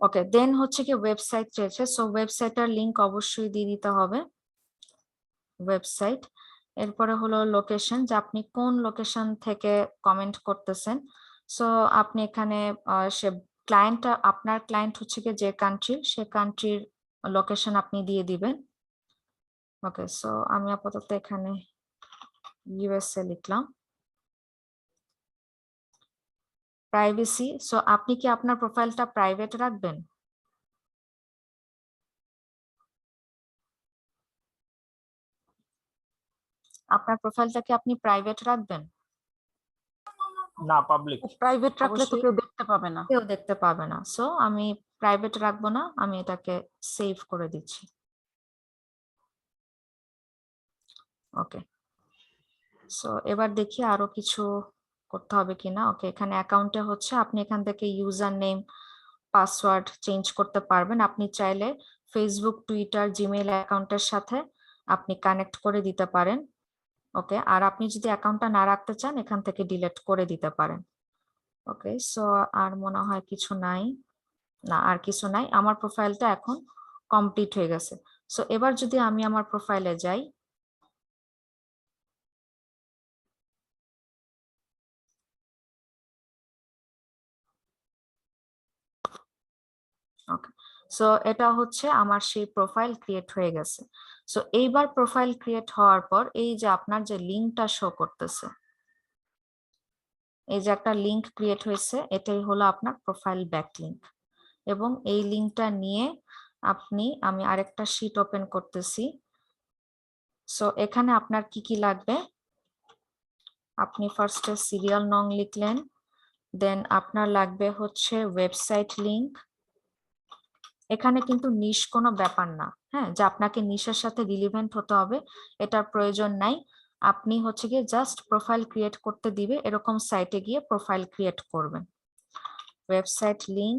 ওকে, দেন হচ্ছে কি ওয়েবসাইট চেয়েছে, সো ওয়েবসাইটের লিংক অবশ্যই দিয়ে দিতে হবে, ওয়েবসাইট। এরপরে হলো লোকেশন, যে আপনি কোন লোকেশন থেকে কমেন্ট করতেছেন। সো আপনি এখানে সে ক্লায়েন্টটা, আপনার ক্লায়েন্ট হচ্ছে কি যে কান্ট্রির, সে কান্ট্রির লোকেশন আপনি দিয়ে দিবেন। ওকে, সো আমি আপাতত এখানে ইউএসএ লিখলাম। প্রাইভেসি, সো আপনি কি আপনার প্রোফাইলটা প্রাইভেট রাখবেন? আপনার প্রোফাইলটা কি আপনি প্রাইভেট রাখবেন? না, পাবলিক। প্রাইভেট রাখলে তো অবশ্যই কেউ দেখতে পাবে না। কেউ দেখতে পাবে না, সো আমি প্রাইভেট রাখবো না, আমি এটাকে সেভ করে দিচ্ছি। ওকে, সো এবার দেখি আরো কিছু করতে হবে কিনা। ওকে, এখানে অ্যাকাউন্টে হচ্ছে আপনি এখান থেকে ইউজার নেম পাসওয়ার্ড চেঞ্জ করতে পারবেন। আপনি চাইলে ফেসবুক, টুইটার, জিমেইল অ্যাকাউন্টের সাথে আপনি কানেক্ট করে দিতে পারেন। ওকে, আর আপনি যদি অ্যাকাউন্টটা না রাখতে চান, এখান থেকে ডিলিট করে দিতে পারেন। ওকে, সো আর মনে হয় কিছু নাই, না আর কিছু নাই। আমার প্রোফাইলটা এখন কমপ্লিট হয়ে গেছে। সো এবার যদি আমি আমার প্রোফাইলে যাই, ওকে, সো এটা হচ্ছে আমার সেই প্রোফাইল ক্রিয়েট হয়ে গেছে। সো এইবার প্রোফাইল ক্রিয়েট হওয়ার পর এই যে আপনার যে লিঙ্কটা শো করতেছে, এই যে একটা লিঙ্ক ক্রিয়েট হয়েছে, এটাই হলো আপনার প্রোফাইল ব্যাকলিঙ্ক। এবং এই লিঙ্কটা নিয়ে আমি আরেকটা শিট ওপেন করতেছি। সো এখানে আপনার কি কি লাগবে, আপনি ফার্স্টে সিরিয়াল নং লিখলেন, দেন আপনার লাগবে হচ্ছে ওয়েবসাইট লিংক। এখানে কিন্তু নিশ কোনো ব্যাপার না, হ্যাঁ, যে আপনাকে নিশের সাথে রিলিভেন্ট হতে হবে এটার প্রয়োজন নাই। আপনি হচ্ছে গিয়ে জাস্ট প্রোফাইল ক্রিয়েট করতে দিবে এরকম সাইটে গিয়ে প্রোফাইল ক্রিয়েট করবেন। ওয়েবসাইট লিংক,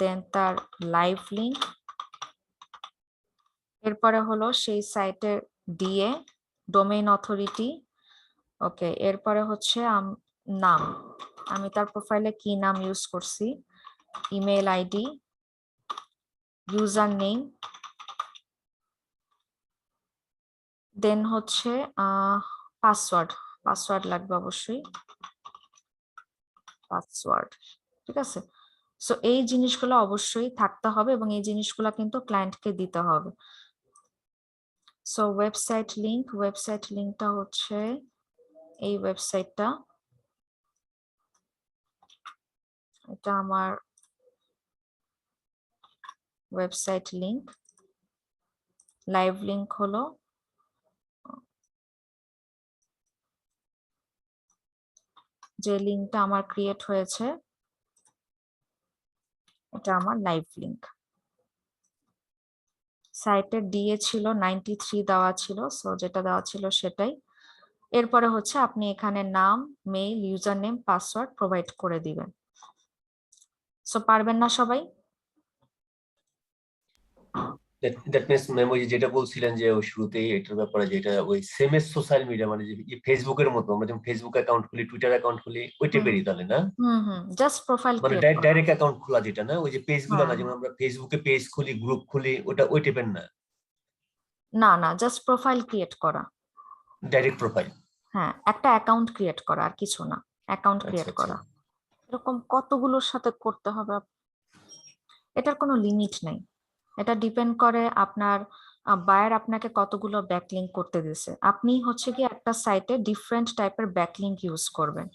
দেন তার লাইভ লিংক, এরপরে হলো সেই সাইটের ডিএ, ডোমেইন অথরিটি। ওকে, এরপরে হচ্ছে নাম, আমি তার প্রোফাইলে কি নাম ইউজ করছি, ইমেল আইডি, ইউজার নেম, দেন হচ্ছে পাসওয়ার্ড লাগবে অবশ্যই, পাসওয়ার্ড। ঠিক আছে, সো এই জিনিসগুলো অবশ্যই থাকতে হবে এবং এই জিনিসগুলো কিন্তু ক্লায়েন্টকে দিতে হবে। সো ওয়েবসাইট লিংকটা হচ্ছে এই ওয়েবসাইটটা, এটা আমার ওয়েবসাইট লিংক। লাইভ লিংক হলো যে লিংকটা আমার ক্রিয়েট হয়েছে, এটা আমার লাইভ লিংক। সাইটের ডিএ ছিল 93 দেওয়া ছিল, সো যেটা দেওয়া ছিল সেটাই। এরপরে হচ্ছে আপনি এখানে নাম, mail, user name, password provide করে দিবেন। সো পারবেন না সবাই? দ্যাট মিনস ম্যাম ওই যেটা বলছিলেন যে ওই শুরুতেই এটার ব্যাপারে, যেটা ওই সেম এস সোশ্যাল মিডিয়া মানে যে ফেসবুকের মতো আমরা যেমন ফেসবুক অ্যাকাউন্ট খুলি, টুইটার অ্যাকাউন্ট খুলি, ওই টাইপেরই তাহলে না? জাস্ট প্রোফাইল মানে ক্রিয়েট করা। ডাইরেক্ট অ্যাকাউন্ট খোলা যেটা না, ওই যে পেজ গুলো না, হ্যাঁ, যেমন আমরা ফেসবুকে পেজ খুলি, গ্রুপ খুলি, ওটা ওই টাইপের না, না না, জাস্ট প্রোফাইল ক্রিয়েট করা। Direct profile. হ্যাঁ, একটা অ্যাকাউন্ট ক্রিয়েট করা, আর কিছু না, অ্যাকাউন্ট আচ্ছা ক্রিয়েট আচ্ছা। করা। এরকম কতগুলোর সাথে করতে হবে? এটার কোনো লিমিট নেই, এটা ডিপেন্ড করে আপনার বায়ার আপনাকে কতগুলো ব্যাকলিঙ্ক করতে দিয়েছে। আপনি হচ্ছে কি একটা সাইটে ডিফারেন্ট টাইপের ব্যাকলিঙ্ক ইউজ করবেন।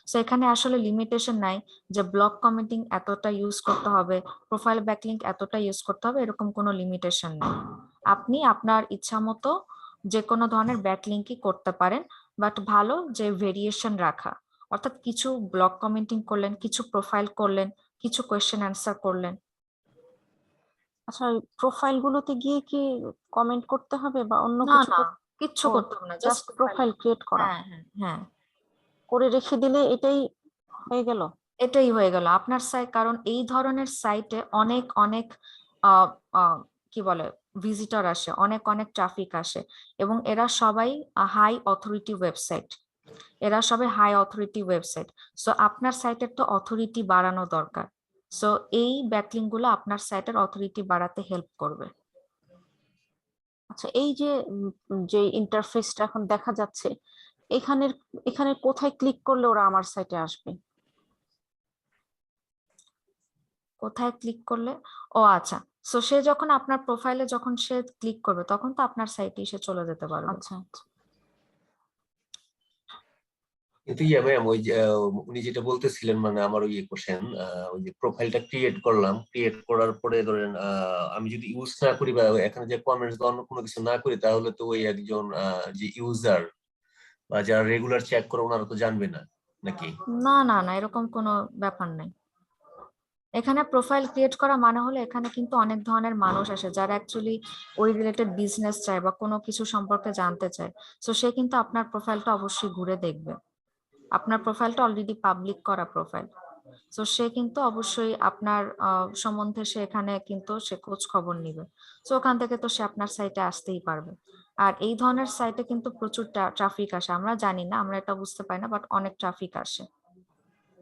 সো এখানে আসলে লিমিটেশন নাই যে ব্লগ কমেন্টিং এতটা ইউজ করতে হবে, প্রোফাইল ব্যাকলিঙ্ক এতটা ইউজ করতে হবে, এরকম কোনো লিমিটেশন নেই। আপনি আপনার ইচ্ছা মতো যে কোনো ধরনের ব্যাকলিঙ্কই করতে পারেন, বাট ভালো যে ভেরিয়েশন রাখা। অর্থাৎ কিছু ব্লগ কমেন্টিং করলেন, কিছু প্রোফাইল করলেন, কিছু কোয়েশ্চেন অ্যান্সার করলেন। আচ্ছা, প্রোফাইল গুলোতে গিয়ে কি কমেন্ট করতে হবে বা অন্য না কিছু না, কিচ্ছু ও, করতে হবে না, জাস্ট প্রোফাইল ক্রিয়েট করা হ্যাঁ হ্যাঁ হ্যাঁ, করে রেখে দিলে এটাই হয়ে গেল? এটাই হয়ে গেল আপনার সাইট। কারণ এই ধরনের সাইটে অনেক অনেক আহ, আহ, কি বলে ভিজিটর আসে, অনেক অনেক ট্রাফিক আসে, এবং এরা সবাই হাই অথরিটি ওয়েবসাইট, এরা সবাই হাই অথরিটি ওয়েবসাইট। সো আপনার সাইটের তো অথরিটি বাড়ানো দরকার। সো এই ব্যাকলিংক গুলো আপনার সাইটের অথরিটি বাড়াতে হেল্প করবে। আচ্ছা, এই যে যে ইন্টারফেসটা এখন দেখা যাচ্ছে, এখানের এখানে কোথায় ক্লিক করলে ওরা আমার সাইটে আসবে? কোথায় ক্লিক করলে? ও আচ্ছা, সো সে যখন আপনার প্রোফাইলে যখন সে ক্লিক করবে তখন তো আপনার সাইটে এসে চলে যেতে পারবে। আচ্ছা আচ্ছা। কিন্তু ম্যাম ওই যে উনি যেটা বলতেছিলেন, মানে আমার ওই কোশ্চেন, ওই যে প্রোফাইলটা ক্রিয়েট করলাম, ক্রিয়েট করার পরে ধরেন আমি যদি ইউজ না করি বা এখানে যে কমেন্টস বা অন্য কোনো কিছু না করি, তাহলে তো ওই একজন যে ইউজার বা যারা রেগুলার চেক করে ওনারা তো জানবে না নাকি? না না না, এরকম কোনো ব্যাপার নেই। এখানে প্রোফাইল ক্রিয়েট করা মানে হলো এখানে কিন্তু অনেক ধরনের মানুষ আসে যারা অ্যাকচুয়ালি ওই রিলেটেড বিজনেস চায় বা কোনো কিছু সম্পর্কে জানতে চায়। সো সে কিন্তু আপনার প্রোফাইলটা অবশ্যই ঘুরে দেখবে। আপনার প্রোফাইলটা অলরেডি পাবলিক করা প্রোফাইল, তো সে কিন্তু অবশ্যই আপনার সম্বন্ধে সে এখানে কিন্তু সে খোঁজ খবর নিবে। তো ওখান থেকে তো সে আপনার সাইটে আসতেই পারবে। আর এই ধরনের সাইটে কিন্তু প্রচুর ট্রাফিক আসে, আমরা জানি না, আমরা এটা বুঝতে পারি না, বাট অনেক ট্রাফিক আসে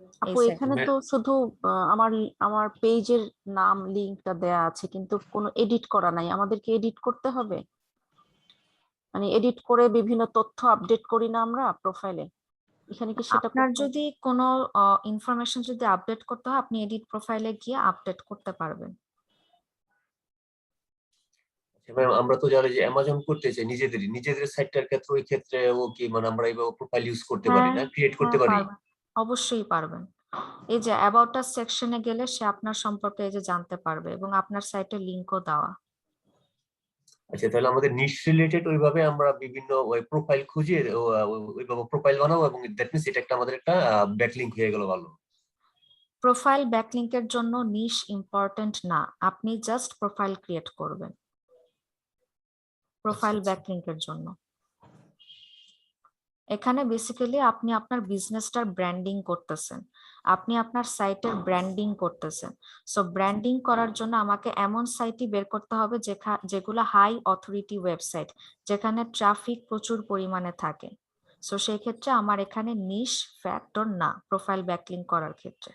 এই আপু, সাইটে। এখানে তো শুধু আমার আমার পেজের নাম লিংকটা দেয়া আছে, কিন্তু কোনো এডিট করা নাই। আমাদেরকে এডিট করতে হবে? মানে এডিট করে বিভিন্ন তথ্য আপডেট করি না আমরা প্রোফাইলে, এখানে কি সেটা আপনার করতে হবে? যদি কোনো ইনফরমেশন যদি আপডেট করতে হয়, আপনি এডিট প্রোফাইলে গিয়ে আপডেট করতে পারবেন। ম্যাম আমরা তো যারা যে অ্যামাজন করতে চাই নিজেদের সাইটটার ক্ষেত্রে, ওই ক্ষেত্রে ও কি মানে আমরা এইভাবে প্রোফাইল ইউজ করতে পারি হ্যাঁ না, ক্রিয়েট করতে হ্যাঁ, পারি? পারবেন, অবশ্যই পারবেন। এই যে অ্যাবাউট আস সেকশনে গেলে সে আপনার সম্পর্কে এই যে জানতে পারবে, এবং আপনার সাইটে লিংকও দেওয়া। আচ্ছা, তাহলে আমাদের নিশ রিলেটেড ওইভাবে আমরা বিভিন্ন ওই প্রোফাইল খুঁজে ওইভাবে প্রোফাইল বানাবো, এবং দ্যাট মিনস এটা একটা আমাদের একটা ব্যাকলিংক হয়ে গেল। ভালো। প্রোফাইল ব্যাকলিংকের জন্য নিশ ইম্পর্টেন্ট না, আপনি জাস্ট প্রোফাইল ক্রিয়েট করবেন প্রোফাইল আচ্ছা। ব্যাকলিংকের জন্য। এখানে বেসিক্যালি আপনি আপনার বিজনেসটার ব্র্যান্ডিং করতেছেন, আপনি আপনার সাইটের ব্র্যান্ডিং করতেছেন। সো ব্র্যান্ডিং করার জন্য আমাকে এমন সাইটই বের করতে হবে যেগুলো হাই অথরিটি ওয়েবসাইট, যেখানে ট্রাফিক প্রচুর পরিমাণে থাকে। সো সেই ক্ষেত্রে আমার এখানে নিশ ফ্যাক্টর না প্রোফাইল ব্যাকলিং করার ক্ষেত্রে।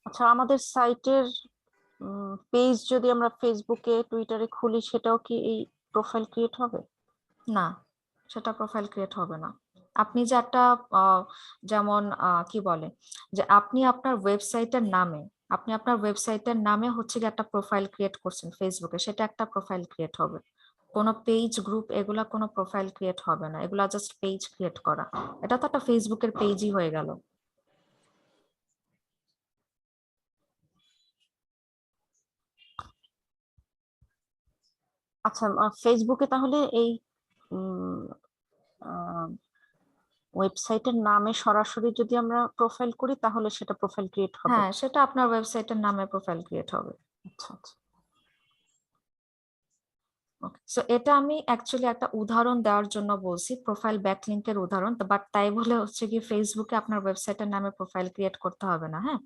আচ্ছা, আমাদের সাইটের পেজ যদি আমরা ফেসবুকে টুইটারে খুলি, সেটাও কি এই প্রোফাইল ক্রিয়েট হবে? না, সেটা প্রোফাইল ক্রিয়েট হবে না। আপনি যে একটা যেমন কি বলে যে আপনি আপনার ওয়েবসাইটের নামে হচ্ছে গিয়ে একটা প্রোফাইল ক্রিয়েট করছেন ফেসবুকে, সেটা একটা প্রোফাইল ক্রিয়েট হবে। কোনো পেজ গ্রুপ এগুলা কোনো প্রোফাইল ক্রিয়েট হবে না, এগুলা জাস্ট পেজ ক্রিয়েট করা। এটা তো একটা ফেসবুকের পেজই হয়ে গেল। আচ্ছা, ফেসবুকে তাহলে এই ওয়েবসাইটের নামে সরাসরি যদি আমরা প্রোফাইল করি, তাহলে সেটা প্রোফাইল ক্রিয়েট হবে? হ্যাঁ, সেটা আপনার ওয়েবসাইটের নামে প্রোফাইল ক্রিয়েট হবে। আচ্ছা আচ্ছা। সো এটা আমি অ্যাকচুয়ালি একটা উদাহরণ দেওয়ার জন্য বলছি, প্রোফাইল ব্যাকলিংকের উদাহরণ। বাট তাই বলে হচ্ছে কি ফেসবুকে আপনার ওয়েবসাইটের নামে প্রোফাইল ক্রিয়েট করতে হবে না। হ্যাঁ,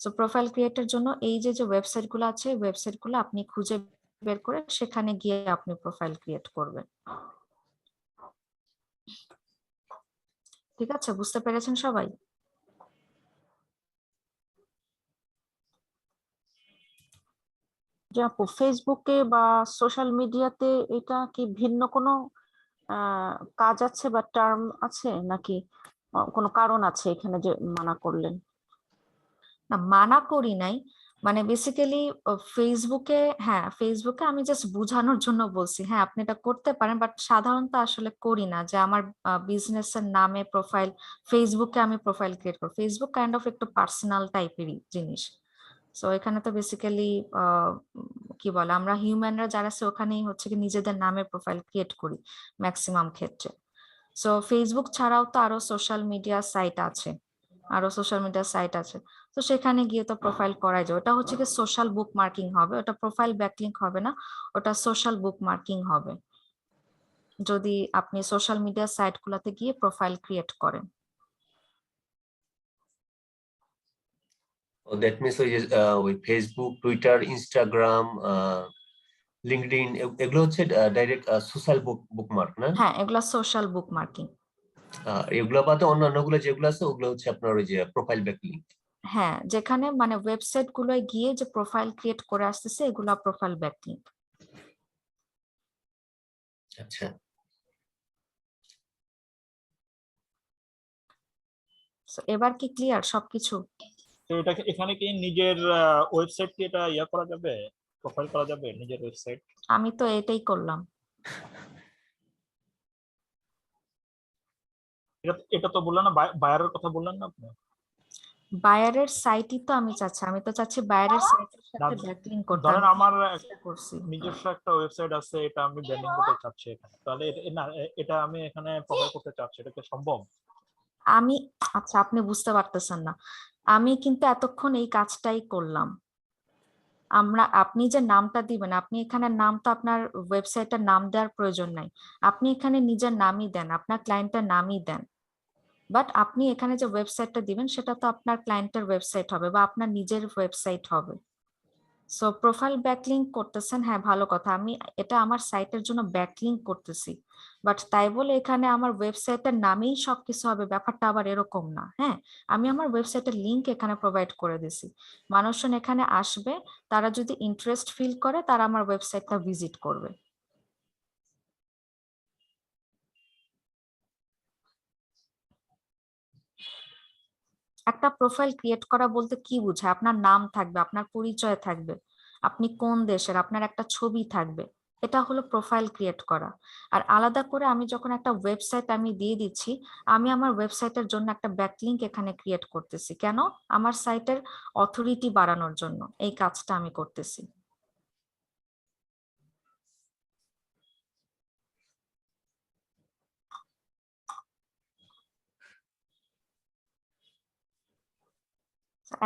সো প্রোফাইল ক্রিয়েটের জন্য এই যে যে ওয়েবসাইট গুলো আছে, ওয়েবসাইট গুলো আপনি খুঁজে বের করে সেখানে গিয়ে আপনি প্রোফাইল ক্রিয়েট করবেন। ঠিক আছে, বুঝতে পেরেছেন সবাই? যে আপু, ফেসবুকে বা সোশ্যাল মিডিয়াতে এটা কি ভিন্ন কোনো কাজ আছে বা টার্ম আছে, নাকি কোনো কারণ আছে এখানে যে মানা করলেন? না, মানা করি নাই, মানে বেসিক্যালি ফেসবুকে আমি জাস্ট বোঝানোর জন্য বলছি। হ্যাঁ, আপনি এটা করতে পারেন, বাট সাধারণত আসলে করি না যে আমার বিজনেসের নামে প্রোফাইল ফেসবুকে আমি প্রোফাইল ক্রিয়েট করি। ফেসবুক কাইন্ড অফ একটু পার্সোনাল টাইপেরই জিনিস। সো এখানে তো বেসিক্যালি কি বলে আমরা হিউম্যানরা যারা আছে ওখানেই হচ্ছে কি নিজেদের নামে প্রোফাইল ক্রিয়েট করি ম্যাক্সিমাম ক্ষেত্রে। সো ফেসবুক ছাড়াও তো আরো সোশ্যাল মিডিয়া সাইট আছে, তো সেখানে গিয়ে তো প্রোফাইল করাই যায়। ওটা হচ্ছে কি সোশ্যাল বুক মার্কিং হবে, ওটা প্রোফাইল ব্যাকলিংক হবে না, ওটা সোশ্যাল বুক মার্কিং হবে যদি আপনি সোশ্যাল মিডিয়া সাইট গুলাতে গিয়ে প্রোফাইল ক্রিয়েট করেন। দ্যাট মিনস ওই যে ওই ফেসবুক, টুইটার, ইনস্টাগ্রাম, লিঙ্কডইন এগুলো হচ্ছে ডাইরেক্ট সোশ্যাল বুকমার্ক না? হ্যাঁ, এগুলা সোশ্যাল বুক মার্কিং। এগুলো বাদে অন্যান্য গুলো যেগুলো আছে ওগুলো হচ্ছে আপনার ওই যে প্রোফাইল ব্যাকলিংক। হ্যাঁ, যেখানে মানে ওয়েবসাইট গুলোয় গিয়ে যে প্রোফাইল ক্রিয়েট করে আসতেছে এগুলা প্রোফাইল ব্যাকলিংক। আচ্ছা, এবার কি ক্লিয়ার সবকিছু? তো এটা এখানে কি নিজের ওয়েবসাইট কি এটা করা যাবে, প্রোফাইল করা যাবে নিজের ওয়েবসাইট? আমি তো এটাই করলাম। এটা তো বললেন না, বায়ারের কথা বললেন না আপনি? বায়ারের সাইটই তো আমি চাচ্ছি, আমি তো চাচ্ছি বায়ারের সাইটের সাথে ব্যাকলিংক করতে। ধরেন আমার করছি নিজস্ব একটা ওয়েবসাইট আছে, এটা আমি ব্র্যান্ডিং করতে চাচ্ছি এখানে, তাহলে না এটা আমি এখানে প্রোফাইল করতে চাচ্ছি, এটা কি সম্ভব? আমি আচ্ছা, আপনি বুঝতে পারতেছেন না, আমি কিন্তু এতক্ষণ এই কাজটাই করলাম। আপনি যে নামটা দিবেন, আপনি এখানে নাম তো আপনার ওয়েবসাইটের নাম দেওয়ার প্রয়োজন নাই, আপনি এখানে নিজের নামই দেন, আপনার ক্লায়েন্টের নামই দেন। বাট আপনি এখানে যে ওয়েবসাইটটা দিবেন সেটা তো আপনার ক্লায়েন্টের ওয়েবসাইট হবে বা আপনার নিজের ওয়েবসাইট হবে। সো প্রোফাইল ব্যাকলিংক করতেছেন, হ্যাঁ ভালো কথা, আমি এটা আমার সাইটের জন্য ব্যাকলিংক করতেছি, বাট তাই বলে এখানে আমার ওয়েবসাইটের নামেই সবকিছু হবে ব্যাপারটা আবার এরকম না। হ্যাঁ, আমি আমার ওয়েবসাইটের লিংক এখানে প্রোভাইড করে দিছি, মানুষজন এখানে আসবে, তারা যদি ইন্টারেস্ট ফিল করে তারা আমার ওয়েবসাইটটা ভিজিট করবে। একটা প্রোফাইল ক্রিয়েট করা বলতে কি বোঝায়? আপনার নাম থাকবে, আপনার পরিচয় থাকবে, আপনি কোন দেশের, আপনার একটা ছবি থাকবে, এটা হলো প্রোফাইল ক্রিয়েট করা। আর আলাদা করে আমি যখন একটা ওয়েবসাইট আমি দিয়ে দিচ্ছি, আমি আমার ওয়েবসাইটের জন্য একটা ব্যাকলিংক এখানে ক্রিয়েট করতেছি। কেন? আমার সাইটের অথরিটি বাড়ানোর জন্য এই কাজটা আমি করতেছি।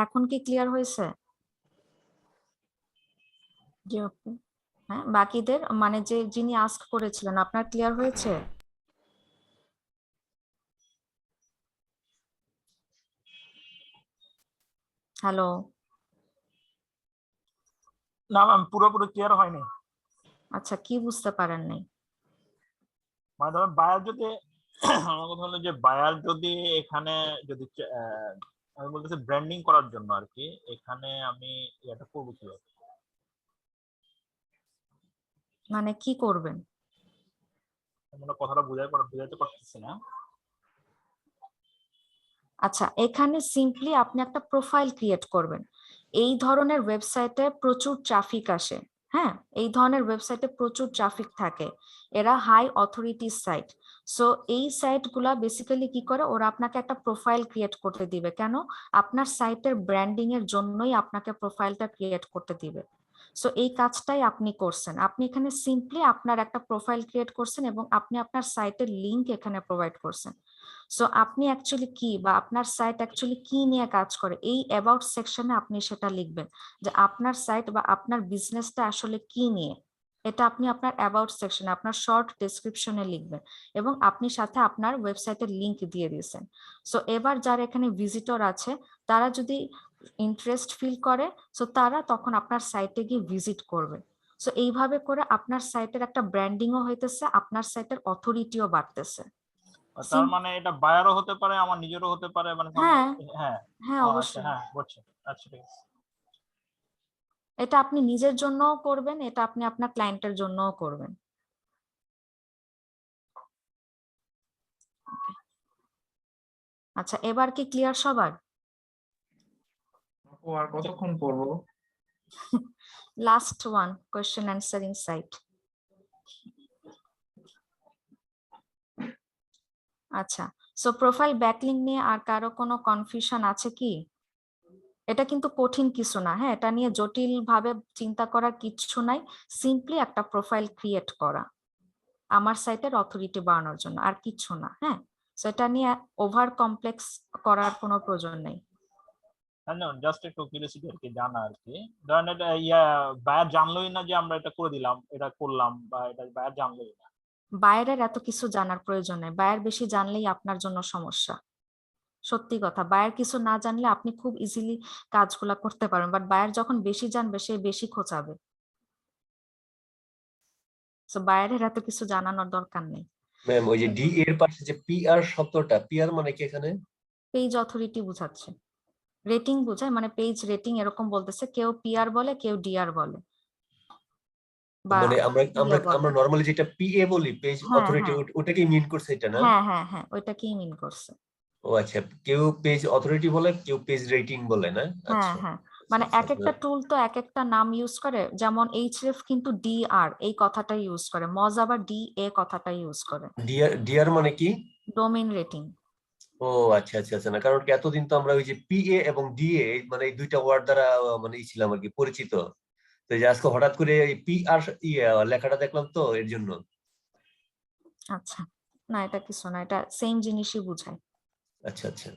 এখন কি ক্লিয়ার হয়েছে? জি আপু। হ্যাঁ, বাকিদের মানে যে যিনি আস্ক করেছিলেন আপনার ক্লিয়ার হয়েছে? হ্যালো? না ম্যাম, পুরোপুরি ক্লিয়ার হয়নি। আচ্ছা, কি বুঝতে পারেন নাই? মানে ধরেন বায়ার যদি আমার কথা হলো যে বায়ার যদি এখানে যদি আমি বলতেছি ব্র্যান্ডিং করার জন্য আর কি, এখানে আমি এটা করবো কিভাবে? মানে কি করবেন? মানে কথাটা বুঝাইতে পারতেছি না। আচ্ছা, এখানে সিম্পলি আপনি একটা প্রোফাইল ক্রিয়েট করবেন। এই ধরনের ওয়েবসাইটে প্রচুর ট্রাফিক আসে। হ্যাঁ, এই ধরনের ওয়েবসাইটে প্রচুর ট্রাফিক থাকে, এরা হাই অথরিটি সাইট। সো এই সাইটগুলা বেসিক্যালি কি করে, ওরা আপনাকে একটা প্রোফাইল ক্রিয়েট করতে দিবে। কেন? আপনার সাইটের ব্র্যান্ডিং এর জন্যই আপনাকে প্রোফাইলটা ক্রিয়েট করতে দিবে। সো এই কাজটাই আপনি করছেন, আপনি এখানে সিম্পলি আপনার একটা প্রোফাইল ক্রিয়েট করছেন এবং আপনি আপনার সাইটের লিংক এখানে প্রোভাইড করছেন। সো আপনি অ্যাকচুয়ালি কি বা আপনার সাইট অ্যাকচুয়ালি কি নিয়ে কাজ করে এই অ্যাবাউট সেকশনে আপনি সেটা লিখবেন, যে আপনার সাইট বা আপনার বিজনেসটা আসলে কি নিয়ে, এটা আপনি আপনার অ্যাবাউট সেকশনে আপনার শর্ট ডেসক্রিপশনে লিখবেন এবং আপনি সাথে আপনার ওয়েবসাইটের লিংক দিয়ে দিয়েছেন। সো এবার যারা এখানে ভিজিটর আছে তারা যদি ইন্টারেস্ট ফিল করে, সো তারা তখন আপনার সাইটে গিয়ে ভিজিট করবে। সো এইভাবে করে আপনার সাইটের একটা ব্র্যান্ডিংও হইতেছে, আপনার সাইটের অথরিটিও বাড়তেছে। তার মানে এটা বায়ারও হতে পারে, আমার নিজেরও হতে পারে, মানে হ্যাঁ হ্যাঁ। হ্যাঁ, আচ্ছা, অবশ্যই। হ্যাঁ বুঝছি। আচ্ছা ঠিক আছে। এটা আপনি নিজের জন্যও করবেন, এটা আপনি আপনার ক্লায়েন্টের জন্যও করবেন। আচ্ছা, এবার কি ক্লিয়ার সবার? আপু আর কতক্ষণ করবো? Last one, question answering site. আচ্ছা, সো প্রোফাইল ব্যাকলিংক নিয়ে আর কারো কোনো কনফিউশন আছে কি? এটা কিন্তু কঠিন কিছু না, হ্যাঁ, এটা নিয়ে জটিল ভাবে চিন্তা করার কিচ্ছু নাই, সিম্পলি একটা প্রোফাইল ক্রিয়েট করা। আমার সাইটের অথরিটি বাড়ানোর জন্য, আর কিছু না। হ্যাঁ, সো এটা নিয়ে ওভার কমপ্লেক্স করার কোনো প্রয়োজন নেই। জাস্ট একটু কিউরিওসিটি আর কি, জানা আর কি। ধরেন এটা বায়ার জানলোই না যে আমরা এটা করে দিলাম, এটা করলাম, বা এটা বায়ার জানলোই না। বায়ারের এত কিছু জানার প্রয়োজন নেই, বায়ার বেশি জানলেই আপনার জন্য সমস্যা। সত্যি কথা, বায়ার কিছু না জানলে আপনি খুব ইজিলি কাজগুলা করতে পারবেন, বাট বায়ার যখন বেশি জানবে সে বেশি খোঁচাবে। সো বায়ারের এত কিছু জানানোর দরকার নেই। ম্যাম ওই যে ডি এর পাশে যে পিআর শব্দটা, পিআর মানে কি এখানে? পেজ অথরিটি বুঝাচ্ছে, রেটিং বোঝায়, মানে পেজ রেটিং এরকম বলতেছে, কেউ পিআর বলে কেউ ডিআর বলে, বা মানে আমরা আমরা বলে। আমরা নরমালি যেটা পিএ বলি, পেজ হ্যাঁ অথরিটি, হ্যাঁ ওটাকেই মিন করছে এটা না? হ্যাঁ হ্যাঁ হ্যাঁ, ওইটাকেই মিন করছে। ও আচ্ছা, কেউ পেজ অথরিটি বলে, কেউ পেজ রেটিং বলে না? হ্যাঁ আচ্ছা হ্যাঁ, মানে আচ্ছা, এক একটা টুল তো এক একটা নাম ইউজ করে, যেমন এইচরেফ কিন্তু ডিআর এই কথাটা ইউজ করে, মজ আবার ডি এ কথাটা ইউজ করে, ডিআর ডিআর মানে কি? Domain rating. ও আচ্ছা আচ্ছা আচ্ছা, না কারণ কি এতদিন তো আমরা ওই যে পিএ এবং ডিএ মানে এই দুইটা ওয়ার্ড দ্বারা মানে ছিলাম আর কি পরিচিত। তো এই যে আজকে হঠাৎ করে এই পিআর লেখাটা দেখলাম তো এর জন্য। আচ্ছা, না এটা কিছু না, এটা সেম জিনিসই বোঝায়। আচ্ছা আচ্ছা,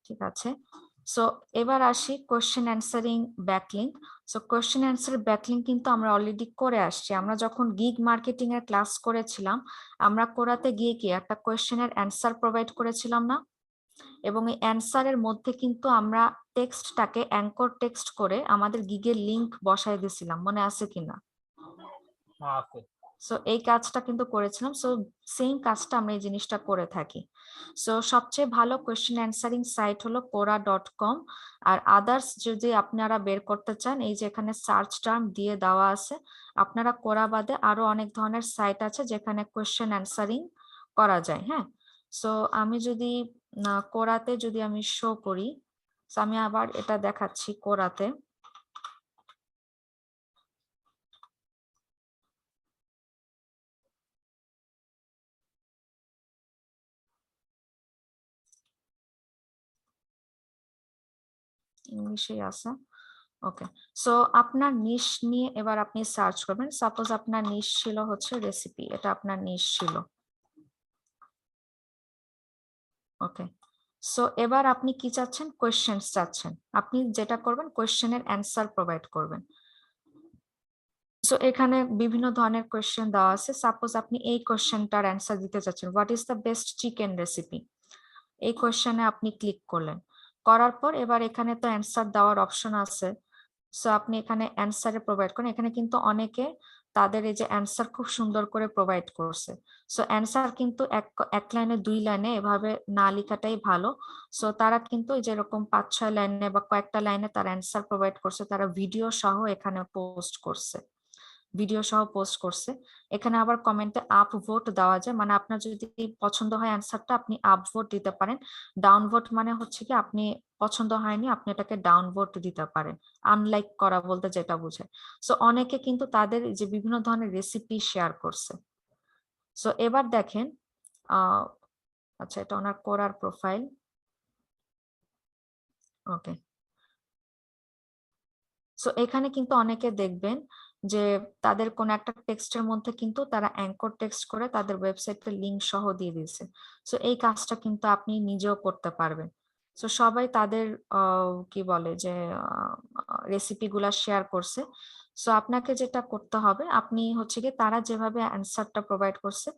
ঠিক আছে, সো এবার আসি question answering backlink. So question answer backlink কিন্তু আমরা অলরেডি করে আসছি। আমরা যখন গিগ মার্কেটিং এর ক্লাস করেছিলাম, আমরা কোরাতে গিয়ে কি একটা কোয়েশ্চেনের অ্যান্সার প্রোভাইড করেছিলাম না? এবং এই অ্যান্সারের মধ্যে কিন্তু আমরা টেক্সটটাকে অ্যাঙ্কর টেক্সট করে আমাদের গিগের লিংক বসায় দিয়েছিলাম, মনে আছে কিনা? আছে। সো এই কাজটা কিন্তু করেছিলাম। সো সেম কাজটা আমরা এই জিনিসটা করে থাকি। সো সবচেয়ে ভালো কোয়েশ্চেন অ্যান্সারিং সাইট হলো quora.com। আর আদার্স যদি আপনারা বের করতে চান, এই যে এখানে সার্চ টার্ম দিয়ে দেওয়া আছে, আপনারা কোরা বাদে আরো অনেক ধরনের সাইট আছে যেখানে কোয়েশ্চেন অ্যান্সারিং করা যায়। হ্যাঁ, সো আমি যদি কোরাতে যদি আমি শো করি, আমি আবার এটা দেখাচ্ছি কোরাতে। ইংলিশেই আছে। ওকে, সো আপনার নিশ নিয়ে এবার আপনি সার্চ করবেন। সাপোজ আপনার নিশ ছিল হচ্ছে রেসিপি, এটা আপনার নিশ ছিল। ওকে, সো এবার আপনি কি চাচ্ছেন? কোয়েশ্চেন চাচ্ছেন। আপনি যেটা করবেন কোয়েশ্চেনের অ্যান্সার প্রোভাইড করবেন। সো এখানে বিভিন্ন ধরনের কোয়েশ্চেন দেওয়া আছে। সাপোজ আপনি এই কোয়েশ্চেনটার অ্যান্সার দিতে চাচ্ছেন, what is the best chicken recipe. এই কোয়েশ্চেনে আপনি ক্লিক করলেন, করার পর এবার এখানে তো অ্যান্সার দেওয়ার অপশন আছে। সো আপনি এখানে অ্যান্সারে প্রোভাইড করেন। এখানে কিন্তু অনেকে তাদের এই যে অ্যান্সার খুব সুন্দর করে প্রোভাইড করছে। সো অ্যান্সার কিন্তু এক লাইনে দুই লাইনে এভাবে না লেখাটাই ভালো। সো তারা কিন্তু যেরকম 5-6 লাইনে বা কয়েকটা লাইনে তার অ্যান্সার প্রোভাইড করছে, তারা ভিডিও সহ এখানে পোস্ট করছে, ভিডিও সহ পোস্ট করছে। এখানে আবার কমেন্টে আপ ভোট দেওয়া যায়, মানে আপনার যদি পছন্দ হয় অ্যান্সারটা আপনি আপ ভোট দিতে পারেন। ডাউন ভোট মানে হচ্ছে কি আপনি পছন্দ হয়নি, আপনি এটাকে ডাউন ভোট দিতে পারেন, আনলাইক করা বলতে যেটা বোঝায়। সো অনেকে কিন্তু তাদের যে বিভিন্ন ধরনের রেসিপি শেয়ার করছে। সো এবার দেখেন, আচ্ছা এটা ওনার কোরার প্রোফাইল। ওকে, সো এখানে কিন্তু অনেকে দেখবেন যে তাদের কোন একটা টেক্সটের মধ্যে কিন্তু তারা অ্যাঙ্কর টেক্সট করে তাদের ওয়েবসাইটের লিংক সহ দিয়ে দিয়েছে। সো এই কাজটা কিন্তু আপনি নিজেও করতে পারবেন। সো সবাই তাদের কি বলে যে রেসিপি গুলা শেয়ার করছে। সো আপনাকে যেটা করতে হবে, আপনি হচ্ছে কি তারা যেভাবে অ্যান্সারটা প্রোভাইড করছে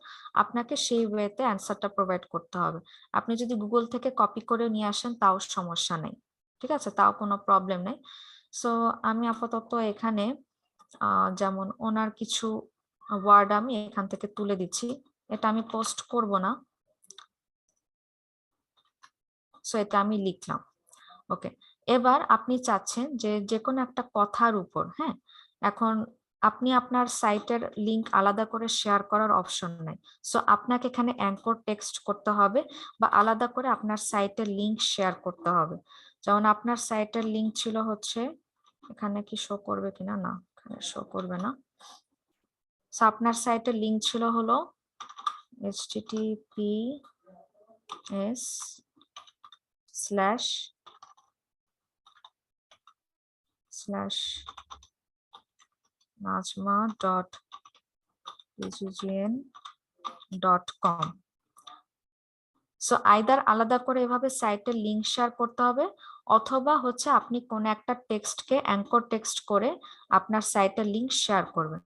আপনাকে সেই ওয়েতে অ্যান্সারটা প্রোভাইড করতে হবে। আপনি যদি গুগল থেকে কপি করে নিয়ে আসেন তাও সমস্যা নেই, ঠিক আছে, তাও কোনো প্রবলেম নেই। সো আমি আপাতত এখানে যেমন ওনার কিছু ওয়ার্ড আমি এখান থেকে তুলে দিচ্ছি, এটা আমি পোস্ট করব না। সো এটা আমি লিখলাম। ওকে, এবার আপনি চাচ্ছেন যে যে কোনো একটা কথার উপর, হ্যাঁ, এখন আপনি আপনার সাইটের লিংক আলাদা করে শেয়ার করার অপশন নাই। সো আপনাকে এখানে অ্যাঙ্কর টেক্সট করতে হবে বা আলাদা করে আপনার সাইটের লিংক শেয়ার করতে হবে। যেমন আপনার সাইটের লিংক ছিল হচ্ছে, এখানে কি শো করবে কিনা, না এখানে শো করবে না। সো আপনার সাইটের লিংক ছিল হলো https:// najma.com pggn.com। So either আলাদা করে এভাবে সাইটের লিংক শেয়ার করতে হবে, অথবা হচ্ছে আপনি কোন একটা টেক্সটকে অ্যাঙ্কর টেক্সট করে আপনার সাইটের লিংক শেয়ার করবেন।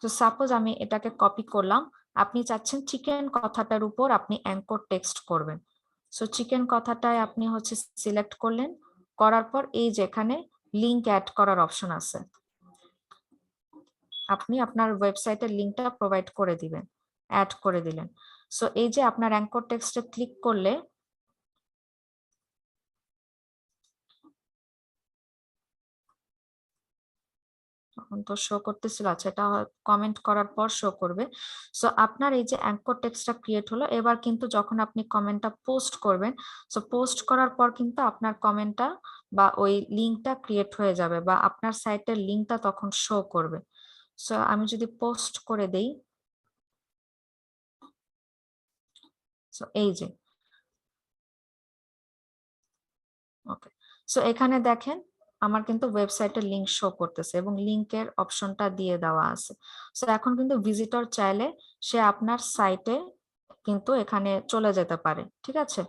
তো সাপোজ আমি এটাকে কপি করলাম, আপনি চাচ্ছেন চিকেন কথাটার উপর আপনি অ্যাঙ্কর টেক্সট করবেন। সো চিকেন কথাটায় আপনি হচ্ছে সিলেক্ট করলেন, করার পর এই যে এখানে লিংক অ্যাড করার অপশন আছে, আপনি আপনার ওয়েবসাইটের লিংকটা প্রোভাইড করে দিবেন, অ্যাড করে দিলেন। সো এই যে আপনার অ্যাঙ্কর টেক্সটে ক্লিক করলে তখন তো শো করতেছিল, আচ্ছা এটা কমেন্ট করার পর শো করবে। সো আপনার এই যে অ্যাঙ্কর টেক্সটটা ক্রিয়েট হলো, এবার কিন্তু যখন আপনি কমেন্টটা পোস্ট করবেন, সো পোস্ট করার পর কিন্তু আপনার কমেন্টটা বা ওই লিংকটা ক্রিয়েট হয়ে যাবে, বা আপনার সাইটের লিংকটা তখন শো করবে। সো আমি যদি পোস্ট করে দেই, সো এই যে ওকে, সো এখানে দেখেন আমার কিন্তু ওয়েবসাইটের লিংক শো করতেছে এবং লিংকের অপশনটা দিয়ে দেওয়া আছে। সো এখন কিন্তু ভিজিটর চাইলে সে আপনার সাইটে কিন্তু এখানে চলে যেতে পারে, ঠিক আছে।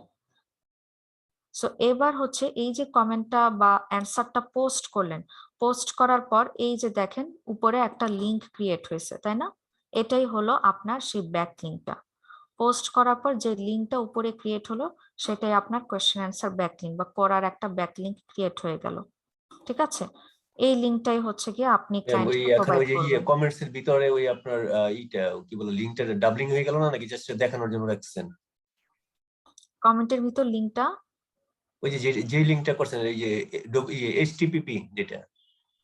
সো এবার হচ্ছে এই যে কমেন্টটা বা অ্যান্সারটা পোস্ট করলেন, পোস্ট করার পর এই যে দেখেন উপরে একটা লিংক ক্রিয়েট হয়েছে, তাই না? এটাই হলো আপনার সেই ব্যাক লিংকটা। পোস্ট করার পর যে লিংকটা উপরে ক্রিয়েট হলো সেটাই আপনার কোয়েশ্চেন অ্যান্সার ব্যাকলিংক বা করার একটা ব্যাকলিংক ক্রিয়েট হয়ে গেল, ঠিক আছে। এই লিংকটাই হচ্ছে গিয়ে আপনি ওই ক্লায়েন্টকে এখন প্রোভাইড ওই যে করবেন। কমেন্টস এর ভিতরে ওই আপনার এইটা কি বলে লিংকটা ডাবলিং হয়ে গেল না, নাকি জাস্ট দেখানোর জন্য রাখছেন? কমেন্টের ভিতর লিংকটা, ওই যে যে লিংকটা করছেন এই যে এইচটিটিপি যেটা,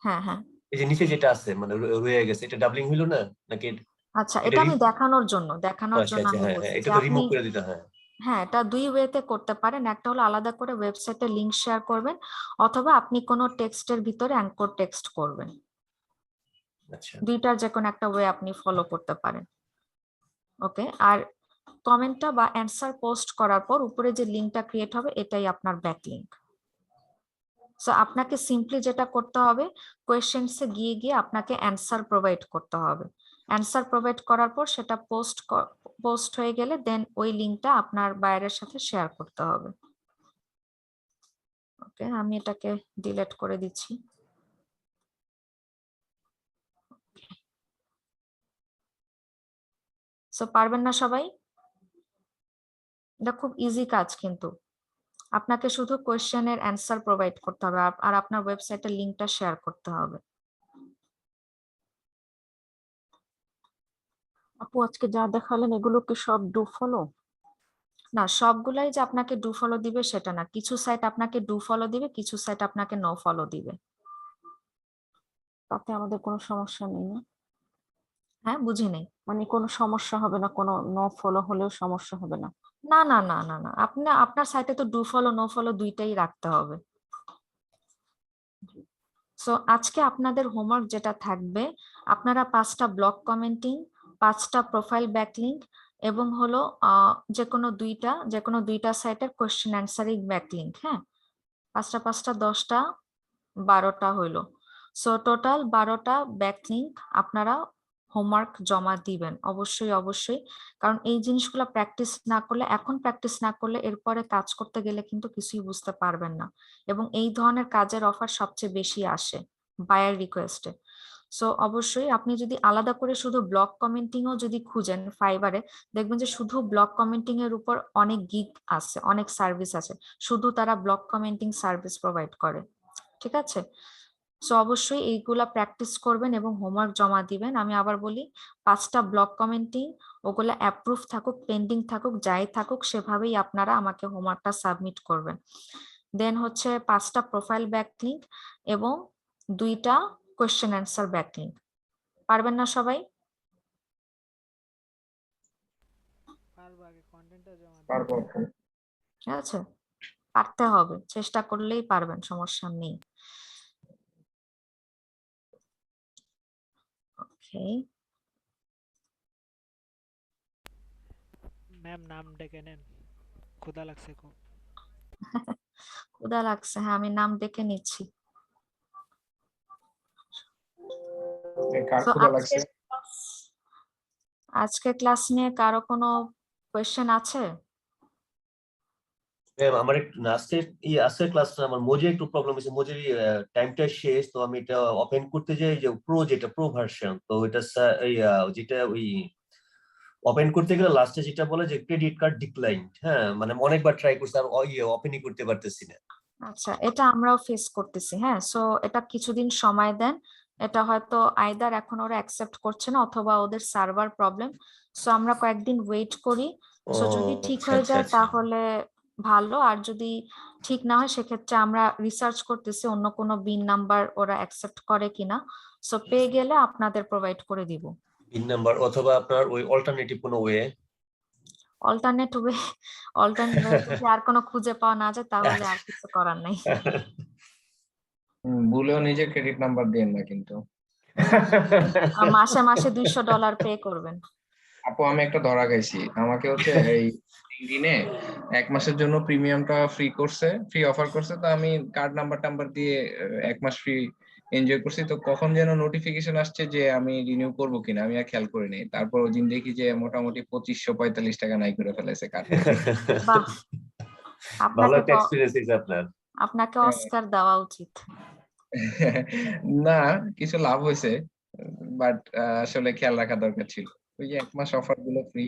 হ্যাঁ হ্যাঁ এই যে নিচে যেটা আছে মানে রয়ে গেছে, এটা ডাবলিং হইলো না নাকি? আচ্ছা, এটা এটা আমি দেখানোর জন্য আচ্ছা আচ্ছা, আমি হ্যাঁ হ্যাঁ, বলছি এটা যে তো আপনি, রিমুভ করে দিতে, হ্যাঁ। হ্যাঁ এটা দুই ওয়েতে করতে পারেন। একটা হলো আলাদা করে ওয়েবসাইটে লিংক শেয়ার করবেন, অথবা আপনি কোনো টেক্সটের ভিতরে অ্যাঙ্কর টেক্সট করবেন। আচ্ছা দুইটার যে কোনো একটা ওয়ে আপনি ফলো করতে পারেন। ওকে, আর কমেন্টটা বা অ্যান্সার পোস্ট করার পর উপরে যে লিংকটা ক্রিয়েট হবে এটাই আপনার ব্যাকলিংক। সো আপনাকে সিম্পলি যেটা করতে হবে, কোয়েশ্চেন্সে গিয়ে গিয়ে আপনাকে অ্যান্সার প্রোভাইড করতে হবে। অ্যান্সার প্রোভাইড করার পর সেটা পোস্ট হয়ে গেলে দেন ওই লিংকটা আপনার বায়ারের সাথে শেয়ার করতে হবে। ওকে, আমি এটাকে ডিলিট করে দিচ্ছি। সো পারবেন না সবাই? এটা খুব ইজি কাজ, কিন্তু আপনাকে শুধু কোয়েশ্চেনের অ্যান্সার প্রোভাইড করতে হবে আর আপনার ওয়েবসাইটের লিংকটা শেয়ার করতে হবে। আপু আজকে যা দেখালেন এগুলো কি সব ডু ফলো? না, সবগুলাই যে আপনাকে ডু ফলো দিবে সেটা না, কিছু সাইট আপনাকে ডু ফলো দিবে, কিছু সাইট আপনাকে নো ফলো দিবে। তাতে আমাদের কোনো সমস্যা নেই না? হ্যাঁ, বুঝি নেই। মানে কোনো সমস্যা হবে না, কোনো নো ফলো হলেও সমস্যা হবে না? না না না না না, আপনার সাইটে তো ডু ফলো নো ফলো দুইটাই রাখতে হবে। সো আজকে আপনাদের হোমওয়ার্ক যেটা থাকবে, আপনারা 5টা ব্লগ কমেন্টিং, 5টা প্রোফাইল ব্যাকলিংক এবং হলো যে কোনো দুইটা সাইটের কোয়েশ্চেন অ্যান্সারিং ব্যাকলিংক, হ্যাঁ 5টা 5টা 10টা 12টা হইলো। সো টোটাল 12টা ব্যাকলিংক আপনারা হোমওয়ার্ক জমা দিবেন অবশ্যই অবশ্যই, কারণ এই জিনিসগুলো প্র্যাকটিস না করলে, এখন প্র্যাকটিস না করলে এরপরে কাজ করতে গেলে কিন্তু কিছুই বুঝতে পারবেন না। এবং এই ধরনের কাজের অফার সবচেয়ে বেশি আসে বায়ার রিকোয়েস্টে। সো অবশ্যই আপনি যদি আলাদা করে শুধু ব্লগ কমেন্টিংও যদি খুঁজেন ফাইবারে, দেখবেন যে শুধু ব্লগ কমেন্টিং এর উপর অনেক গিগ আছে, অনেক সার্ভিস আছে, শুধু তারা ব্লগ কমেন্টিং সার্ভিস প্রোভাইড করে, ঠিক আছে। সো অবশ্যই এইগুলা প্র্যাকটিস করবেন এবং হোমওয়ার্ক জমা দিবেন। আমি আবার বলি, 5টা ব্লগ কমেন্টিং, ওগুলা অ্যাপ্রুভ থাকুক পেন্ডিং থাকুক যাই থাকুক সেভাবেই আপনারা আমাকে হোমওয়ার্কটা সাবমিট করবেন। দেন হচ্ছে 5টা প্রোফাইল ব্যাকলিংক এবং 2টা কোয়েশ্চেন অ্যান্সার ব্যাকলিংক। পারবেন না সবাই? পারবো, আগে কন্টেন্টটা জমা দিই। পারবো। ঠিক আছে, পারতে হবে, চেষ্টা করলেই পারবেন, সমস্যা নেই। ওকে, ম্যাম নাম ডেকে নেন, ক্ষুধা লাগছে খুব। ক্ষুধা লাগছে, হ্যাঁ আমি নাম ডেকে নিচ্ছি। কার So ক্ষুধা আজকে লাগছে? আজকে ক্লাস নিয়ে কারো কোনো কোয়েশ্চেন আছে? ম্যাম আমার একটু আজকের ক্লাসটা আমার মোজে একটু প্রবলেম হয়েছে, মোজের টাইমটা শেষ, তো আমি এটা ওপেন করতে যাই যে প্রো ভার্সন, তো এটা যেটা ওই ওপেন করতে গেলে লাস্টে যেটা বলে যে ক্রেডিট কার্ড ডিক্লাইন, হ্যাঁ মানে অনেকবার ট্রাই করছি আর ওপেনই করতে পারতেছি না। আচ্ছা, এটা আমরাও ফেস করতেছি। হ্যাঁ, সো এটা কিছুদিন সময় দেন। এটা হয়তো আইদার এখন ওরা অ্যাকসেপ্ট করছে না অথবা ওদের সার্ভার প্রবলেম। সো আমরা কয়েকদিন ওয়েট করি। সো যদি ঠিক আচ্ছা হয়ে আচ্ছা যায় আচ্ছা। তাহলে ভালো, আর যদি ঠিক না হয় সেক্ষেত্রে আমরা রিসার্চ করতেছি অন্য কোনো বিন নাম্বার ওরা অ্যাকসেপ্ট করে কিনা। সো পেয়ে গেলে আপনাদের প্রোভাইড করে দিব। পিন নাম্বার অথবা আপনার ওই অল্টারনেটিভ কোনো ওয়ে। অল্টারনেট যদি আর কোনো খুঁজে পাওয়া না যায় তাহলে আর কিছু করার নাই। ভুলেও নিজের ক্রেডিট নাম্বার দেন না কিন্তু। মাসে মাসে $200 পে করবেন। আপু আমি একটা ধরা খাইছি, আমাকে হচ্ছে এই দিনে 1 মাসের জন্য প্রিমিয়ামটা ফ্রি অফার করছে, তো আমি কার্ড নাম্বার দিয়ে 1 মাস ফ্রি এনজয় করছি। তো কখন যেন নোটিফিকেশন আসছে যে আমি রিনিউ করবো কিনা, আমি আর খেয়াল করিনি। তারপর ওই দিন দেখি যে মোটামুটি 2545 টাকা নাই করে ফেলেছে কার্ড। বাহ, ভালো আপনাকে একটা তো এক্সপিরিয়েন্স হয়েছে আপনার। আপনাকে অস্কার দেওয়া উচিত। না, কিছু লাভ হয়েছে, বাট আসলে খেয়াল রাখা দরকার ছিল। ওই যে 1 মাস অফার গুলো ফ্রি,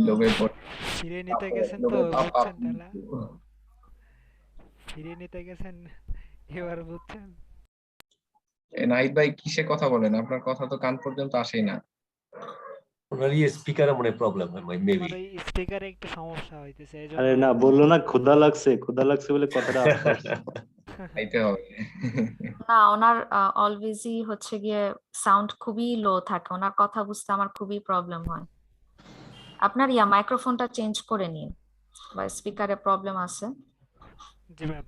লোভে পড়ে ফিরিয়ে নিতে গেছেন তো, বুঝছেন তাহলে ফিরিয়ে নিতে গেছেন, এবার বুঝছেন। নাহিদ ভাই কিসে কথা বলেন? আপনার কথা তো কান পর্যন্ত আসেই না। ওনার স্পিকারে মনে প্রবলেম হয় মেবি। আমার ওই স্পিকারে একটু সমস্যা হইতেছে, আরে এজন্য। না, বললো না ক্ষুধা লাগছে বলে কথাটা আস্তে আসছে। খাইতে হবে। না, ওনার অলওয়েজই হচ্ছে গিয়ে সাউন্ড খুবই লো থাকে, ওনার কথা বুঝতে আমার খুবই প্রবলেম হয়। আপনার মাইক্রোফোনটা চেঞ্জ করে নিন, বা স্পিকারে প্রবলেম আছে। জি ম্যাম।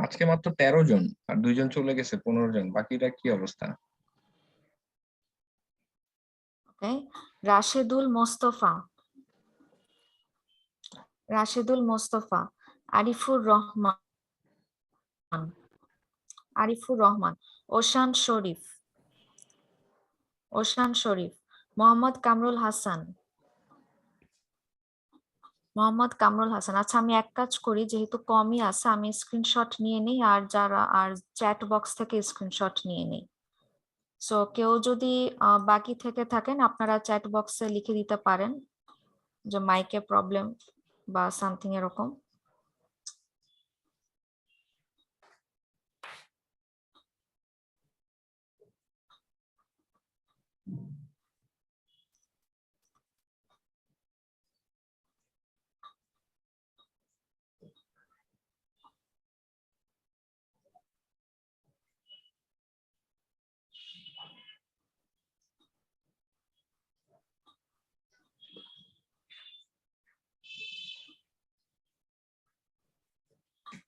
আজকে মাত্র 13 জন, আর 2 জন চলে গেছে, 15 জন। বাকিটা কি অবস্থা? ওকে, রাশেদুল মোস্তফা, আরিফুর রহমান, ওশান শরীফ, মোহাম্মদ কামরুল হাসান। আচ্ছা, আমি এক কাজ করি, যেহেতু কমই আছে আমি স্ক্রিনশট নিয়ে নিই, আর চ্যাট বক্স থেকে স্ক্রিনশট নিয়ে নিই। সো কেউ যদি বাকি থেকে থাকেন আপনারা চ্যাট বক্সে লিখে দিতে পারেন যে মাইকে প্রবলেম বা সামথিং এরকম।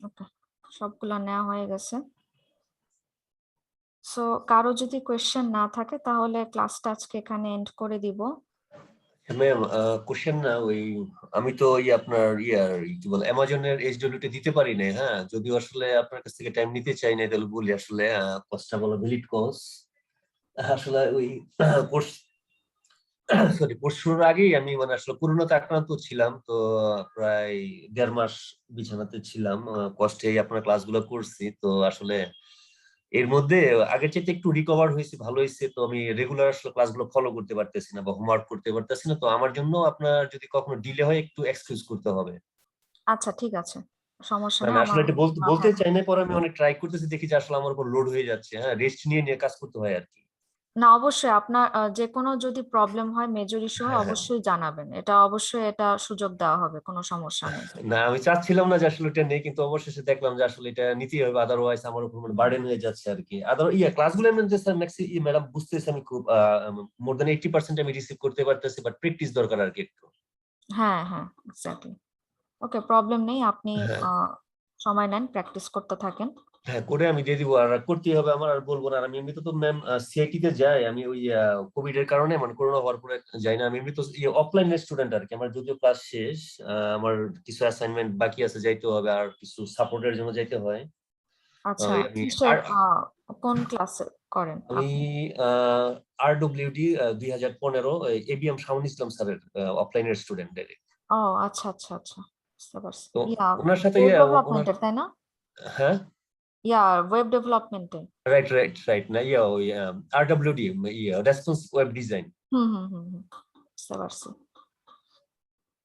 ওকে, সবগুলো নেওয়া হয়ে গেছে। সো কারো যদি কোয়েশ্চেন না থাকে তাহলে ক্লাসটা আজকে এখানে এন্ড করে দিব। ম্যাম কোশ্চেন না, ওই আমি তো আপনার কি বলে অ্যামাজনের এইচডব্লিউটি দিতে পারি না, হ্যাঁ যদিও আসলে আপনার কাছ থেকে টাইম নিতে চাই না, তাহলে বলি আসলে কষ্টটা বলো ভিলিট কোর্স আসলে ওই কোর্স কোর্স শুরুর আগেই আমি মানে আসলে করোনাতে আক্রান্ত ছিলাম, তো প্রায় 1.5 মাস বিছানাতে ছিলাম, কষ্টে আপনার ক্লাসগুলো করছি, তো আসলে এর মধ্যে আগের চাইতে একটু রিকভার হয়েছে, ভালো হয়েছে, তো আমি রেগুলার আসলে ক্লাসগুলো ফলো করতে পারতেছি না বা হোমওয়ার্ক করতে পারতেছি না, তো আমার জন্য আপনার যদি কখনো ডিলে হয় একটু এক্সকিউজ করতে হবে। আচ্ছা, ঠিক আছে, সমস্যা আমি নেই। আসলে আমার এটা বলতে হ্যাঁ, চাই না, পরে আমি অনেক ট্রাই করতেছি, দেখি যে আসলে আমার উপর লোড হয়ে যাচ্ছে, হ্যাঁ রেস্ট নিয়ে নিয়ে কাজ করতে হয় আর কি। না অবশ্যই আপনার যে কোনো যদি প্রবলেম হয়, মেজর ইস্যু হয়, হ্যাঁ হ্যাঁ। অবশ্যই জানাবেন, এটা অবশ্যই এটা সুযোগ দেওয়া হবে, কোনো সমস্যা নেই। না আমি চাচ্ছিলাম না যে আসলে এটা নেই, কিন্তু অবশেষে দেখলাম যে আসলে এটা নিতেই হবে, আদারওয়াইজ আমার উপর মানে বার্ডেন হয়ে যাচ্ছে আর কি। ক্লাসগুলো এমন যে স্যার ম্যাডাম বুঝতেছি, আমি খুব মোর দ্যান 80% আমি রিসিভ করতে পারতেছি, বাট প্র্যাকটিস দরকার আর কি একটু। হ্যাঁ হ্যাঁ, এক্স্যাক্টলি। ওকে, প্রবলেম নেই, আপনি হ্যাঁ সময় নেন, প্র্যাকটিস করতে থাকেন। হ্যাঁ করে আমি দিয়ে দিব, আর করতেই হবে আমার, আর বলবো না। আর আমি এমনিতে তো ম্যাম সিআইটি তে যাই, আমি ওই কোভিড এর কারণে মানে করোনা হওয়ার পরে যাই না। আমি এমনি তো অফলাইন স্টুডেন্ট আর কি, আমার যদিও ক্লাস শেষ, আমার কিছু অ্যাসাইনমেন্ট বাকি আছে, যাইতে হবে, আর কিছু সাপোর্টের জন্য যাইতে হয়। আচ্ছা, আমি কিসের কোন ক্লাসে করেন আমি আপনি? RWD 2015 এবিএম শাহুল ইসলাম স্যারের অফলাইনের স্টুডেন্ট। ও আচ্ছা আচ্ছা আচ্ছা, বুঝতে পারছি। তো ইয়া, ওনার সাথে ওয়েব ওনার, ডেভেলপমেন্টের তাই না? হ্যাঁ ইয়া, ওয়েব ডেভেলপমেন্টে। রাইট না ওই RWD রেসপন্স ওয়েব ডিজাইন। বুঝতে পারছি।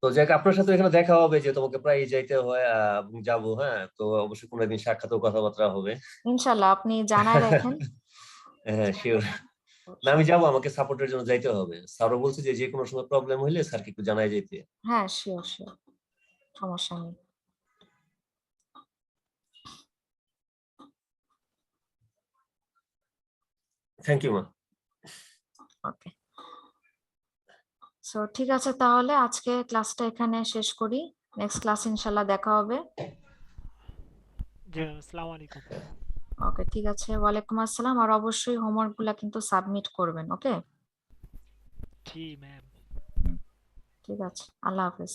তো যাক আপনার সাথে এখানে দেখা হবে, যে তোমাকে প্রায় যাইতে হয় এবং যাবো। হ্যাঁ, তো অবশ্যই কোনো একদিন সাক্ষাৎ ও কথাবার্তা হবে। ইনশাল্লাহ, আপনি জানায় রাখেন। হ্যাঁ শিওর। না আমি যাবো, আমাকে সাপোর্টের জন্য যাইতে হবে। স্যারও বলছে যে যে কোনো সময় প্রবলেম হইলে স্যারকে একটু জানাই যাইতে। হ্যাঁ, শিওর শিওর, সমস্যা নেই। থ্যাংক ইউ মা। ওকে, সো ঠিক আছে, তাহলে আজকে ক্লাসটা এখানে শেষ করি। নেক্সট ক্লাস ইনশাল্লাহ দেখা হবে। জি ম্যাম, আসসালামু আলাইকুম। ওকে, ঠিক আছে, ওয়ালাইকুম আসসালাম। আর অবশ্যই হোমওয়ার্ক গুলা কিন্তু সাবমিট করবেন। ওকে, জি ম্যাম। ঠিক আছে, আল্লাহ হাফেজ।